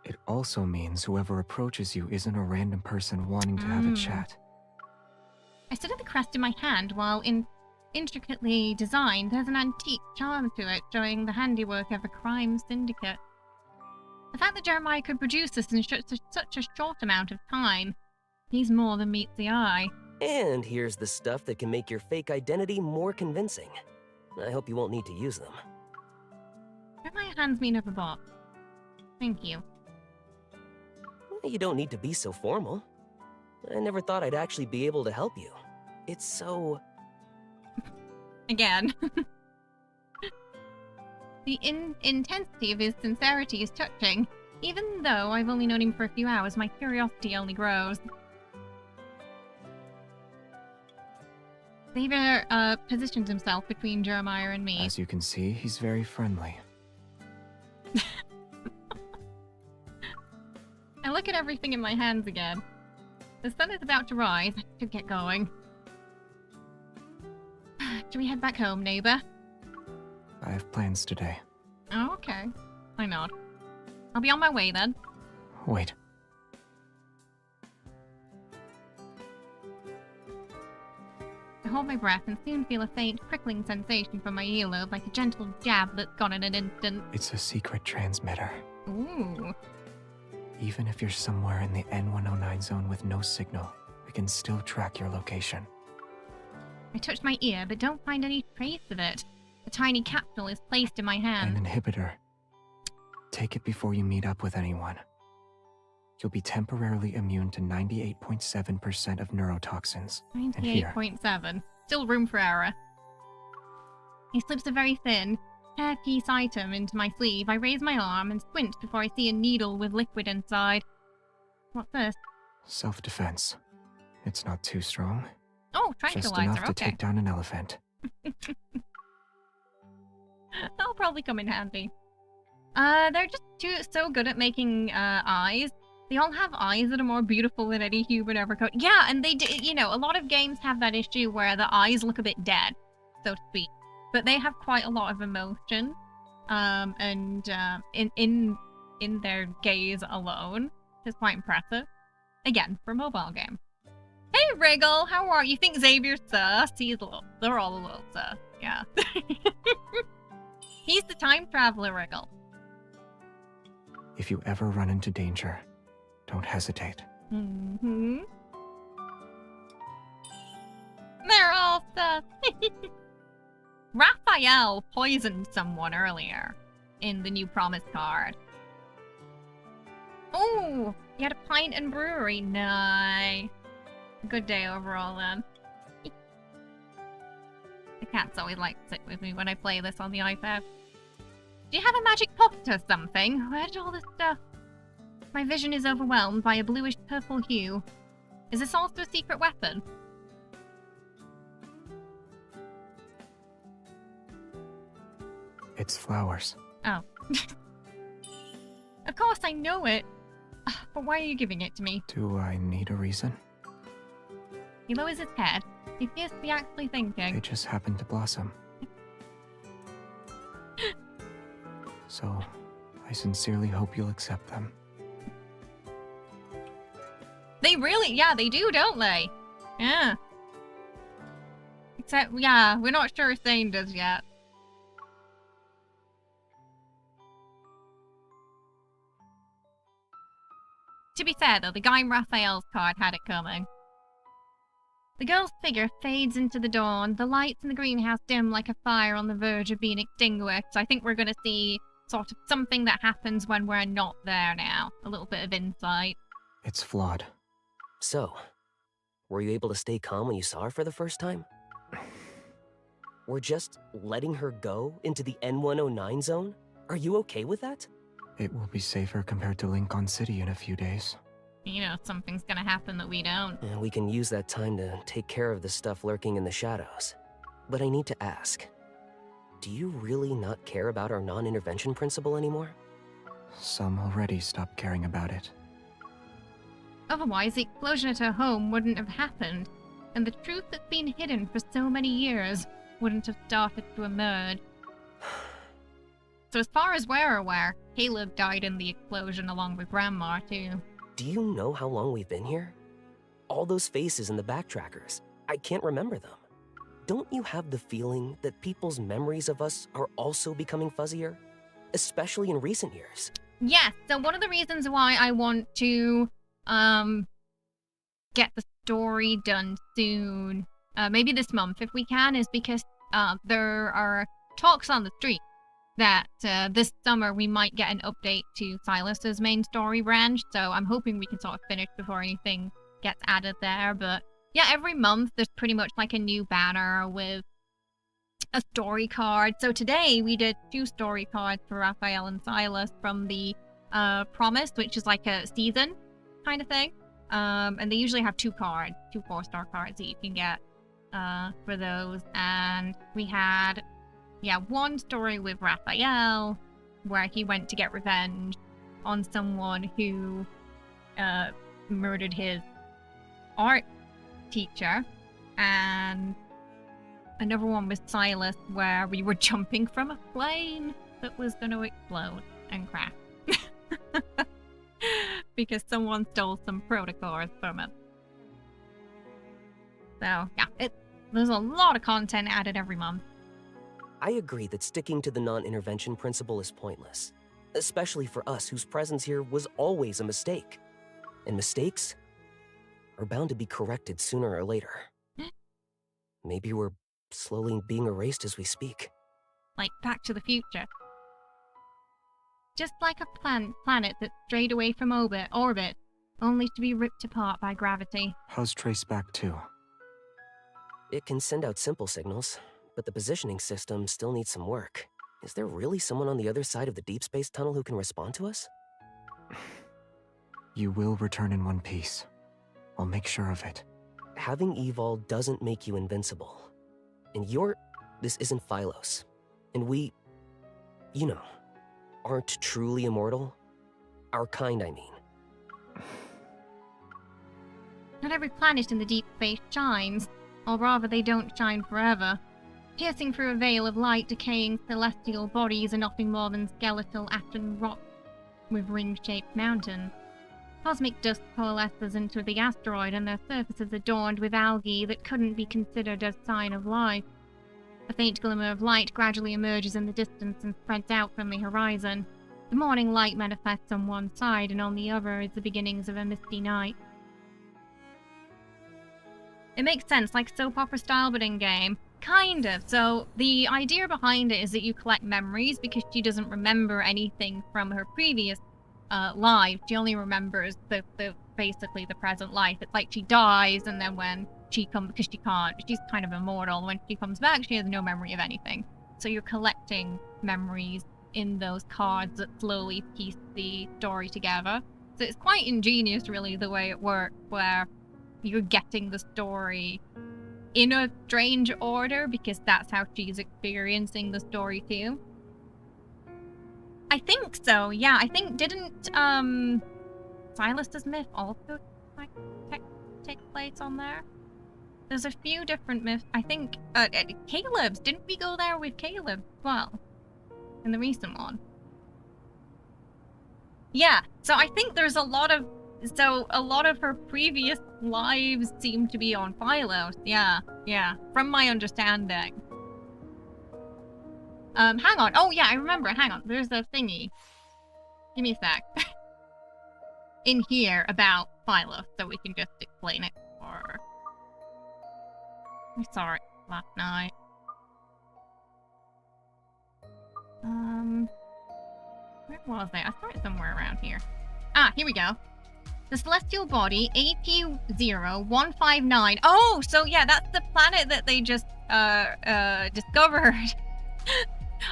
It also means whoever approaches you isn't a random person wanting to have a chat. I study the crest in my hand while intricately designed, there's an antique charm to it, showing the handiwork of a crime syndicate. The fact that Jeremiah could produce this in such a short amount of time, he's more than meets the eye. And here's the stuff that can make your fake identity more convincing. I hope you won't need to use them. Jeremiah hands me another box. Thank you. You don't need to be so formal. I never thought I'd actually be able to help you. It's so... Again. The intensity of his sincerity is touching. Even though I've only known him for a few hours, my curiosity only grows. Xavier positions himself between Jeremiah and me. As you can see, he's very friendly. I look at everything in my hands again. The sun is about to rise. I should get going. Should we head back home, neighbor? I have plans today. Oh, okay. I nod. I'll be on my way then. Wait. I hold my breath and soon feel a faint prickling sensation from my earlobe, like a gentle jab that's gone in an instant. It's a secret transmitter. Ooh. Even if you're somewhere in the N109 zone with no signal, we can still track your location. I touch my ear, but don't find any trace of it. A tiny capsule is placed in my hand. An inhibitor. Take it before you meet up with anyone. You'll be temporarily immune to 98.7% of neurotoxins. 98.7. Still room for error. He slips a very thin, hair-piece item into my sleeve. I raise my arm and squint before I see a needle with liquid inside. What's this? Self-defense. It's not too strong. Oh, tranquilizer, just enough to okay. take down an elephant. That'll probably come in handy. They're just so good at making eyes. They all have eyes that are more beautiful than any human ever could. Yeah, and they do, you know, a lot of games have that issue where the eyes look a bit dead, so to speak. But they have quite a lot of emotion, in their gaze alone, which is quite impressive. Again, for a mobile game. Hey, Wriggle, how are you? You think Xavier's sus? They're all a little sus, yeah. He's the time traveler, Wriggle. If you ever run into danger, don't hesitate. Mm-hmm. They're all sus. Rafayel poisoned someone earlier in the new promise card. Oh, you had a pint and brewery. Nice. Good day overall then. The cats always like to sit with me when I play this on the iPad. Do you have a magic pocket or something? Where did all this stuff? My vision is overwhelmed by a bluish purple hue. Is this also a secret weapon? It's flowers. Oh. Of course I know it. But why are you giving it to me? Do I need a reason? He lowers his head. He appears to be actually thinking. They just happen to blossom. So, I sincerely hope you'll accept them. They really, yeah, they do, don't they? Yeah. Except, yeah, we're not sure if Thane does yet. To be fair, though, the guy in Raphael's card had it coming. The girl's figure fades into the dawn. The lights in the greenhouse dim like a fire on the verge of being extinguished. I think we're going to see sort of something that happens when we're not there now. A little bit of insight. It's flawed. So, were you able to stay calm when you saw her for the first time? We're just letting her go into the N109 zone? Are you okay with that? It will be safer compared to Lincoln City in a few days. You know, something's gonna happen that we don't. And we can use that time to take care of the stuff lurking in the shadows. But I need to ask, do you really not care about our non-intervention principle anymore? Some already stopped caring about it. Otherwise, the explosion at her home wouldn't have happened, and the truth that's been hidden for so many years wouldn't have started to emerge. So as far as we're aware, Caleb died in the explosion along with Grandma, too. Do you know how long we've been here? All those faces in the backtrackers, I can't remember them. Don't you have the feeling that people's memories of us are also becoming fuzzier? Especially in recent years. Yes, so one of the reasons why I want to get the story done soon, maybe this month if we can, is because there are talks on the street that this summer we might get an update to Sylus's main story branch, so I'm hoping we can sort of finish before anything gets added there. But yeah, every month there's pretty much like a new banner with a story card. So today we did 2 story cards for Raphael and Sylus from the Promise, which is like a season kind of thing. And they usually have 2 cards, 2 4-star cards that you can get for those. And we had, yeah, 1 story with Raphael where he went to get revenge on someone who murdered his art teacher, and another one with Sylus where we were jumping from a plane that was going to explode and crash because someone stole some protocors from it. So yeah, there's a lot of content added every month. I agree that sticking to the non-intervention principle is pointless, especially for us whose presence here was always a mistake. And mistakes are bound to be corrected sooner or later. Maybe we're slowly being erased as we speak. Like Back to the Future. Just like a planet that strayed away from orbit, only to be ripped apart by gravity. How's Trace back too? It can send out simple signals, but the positioning system still needs some work. Is there really someone on the other side of the Deepspace tunnel who can respond to us? You will return in one piece. I'll make sure of it. Having Evol doesn't make you invincible. And this isn't Phylos. And we, you know, aren't truly immortal. Our kind, I mean. Not every planet in the deep space shines, or rather they don't shine forever. Piercing through a veil of light, decaying celestial bodies are nothing more than skeletal ashen rock with ring-shaped mountains. Cosmic dust coalesces into the asteroid, and their surfaces adorned with algae that couldn't be considered a sign of life. A faint glimmer of light gradually emerges in the distance and spreads out from the horizon. The morning light manifests on one side, and on the other is the beginnings of a misty night. It makes sense, like soap opera style, but in-game. Kind of. So the idea behind it is that you collect memories because she doesn't remember anything from her previous life. She only remembers the basically the present life. It's like she dies, and then when she comes, because she's kind of immortal. When she comes back, she has no memory of anything. So you're collecting memories in those cards that slowly piece the story together. So it's quite ingenious, really, the way it works, where you're getting the story in a strange order because that's how she's experiencing the story too. I think so, yeah. I think, didn't Sylus' myth also take place on there? There's a few different myths. I think Caleb's, didn't we go there with Caleb as well in the recent one? Yeah, so I think there's a lot of her previous lives seem to be on Philos. Yeah, from my understanding. Hang on. Oh yeah, I remember. Hang on. There's a thingy. Give me a sec. In here about Philos, so we can just explain it. Or we saw it last night. Where was it? I saw it somewhere around here. Ah, here we go. The celestial body, AP0159. Oh, so yeah, that's the planet that they just discovered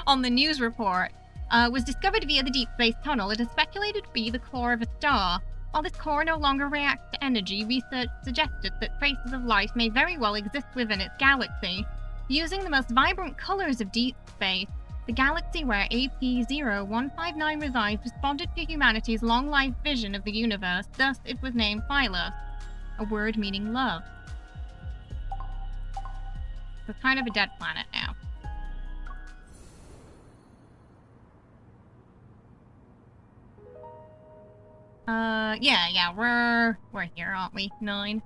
on the news report. Was discovered via the Deepspace tunnel. It is speculated to be the core of a star. While this core no longer reacts to energy, research suggested that traces of life may very well exist within its galaxy. Using the most vibrant colors of Deepspace, the galaxy where AP0159 resides responded to humanity's long-lived vision of the universe, thus it was named Sylus, a word meaning love. So it's kind of a dead planet now. Yeah, we're here, aren't we? 9.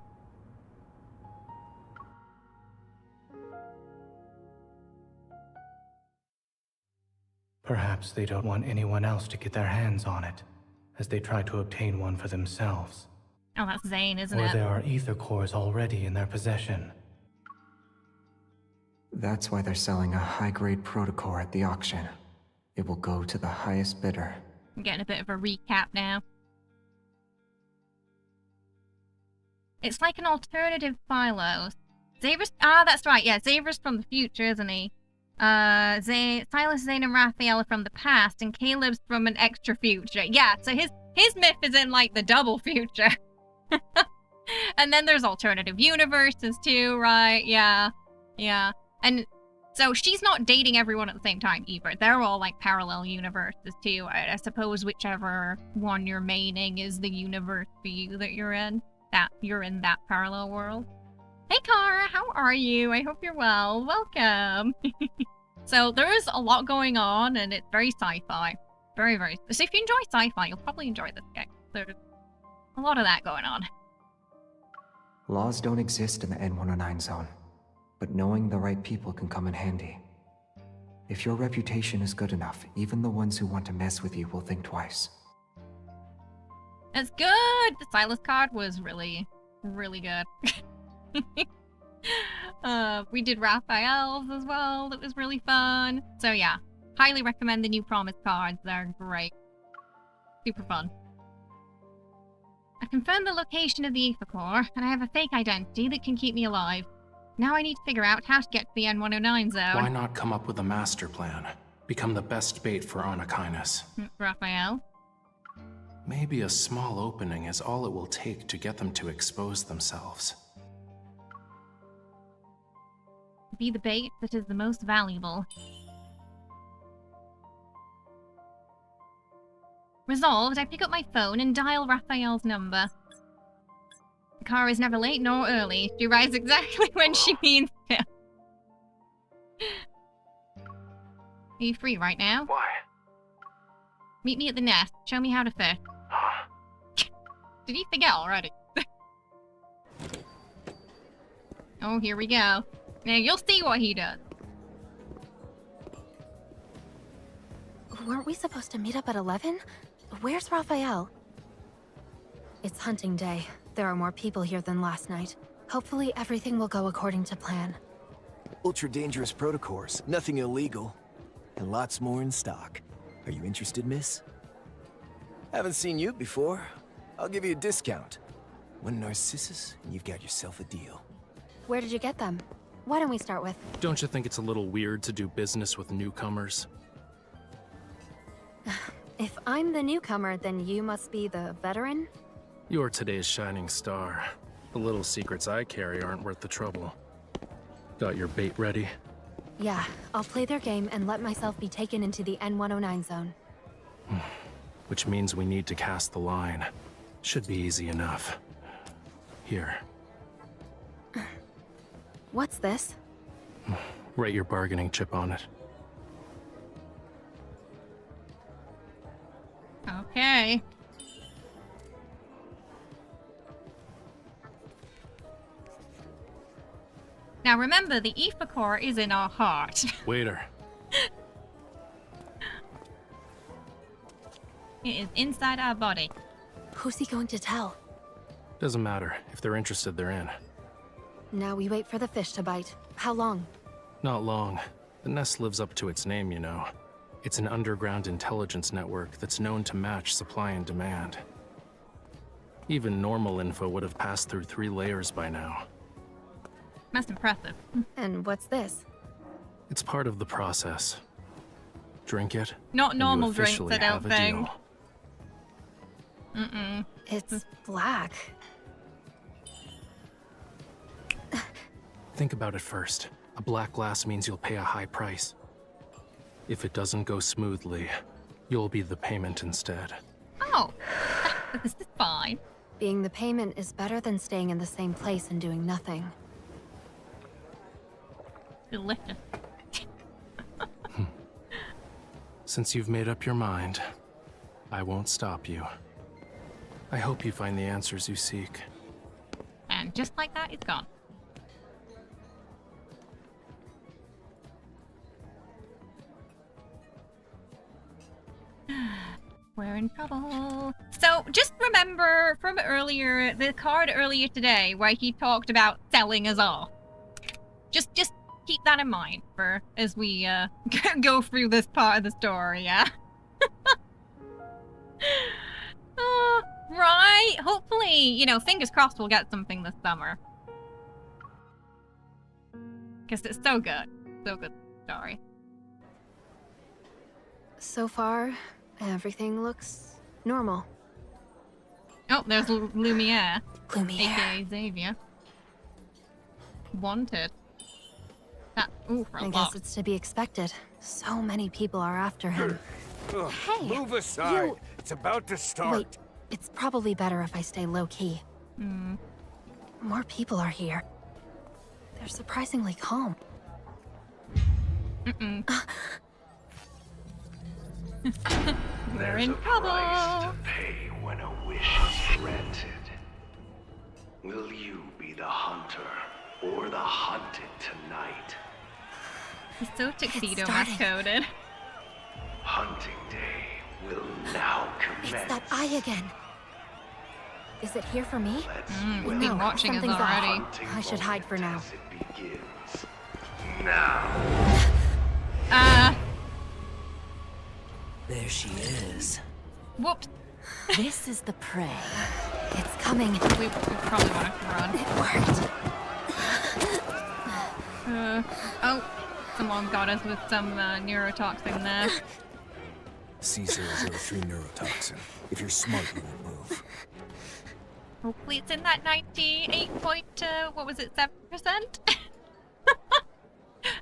Perhaps they don't want anyone else to get their hands on it, as they try to obtain one for themselves. Oh, that's Zane, isn't it? Or there are ether cores already in their possession. That's why they're selling a high-grade protocore at the auction. It will go to the highest bidder. I'm getting a bit of a recap now. It's like an alternative Philos. Xaver's... Ah, that's right, yeah, Xaver's from the future, isn't he? Sylus, Zane, and Rafayel are from the past, and Caleb's from an extra future. Yeah, so his myth is in, like, the double future. And then there's alternative universes, too, right? Yeah. And so she's not dating everyone at the same time, either. They're all, like, parallel universes, too. I suppose whichever one you're maining is the universe for you that you're in. That you're in that parallel world. Hey, Kara, how are you? I hope you're well. Welcome. So there is a lot going on, and it's very sci-fi. Very, very... So if you enjoy sci-fi, you'll probably enjoy this game. There's a lot of that going on. Laws don't exist in the N109 zone, but knowing the right people can come in handy. If your reputation is good enough, even the ones who want to mess with you will think twice. That's good! The Sylus card was really, really good. We did Rafayel's as well. That was really fun. So yeah, highly recommend the new Promise cards. They're great. Super fun. I confirmed the location of the ether core, and I have a fake identity that can keep me alive. Now I need to figure out how to get to the N109 zone. Why not come up with a master plan? Become the best bait for Anakinus. Rafayel? Maybe a small opening is all it will take to get them to expose themselves. Be the bait that is the most valuable. Resolved, I pick up my phone and dial Raphael's number. The car is never late nor early. She arrives exactly when she means to. Are you free right now? Why? Meet me at the nest. Show me how to fish. Did he forget already? Oh, here we go. Now you'll see what he does. Weren't we supposed to meet up at 11? Where's Rafayel? It's hunting day. There are more people here than last night. Hopefully everything will go according to plan. Ultra-dangerous protocors, nothing illegal. And lots more in stock. Are you interested, miss? Haven't seen you before. I'll give you a discount. One Narcissus, and you've got yourself a deal. Where did you get them? Why don't we start with... Don't you think it's a little weird to do business with newcomers? If I'm the newcomer, then you must be the veteran? You're today's shining star. The little secrets I carry aren't worth the trouble. Got your bait ready? Yeah, I'll play their game and let myself be taken into the N109 zone. Which means we need to cast the line. Should be easy enough. Here. What's this? Write your bargaining chip on it. Okay. Now remember, the ether core is in our heart. Waiter. It is inside our body. Who's he going to tell? Doesn't matter. If they're interested, they're in. Now we wait for the fish to bite. How long? Not long. The nest lives up to its name, you know. It's an underground intelligence network that's known to match supply and demand. Even normal info would have passed through 3 layers by now. That's impressive. And what's this? It's part of the process. Drink it. Not normal and you drinks, officially I don't have a think. deal. It's black. Think about it first. A black glass means you'll pay a high price. If it doesn't go smoothly, you'll be the payment instead. Oh, this is fine. Being the payment is better than staying in the same place and doing nothing. Delicious. Since you've made up your mind, I won't stop you. I hope you find the answers you seek. And just like that, it's gone. We're in trouble. So just remember from earlier, the card earlier today where he talked about selling us all. Just keep that in mind for as we go through this part of the story, yeah? Right? Hopefully, you know, fingers crossed we'll get something this summer. Because it's so good. So good story. So far, everything looks normal. Oh, there's Lumiere. Lumiere. AKA Xavier. Wanted. That, ooh, for a I lot. guess it's to be expected. So many people are after him. Hey, move aside. you- It's about to start. Wait, it's probably better if I stay low-key. More people are here. They're surprisingly calm. We're in trouble. Pay when a wish is granted. Will you be the hunter or the hunted tonight? He's so tuxedo coded. Hunting day will now commence. It's that eye again. Is it here for me? He's been watching us something's already. off. I should hide for now. Begins now. There she is. Whoops. This is the prey. It's coming. We probably want to run. It worked. Oh, someone got us with some neurotoxin there. C003 neurotoxin. If you're smart, you won't move. Hopefully it's in that 98 point, what was it, 7%?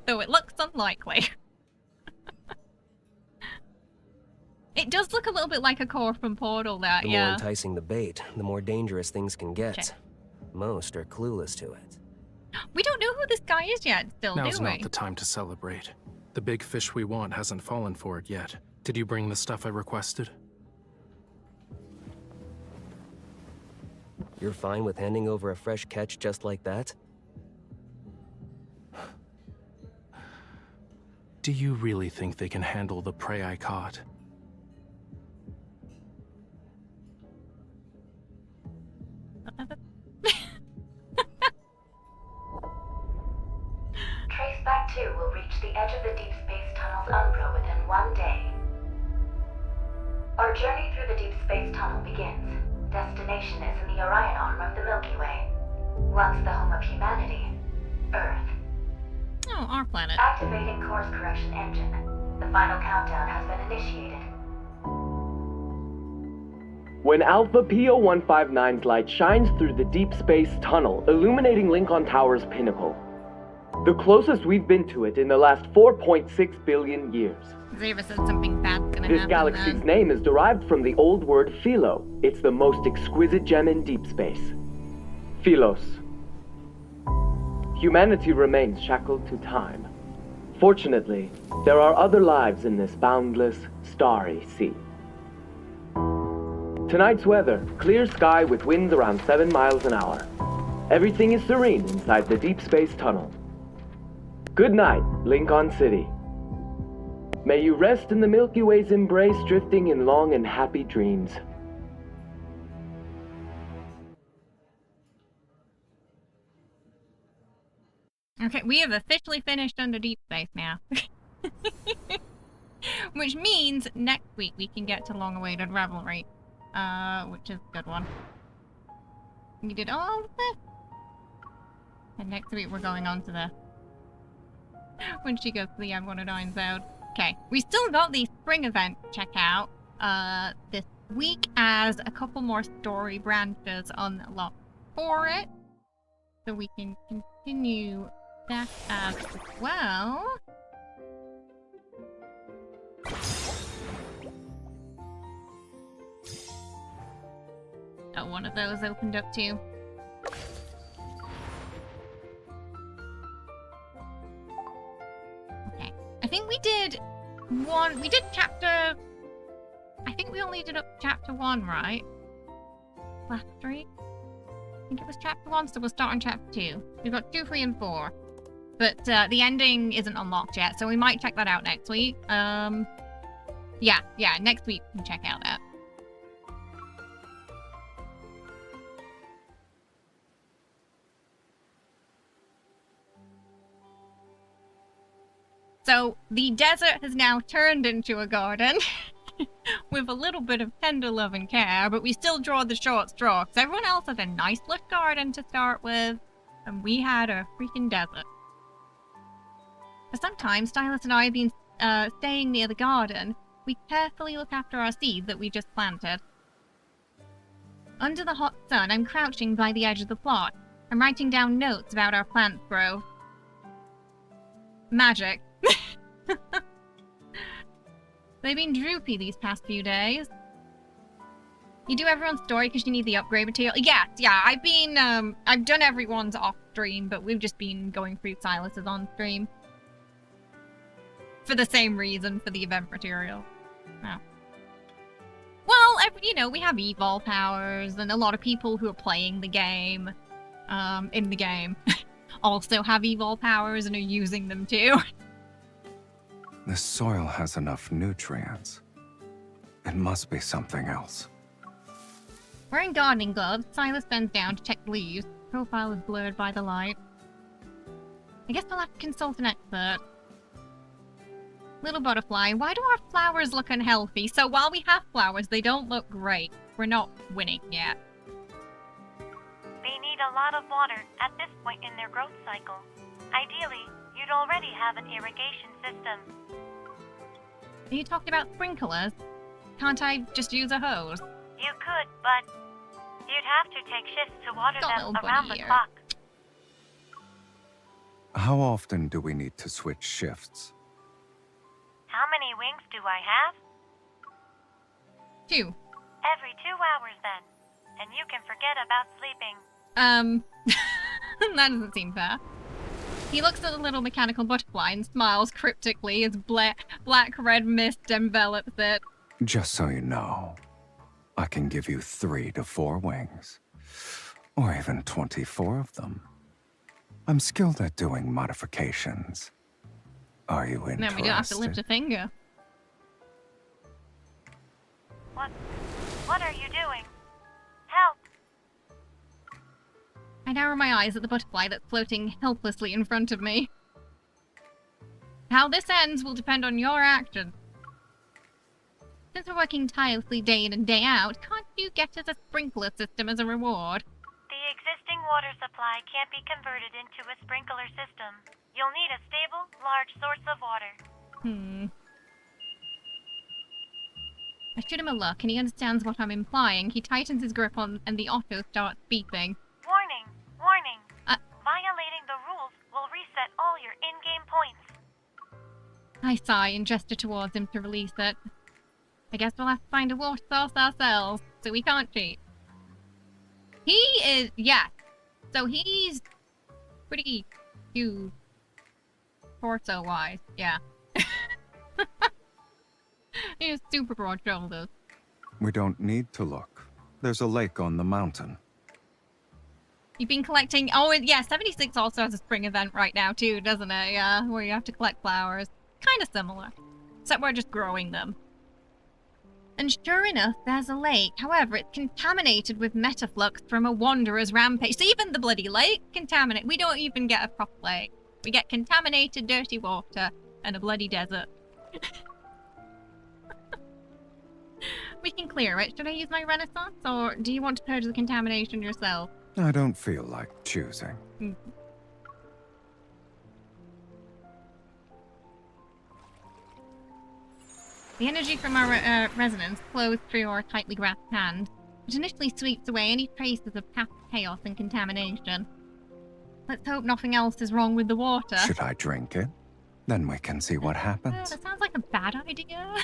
Though it looks unlikely. It does look a little bit like a core from Portal, that, The yeah. more enticing the bait, the more dangerous things can get. Okay. Most are clueless to it. We don't know who this guy is yet, still, Now's do we? not the time to celebrate. The big fish we want hasn't fallen for it yet. Did you bring the stuff I requested? You're fine with handing over a fresh catch just like that? Do you really think they can handle the prey I caught? Trace destination is in the Orion arm of the Milky Way. Once the home of humanity, Earth. Oh, our planet. Activating course correction engine. The final countdown has been initiated. When Alpha PO-159's light shines through the deep space tunnel, illuminating Lincoln Tower's pinnacle. The closest we've been to it in the last 4.6 billion years. Xavier said something bad's gonna happen. This galaxy's name is derived from the old word philo. It's the most exquisite gem in deep space. Philos. Humanity remains shackled to time. Fortunately, there are other lives in this boundless, starry sea. Tonight's weather, clear sky with winds around 7 miles an hour. Everything is serene inside the deep space tunnel. Good night, Lincoln City. May you rest in the Milky Way's embrace, drifting in long and happy dreams. Okay, we have officially finished under deep space now. Which means next week we can get to long-awaited revelry. Which is a good one. We did all of this. And next week we're going on to the... when she goes to the M109 zone. Okay, we still got the spring event to check out this week, as a couple more story branches unlocked for it. So we can continue that as well. Oh, one of those opened up too. Okay. I think we did chapter... I think we only did up chapter 1, right? Last 3? I think it was chapter 1, so we'll start on chapter 2. We've got 2, 3, and 4. But the ending isn't unlocked yet, so we might check that out next week. Yeah, next week we can check out that. So, the desert has now turned into a garden, with a little bit of tender love and care, but we still draw the short straw, because everyone else had a nice little garden to start with, and we had a freaking desert. For some time, Sylus and I have been staying near the garden. We carefully look after our seeds that we just planted. Under the hot sun, I'm crouching by the edge of the plot. I'm writing down notes about our plant's growth. Magic. They've been droopy these past few days. You do everyone's story because you need the upgrade material? Yeah, I've been, I've done everyone's off stream, but we've just been going through Sylus's on stream. For the same reason, for the event material. Oh. Well, you know, we have evol powers, and a lot of people who are playing the game, in the game, also have evol powers and are using them too. This soil has enough nutrients. It must be something else. Wearing gardening gloves, Sylus bends down to check the leaves. Profile is blurred by the light. I guess I'll have to consult an expert. Little butterfly, why do our flowers look unhealthy? So while we have flowers, they don't look great. We're not winning yet. They need a lot of water at this point in their growth cycle. Ideally, you'd already have an irrigation system. Are you talking about sprinklers? Can't I just use a hose? You could, but you'd have to take shifts to water them around the clock. How often do we need to switch shifts? How many wings do I have? 2. Every 2 hours then. And you can forget about sleeping. That doesn't seem fair. He looks at the little mechanical butterfly and smiles cryptically as black-red mist envelops it. Just so you know, I can give you 3 to 4 wings. Or even 24 of them. I'm skilled at doing modifications. Are you interested? Then we don't have to lift a finger. What are you doing? Help! I narrow my eyes at the butterfly that's floating helplessly in front of me. How this ends will depend on your actions. Since we're working tirelessly day in and day out, can't you get as a sprinkler system as a reward? The existing water supply can't be converted into a sprinkler system. You'll need a stable, large source of water. I shoot him a look, and he understands what I'm implying. He tightens his grip on, and the auto starts beeping. Warning! Warning! Violating the rules will reset all your in-game points. I sigh and gesture towards him to release it. I guess we'll have to find a water source ourselves, so we can't cheat. He is, yeah. So he's pretty huge, torso-wise, yeah. He has super broad shoulders. We don't need to look. There's a lake on the mountain. You've been collecting... Oh, yeah, 76 also has a spring event right now, too, doesn't it? Yeah, where you have to collect flowers. Kind of similar. Except we're just growing them. And sure enough, there's a lake. However, it's contaminated with metaflux from a wanderer's rampage. So even the bloody lake contaminated. We don't even get a proper lake. We get contaminated, dirty water and a bloody desert. We can clear it. Should I use my Renaissance, or do you want to purge the contamination yourself? I don't feel like choosing. The energy from our resonance flows through our tightly grasped hand. It initially sweeps away any traces of past chaos and contamination. Let's hope nothing else is wrong with the water. Should I drink it? Then we can see what happens. That sounds like a bad idea.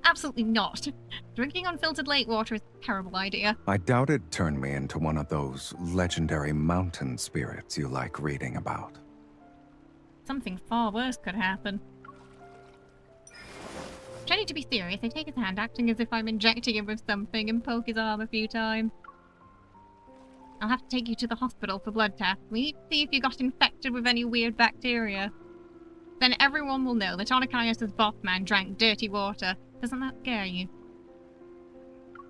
Absolutely not. Drinking unfiltered lake water is a terrible idea. I doubt it turned me into one of those legendary mountain spirits you like reading about. Something far worse could happen. Trying to be serious, I take his hand, acting as if I'm injecting him with something, and poke his arm a few times. I'll have to take you to the hospital for blood tests. We need to see if you got infected with any weird bacteria. Then everyone will know that Onychius' boss man drank dirty water. Doesn't that scare you?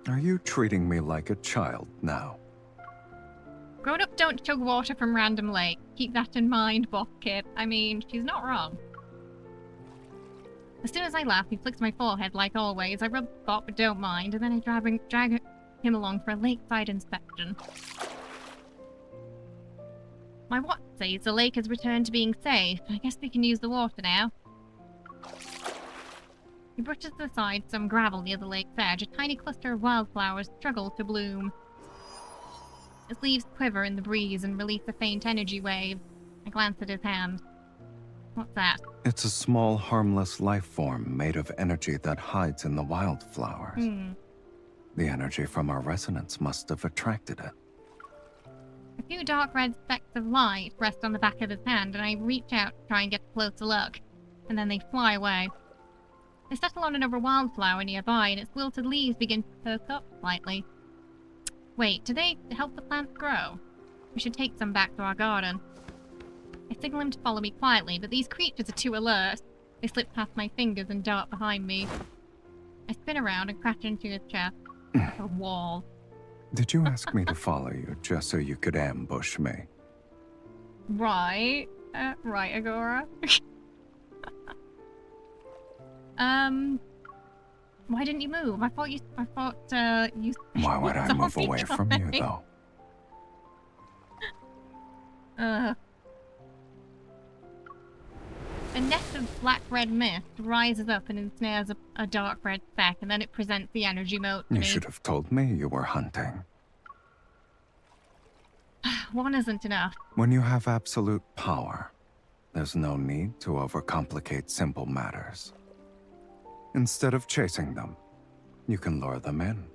Are you treating me like a child now? Grown-ups don't chug water from random lake. Keep that in mind, boss kid. I mean, she's not wrong. As soon as I laugh, he flicks my forehead like always. I rub the spot but don't mind, and then I drag him along for a lakeside inspection. My watch says the lake has returned to being safe. I guess we can use the water now. He brushes aside some gravel near the lake's edge. A tiny cluster of wildflowers struggle to bloom. His leaves quiver in the breeze and release a faint energy wave. I glance at his hand. What's that? It's a small, harmless life form made of energy that hides in the wildflowers. The energy from our resonance must have attracted it. A few dark red specks of light rest on the back of his hand, and I reach out to try and get a closer look. And then they fly away. They settle on another wildflower nearby, and its wilted leaves begin to perk up slightly. Wait, do they help the plants grow? We should take some back to our garden. I signal him to follow me quietly, but these creatures are too alert. They slip past my fingers and dart behind me. I spin around and crash into his chest. A wall. Did you ask me to follow you just so you could ambush me? Right. Right, Agora. Why didn't you move? I thought you... Why would I move away from you, though? A nest of black-red mist rises up and ensnares a dark red speck, and then it presents the energy mote to me. You should have told me you were hunting. One isn't enough. When you have absolute power, there's no need to overcomplicate simple matters. Instead of chasing them, you can lure them in.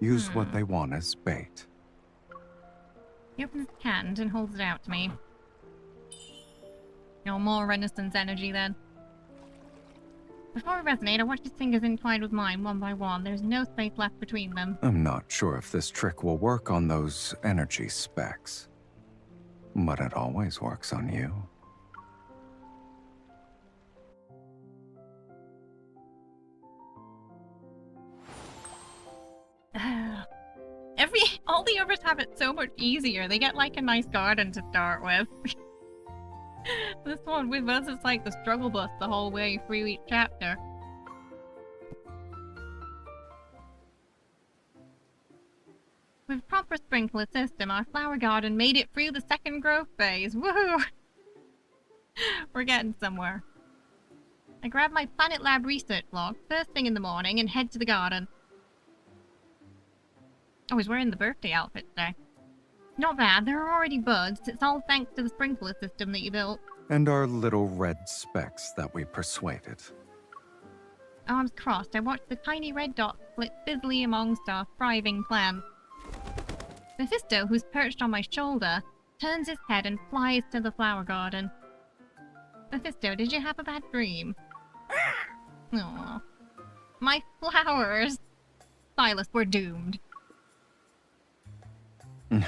Use what they want as bait. He opens his hand and holds it out to me. No more Renaissance energy, then. Before we resonate, I watch his fingers entwined with mine one by one. There's no space left between them. I'm not sure if this trick will work on those energy specs, but it always works on you. All the others have it so much easier. They get like a nice garden to start with. This one with us is like the struggle bus the whole way through each chapter. With proper sprinkler system, our flower garden made it through the second growth phase. Woohoo! We're getting somewhere. I grab my Planet Lab research log first thing in the morning and head to the garden. Oh, he's wearing the birthday outfit today. Not bad, there are already buds. It's all thanks to the sprinkler system that you built. And our little red specks that we persuaded. Arms crossed, I watched the tiny red dots flit busily amongst our thriving plants. Mephisto, who's perched on my shoulder, turns his head and flies to the flower garden. Mephisto, did you have a bad dream? Aww. My flowers! Sylus, we're doomed. A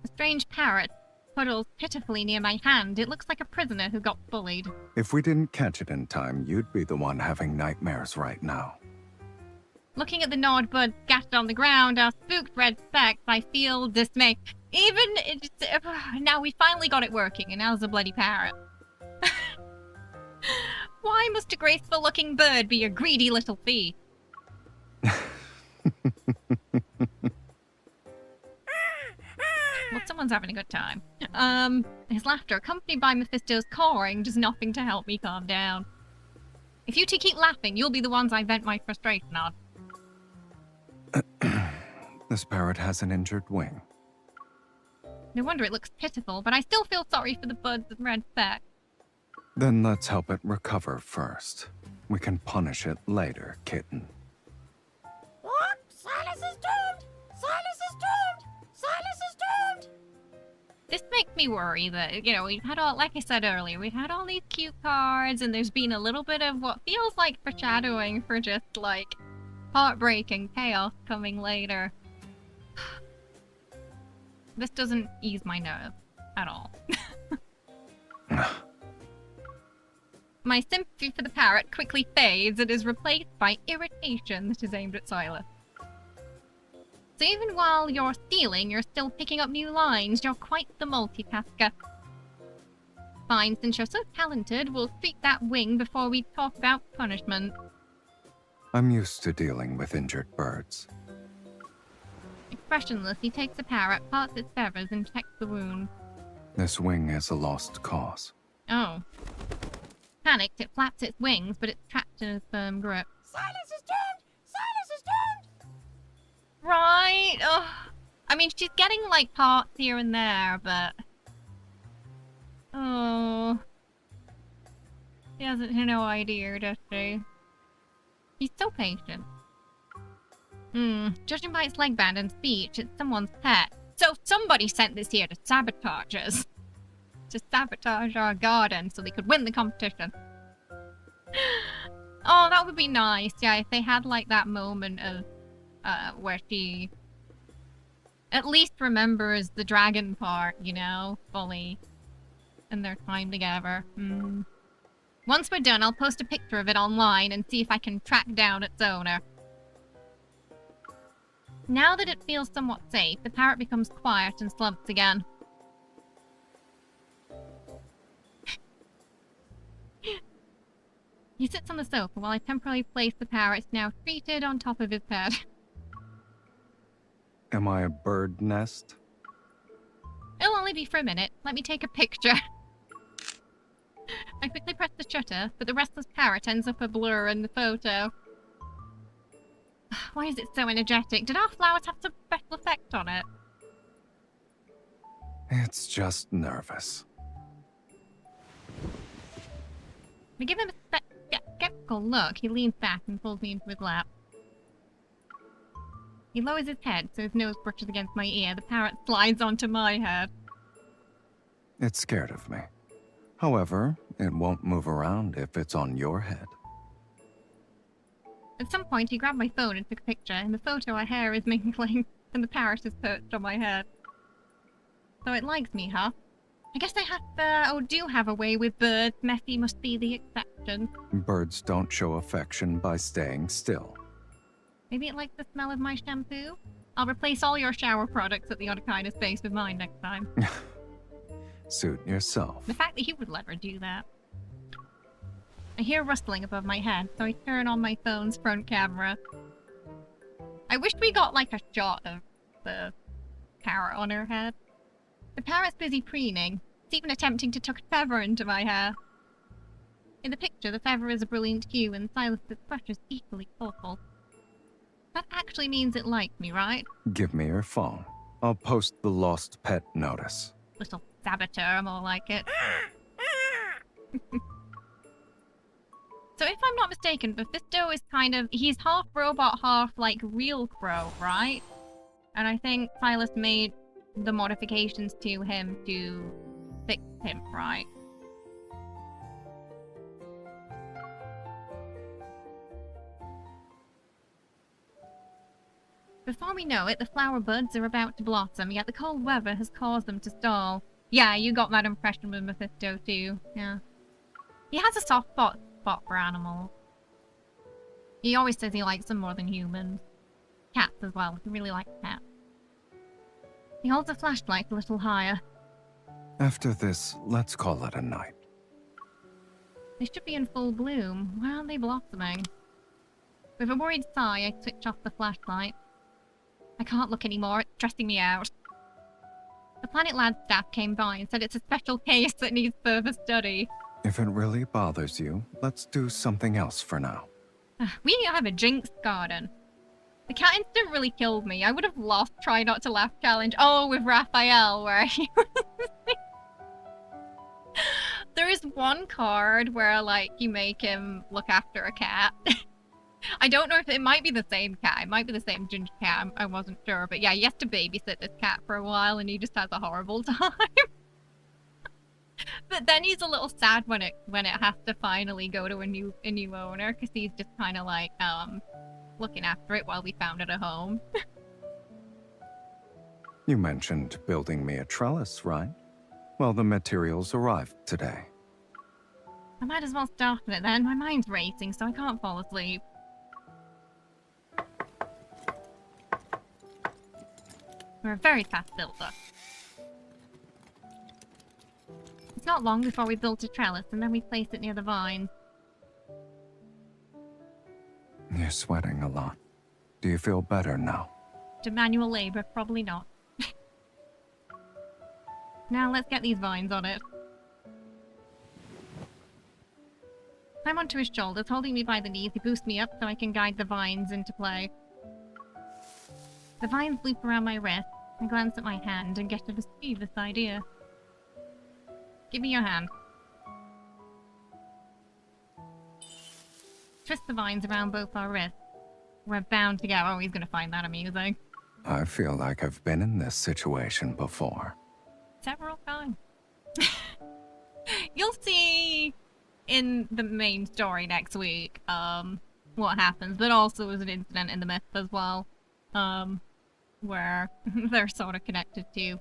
strange parrot puddles pitifully near my hand. It looks like a prisoner who got bullied. If we didn't catch it in time, you'd be the one having nightmares right now. Looking at the gnawed buds scattered on the ground, our spooked red specks, I feel dismay. Now we finally got it working, and now's a bloody parrot. Why must a graceful-looking bird be a greedy little thief? Well, someone's having a good time. His laughter, accompanied by Mephisto's cawing, does nothing to help me calm down. If you two keep laughing, you'll be the ones I vent my frustration on. This parrot has an injured wing. No wonder it looks pitiful, but I still feel sorry for the buds and red specks. Then let's help it recover first. We can punish it later, kitten. What? Sylus is doomed! Sylus is doomed! Sylus is doomed! This makes me worry that, you know, we've had all, like I said earlier, we've had all these cute cards, and there's been a little bit of what feels like foreshadowing for just, like, heartbreak and chaos coming later. This doesn't ease my nerve at all. My sympathy for the parrot quickly fades and is replaced by irritation that is aimed at Sylus. So even while you're stealing, you're still picking up new lines. You're quite the multitasker. Fine, since you're so talented, we'll treat that wing before we talk about punishment. I'm used to dealing with injured birds. Expressionless, he takes the parrot, parts its feathers, and checks the wound. This wing is a lost cause. Oh. Panicked, it flaps its wings, but it's trapped in a firm grip. Sylus is doomed! Sylus is doomed! Right? Ugh. I mean, she's getting, like, parts here and there, but... Oh. She has no idea, does she? He's so patient. Judging by its leg band and speech, it's someone's pet. So somebody sent this here to sabotage us. To sabotage our garden so they could win the competition. Oh, that would be nice, yeah, if they had, like, that moment of, where she at least remembers the dragon part, you know, fully. And their time together. Once we're done, I'll post a picture of it online and see if I can track down its owner. Now that it feels somewhat safe, the parrot becomes quiet and slumps again. He sits on the sofa while I temporarily place the parrot now treated on top of his head. Am I a bird nest? It'll only be for a minute. Let me take a picture. I quickly press the shutter, but the restless parrot ends up a blur in the photo. Why is it so energetic? Did our flowers have some special effect on it? It's just nervous. I give him a skeptical look. He leans back and pulls me into his lap. He lowers his head so his nose brushes against my ear. The parrot slides onto my head. It's scared of me. However, it won't move around if it's on your head. At some point, he grabbed my phone and took a picture. In the photo, our hair is mingling, and the parrot is perched on my head. So it likes me, huh? I guess I do have a way with birds. Messy must be the exception. Birds don't show affection by staying still. Maybe it likes the smell of my shampoo? I'll replace all your shower products at the Otacina space with mine next time. Suit yourself. The fact that he would let her do that. I hear rustling above my head, so I turn on my phone's front camera. I wish we got like a shot of the parrot on her head. The parrot's busy preening. It's even attempting to tuck a feather into my hair. In the picture, the feather is a brilliant hue and Silas's brush is equally colourful. That actually means it liked me, right? Give me your phone. I'll post the lost pet notice. Little saboteur, more like it. So if I'm not mistaken, Mephisto is kind of... He's half robot, half, like, real crow, right? And I think Silas made the modifications to him to fix him, right? Before we know it, the flower buds are about to blossom, yet the cold weather has caused them to stall. Yeah, you got that impression with Mephisto too, yeah. He has a soft spot for animals. He always says he likes them more than humans. Cats as well, he really likes cats. He holds a flashlight a little higher. After this, let's call it a night. They should be in full bloom. Why aren't they blossoming? With a worried sigh, I switch off the flashlight. I can't look anymore, it's stressing me out. The Planet Lad staff came by and said it's a special case that needs further study. If it really bothers you, let's do something else for now. We need to have a Jinx garden. The cat instant really killed me. I would have lost Try Not to Laugh challenge. Oh, with Rafayel, where he There is one card where, like, you make him look after a cat. I don't know if it might be the same cat. It might be the same ginger cat. I wasn't sure. But yeah, he has to babysit this cat for a while and he just has a horrible time. But then he's a little sad when it has to finally go to a new owner because he's just kind of like looking after it while we found it a home. You mentioned building me a trellis, right? Well, the materials arrived today. I might as well start on it then. My mind's racing, so I can't fall asleep. We're a very fast builder. It's not long before we built a trellis, and then we placed it near the vines. You're sweating a lot. Do you feel better now? To manual labor, probably not. Now let's get these vines on it. I'm onto his shoulders, holding me by the knees. He boosts me up so I can guide the vines into play. The vines loop around my wrist. I glance at my hand and get a mischievous idea. Give me your hand. Twist the vines around both our wrists. We're bound together. Oh, he's gonna find that amusing. I feel like I've been in this situation before. Several times. You'll see in the main story next week what happens, but also as an incident in the myth as well, where they're sort of connected to.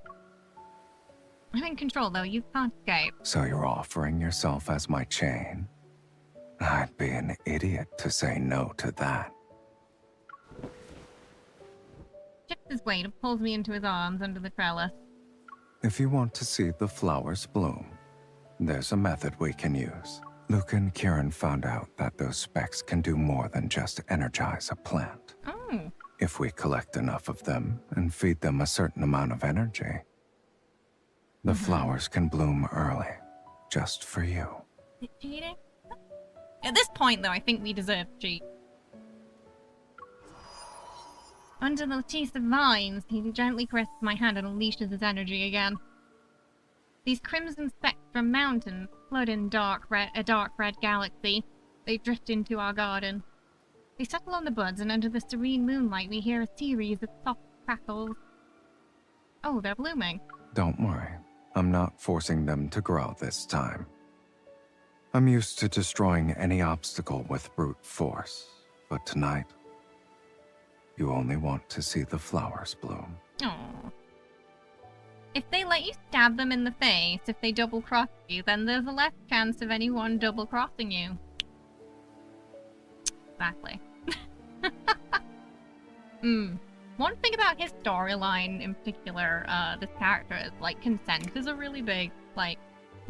I'm in control though, you can't escape. So you're offering yourself as my chain? I'd be an idiot to say no to that. Shifts his weight and pulls me into his arms under the trellis. If you want to see the flowers bloom, there's a method we can use. Luke and Kieran found out that those specks can do more than just energize a plant. Oh. If we collect enough of them and feed them a certain amount of energy, the flowers can bloom early, just for you. Is it cheating? At this point, though, I think we deserve to cheat. Under the lattice of vines, he gently caresses my hand and unleashes his energy again. These crimson specks from mountains flood in a dark red galaxy. They drift into our garden. They settle on the buds, and under the serene moonlight, we hear a series of soft crackles. Oh, they're blooming. Don't worry. I'm not forcing them to grow this time. I'm used to destroying any obstacle with brute force, but tonight, you only want to see the flowers bloom. Aww. If they let you stab them in the face, if they double-cross you, then there's a less chance of anyone double-crossing you. Exactly. One thing about his storyline in particular, this character is, like, consent is a really big, like,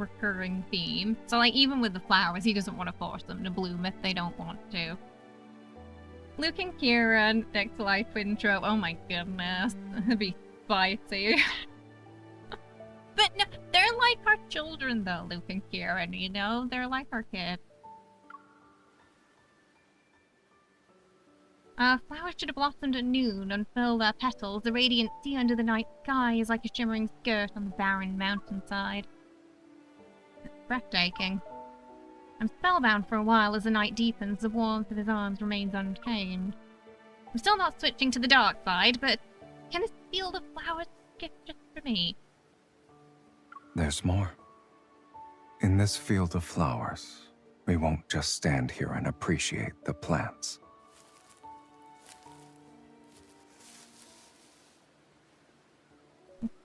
recurring theme. So like even with the flowers, he doesn't want to force them to bloom if they don't want to. Luke and Kira next to life intro. Oh my goodness, that'd be spicy. But no, they're like our children though, Luke and Kieran, you know? They're like our kids. Flowers should have blossomed at noon, unfurl their petals. The radiant sea under the night sky is like a shimmering skirt on the barren mountainside. It's breathtaking. I'm spellbound for a while as the night deepens, the warmth of his arms remains unchanged. I'm still not switching to the dark side, but can this field of flowers gift just for me? There's more. In this field of flowers, we won't just stand here and appreciate the plants.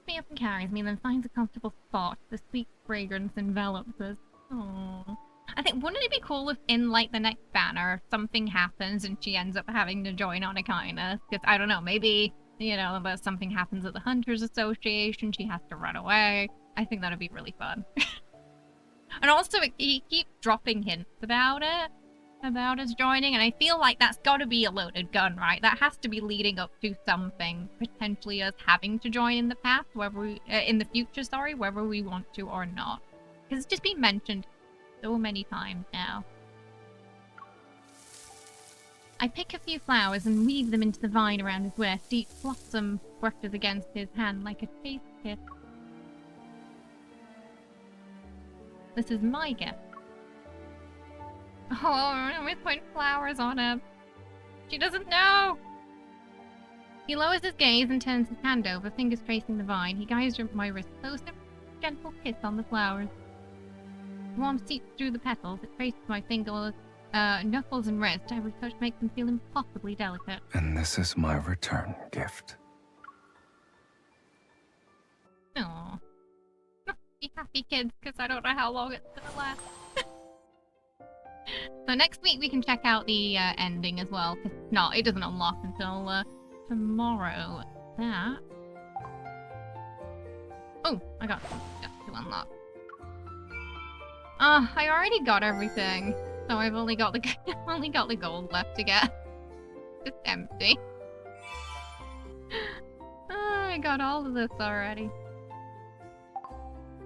Me up and carries me, then finds a comfortable spot. The sweet fragrance envelops us. Aww. I think, wouldn't it be cool if in, like, the next banner, something happens and she ends up having to join on a kindness? Because, I don't know, maybe, you know, but something happens at the Hunters Association, she has to run away. I think that'd be really fun. And also, he keeps dropping hints about it. About us joining, and I feel like that's got to be a loaded gun, right? That has to be leading up to something, potentially us having to join in the past, whether we, in the future, sorry, whether we want to or not. Because it's just been mentioned so many times now. I pick a few flowers and weave them into the vine around his waist. Each blossom brushes against his hand like a chaste kiss. This is my gift. Oh, we're putting flowers on him. She doesn't know! He lowers his gaze and turns his hand over, fingers tracing the vine. He guides my wrist closer, gentle kiss on the flowers. The warmth seeps through the petals. It traces my fingers, knuckles and wrist. Every touch makes them feel impossibly delicate. And this is my return gift. Aww. Be happy, kids, because I don't know how long it's gonna last. So next week we can check out the ending as well, because it doesn't unlock until tomorrow. That. Oh, I got some stuff to unlock. I already got everything, so I've only got the gold left to get. Just empty. I got all of this already.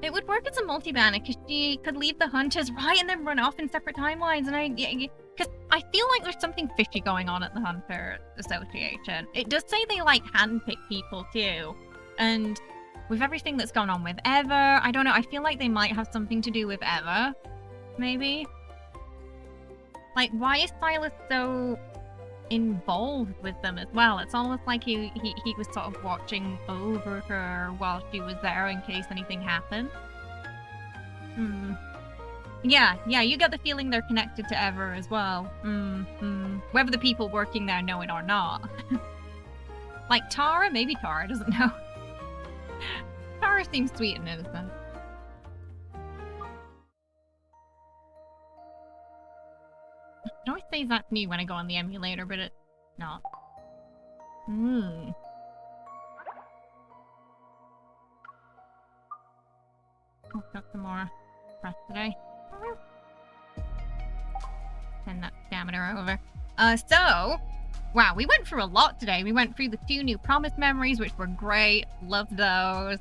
It would work as a multi-banner because she could leave the hunters right and then run off in separate timelines, and because I feel like there's something fishy going on at the Hunter Association. It does say they like handpick people too, and with everything that's gone on with Ever, I don't know, I feel like they might have something to do with Ever, maybe? Like, why is Sylus so involved with them as well? It's almost like he was sort of watching over her while she was there in case anything happened. Yeah, you get the feeling they're connected to Ever as well. Whether the people working there know it or not. Like Tara? Maybe Tara doesn't know. Tara seems sweet and innocent. It always says that's new when I go on the emulator, but it's not. Oh, got some more press today. Send that stamina over. So, wow, we went through a lot today. We went through the 2 new promise memories, which were great. Loved those.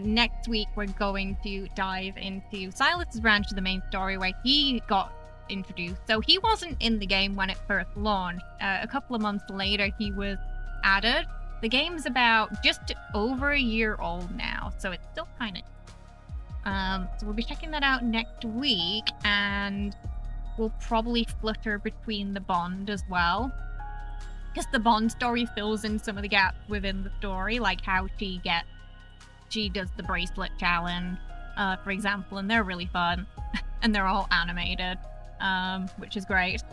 Next week, we're going to dive into Silas's branch of the main story where he got introduced. So he wasn't in the game when it first launched. A couple of months later he was added. The game's about just over a year old now, so it's still kind of so we'll be checking that out next week, and we'll probably flutter between the Bond as well, because the Bond story fills in some of the gaps within the story, like how she does the bracelet challenge, for example, and they're really fun and they're all animated. Which is great.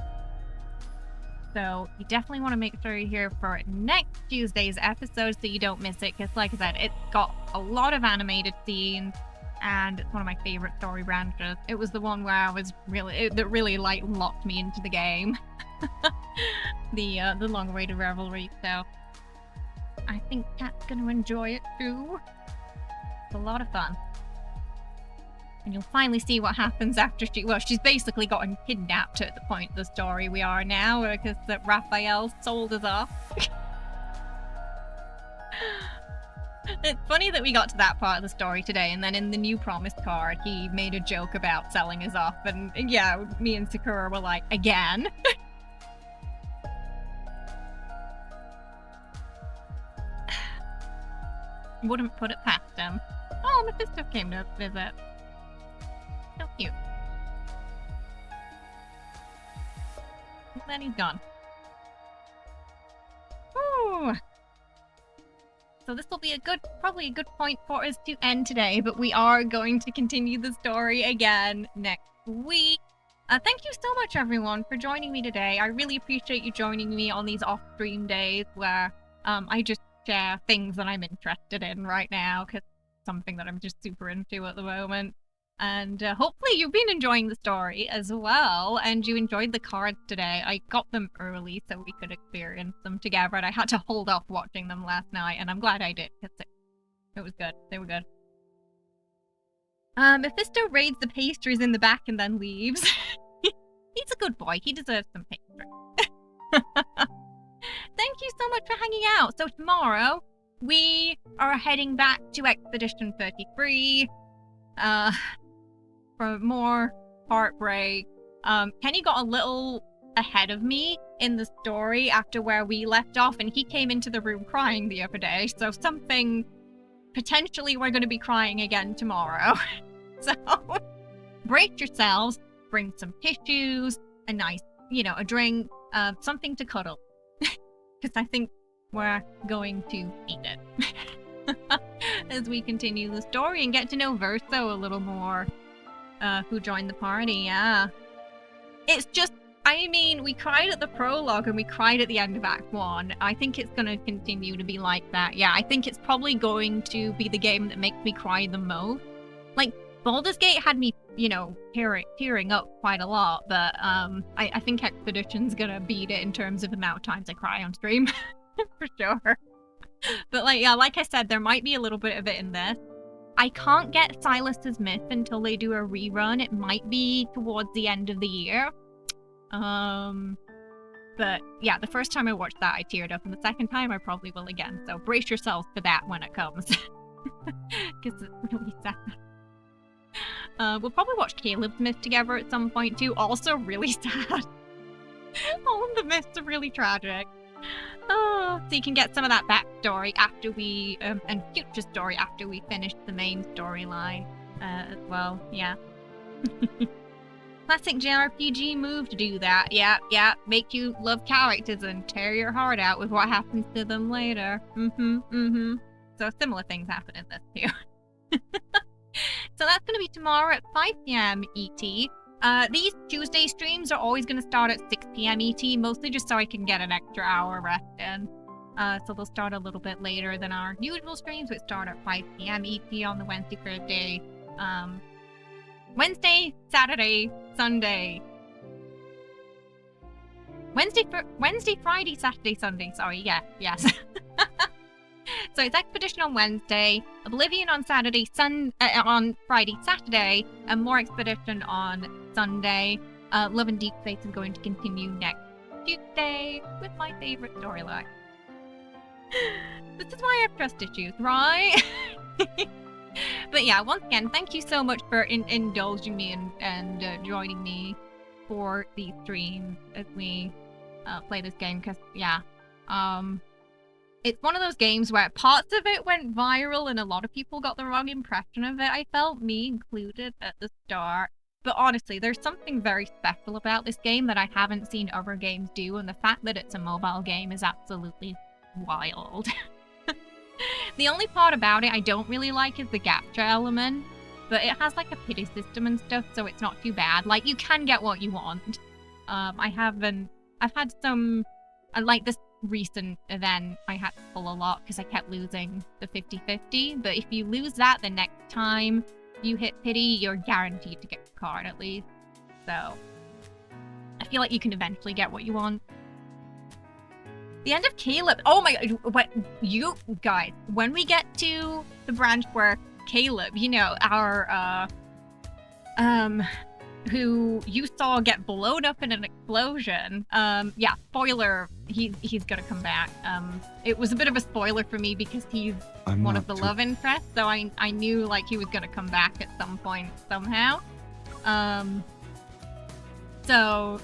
So you definitely want to make sure you're here for next Tuesday's episode so you don't miss it, because like I said, it's got a lot of animated scenes and it's one of my favorite story branches. It was the one where I was that really like locked me into the game. The long-awaited revelry, so I think Kat's gonna enjoy it too. It's a lot of fun. And you'll finally see what happens after she's basically gotten kidnapped at the point of the story we are now, because that Rafayel sold us off. It's funny that we got to that part of the story today, and then in the new promise card, he made a joke about selling us off, and yeah, me and Sakura were like, again? Wouldn't put it past him. Oh, Mephisto came to visit. So cute. And then he's gone. Ooh. So this will be probably a good point for us to end today, but we are going to continue the story again next week. Thank you so much, everyone, for joining me today. I really appreciate you joining me on these off-stream days where I just share things that I'm interested in right now, because it's something that I'm just super into at the moment. And hopefully you've been enjoying the story as well, and you enjoyed the cards today. I got them early so we could experience them together, and I had to hold off watching them last night, and I'm glad I did, because it was good. They were good. Mephisto raids the pastries in the back and then leaves. He's a good boy. He deserves some pastry. Thank you so much for hanging out. So tomorrow, we are heading back to Expedition 33. For more heartbreak. Kenny got a little ahead of me in the story after where we left off, and he came into the room crying the other day, so potentially we're going to be crying again tomorrow. So, brace yourselves, bring some tissues, a nice, a drink, something to cuddle. Because I think we're going to need it. As we continue the story and get to know Verso a little more. Who joined the party, yeah. It's just, we cried at the prologue and we cried at the end of Act 1. I think it's going to continue to be like that. Yeah, I think it's probably going to be the game that makes me cry the most. Like, Baldur's Gate had me, tearing up quite a lot, but I think Expedition's going to beat it in terms of the amount of times I cry on stream. For sure. But, like I said, there might be a little bit of it in this. I can't get Sylus's Myth until they do a rerun. It might be towards the end of the year. But yeah, the first time I watched that, I teared up, and the second time I probably will again. So brace yourselves for that when it comes. Because it's really sad. We'll probably watch Caleb's Myth together at some point too. Also really sad. All of the myths are really tragic. Oh, so you can get some of that backstory after we, and future story after we finish the main storyline, as well, yeah. Classic JRPG move to do that, yeah, make you love characters and tear your heart out with what happens to them later. So similar things happen in this too. So that's gonna be tomorrow at 5 PM ET. These Tuesday streams are always going to start at 6 PM ET, mostly just so I can get an extra hour rest in. So they'll start a little bit later than our usual streams, which start at 5 PM ET on the Wednesday, Thursday, Wednesday, Saturday, Sunday. Wednesday, Friday, Saturday, Sunday, sorry, yes. So it's Expedition on Wednesday, Oblivion on Saturday, on Friday, Saturday, and more Expedition on Sunday. Love and Deepspace is going to continue next Tuesday with my favorite storyline. This is why I have trust issues, right? But yeah, once again, thank you so much for indulging me and joining me for these streams as we play this game, because yeah, it's one of those games where parts of it went viral and a lot of people got the wrong impression of it. I felt, me included, at the start. But honestly, there's something very special about this game that I haven't seen other games do, and the fact that it's a mobile game is absolutely wild. The only part about it I don't really like is the gacha element, but it has like a pity system and stuff, so it's not too bad. Like, you can get what you want. I've had some, like this recent event, I had to pull a lot because I kept losing the 50-50, but if you lose that the next time you hit pity, you're guaranteed to get the card at least. So I feel like you can eventually get what you want. The end of Caleb. Oh my god, what, you guys, when we get to the branch where Caleb, our who you saw get blown up in an explosion. Yeah, spoiler, he's gonna come back. It was a bit of a spoiler for me because he's one of the love interests, so I knew like he was gonna come back at some point somehow. So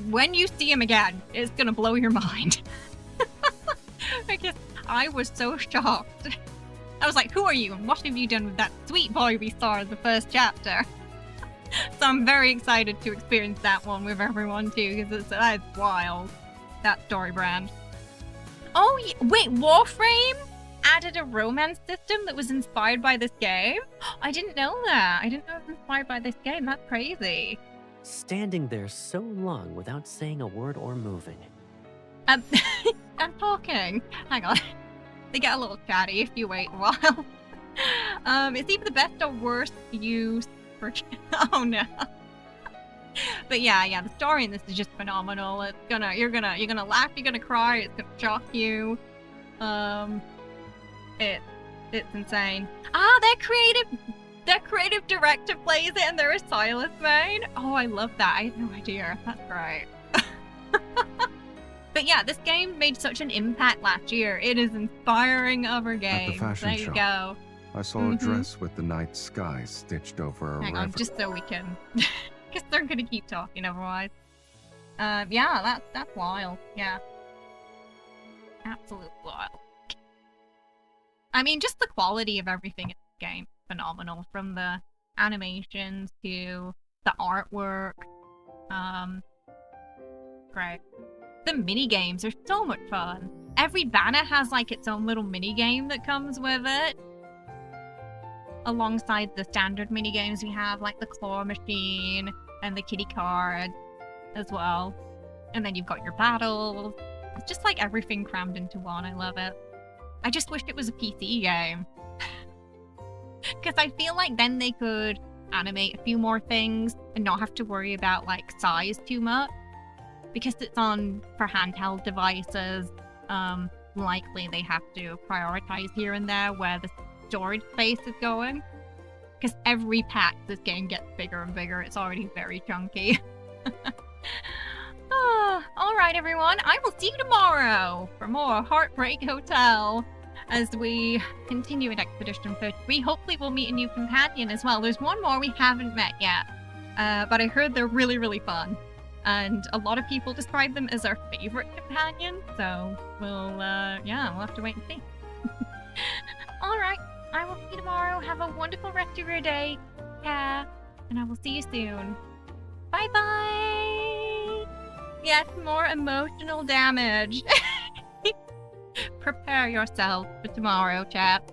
when you see him again, it's gonna blow your mind. Because I was so shocked. I was like, who are you and what have you done with that sweet boy we saw in the first chapter? So I'm very excited to experience that one with everyone too, because it's wild, that story brand. Oh, wait, Warframe added a romance system that was inspired by this game? I didn't know that. I didn't know it was inspired by this game. That's crazy. Standing there so long without saying a word or moving. I'm talking. Hang on. They get a little chatty if you wait a while. It's either the best or worst use for... Oh no. But yeah, the story in this is just phenomenal. It's you're gonna laugh, you're gonna cry, it's gonna shock you. It's insane. Ah, their creative director plays it and they're a Sylus main. Oh, I love that. I had no idea. That's great. But yeah, this game made such an impact last year. It is inspiring other games. At the fashion there show, you go. I saw a dress with the night sky stitched over a Hang river. on, just so we can... Because they're gonna keep talking otherwise. Yeah, that's wild. Yeah. Absolute wild. I mean, just the quality of everything in this game is phenomenal. From the animations to the artwork. Great. The mini games are so much fun. Every banner has like its own little mini game that comes with it. Alongside the standard mini games we have, like the claw machine and the kitty card as well. And then you've got your battles. It's just like everything crammed into one. I love it. I just wish it was a PC game. Because I feel like then they could animate a few more things and not have to worry about like size too much. Because it's on for handheld devices, likely they have to prioritize here and there where the storage space is going. Because every pack this game gets bigger and bigger. It's already very chunky. Alright everyone, I will see you tomorrow for more Heartbreak Hotel as we continue in Expedition 33. Hopefully we'll meet a new companion as well. There's one more we haven't met yet, but I heard they're really, really fun. And a lot of people describe them as our favorite companion, so we'll have to wait and see. Alright, I will see you tomorrow. Have a wonderful rest of your day. Yeah, and I will see you soon. Bye-bye! Yes, more emotional damage. Prepare yourself for tomorrow, chat.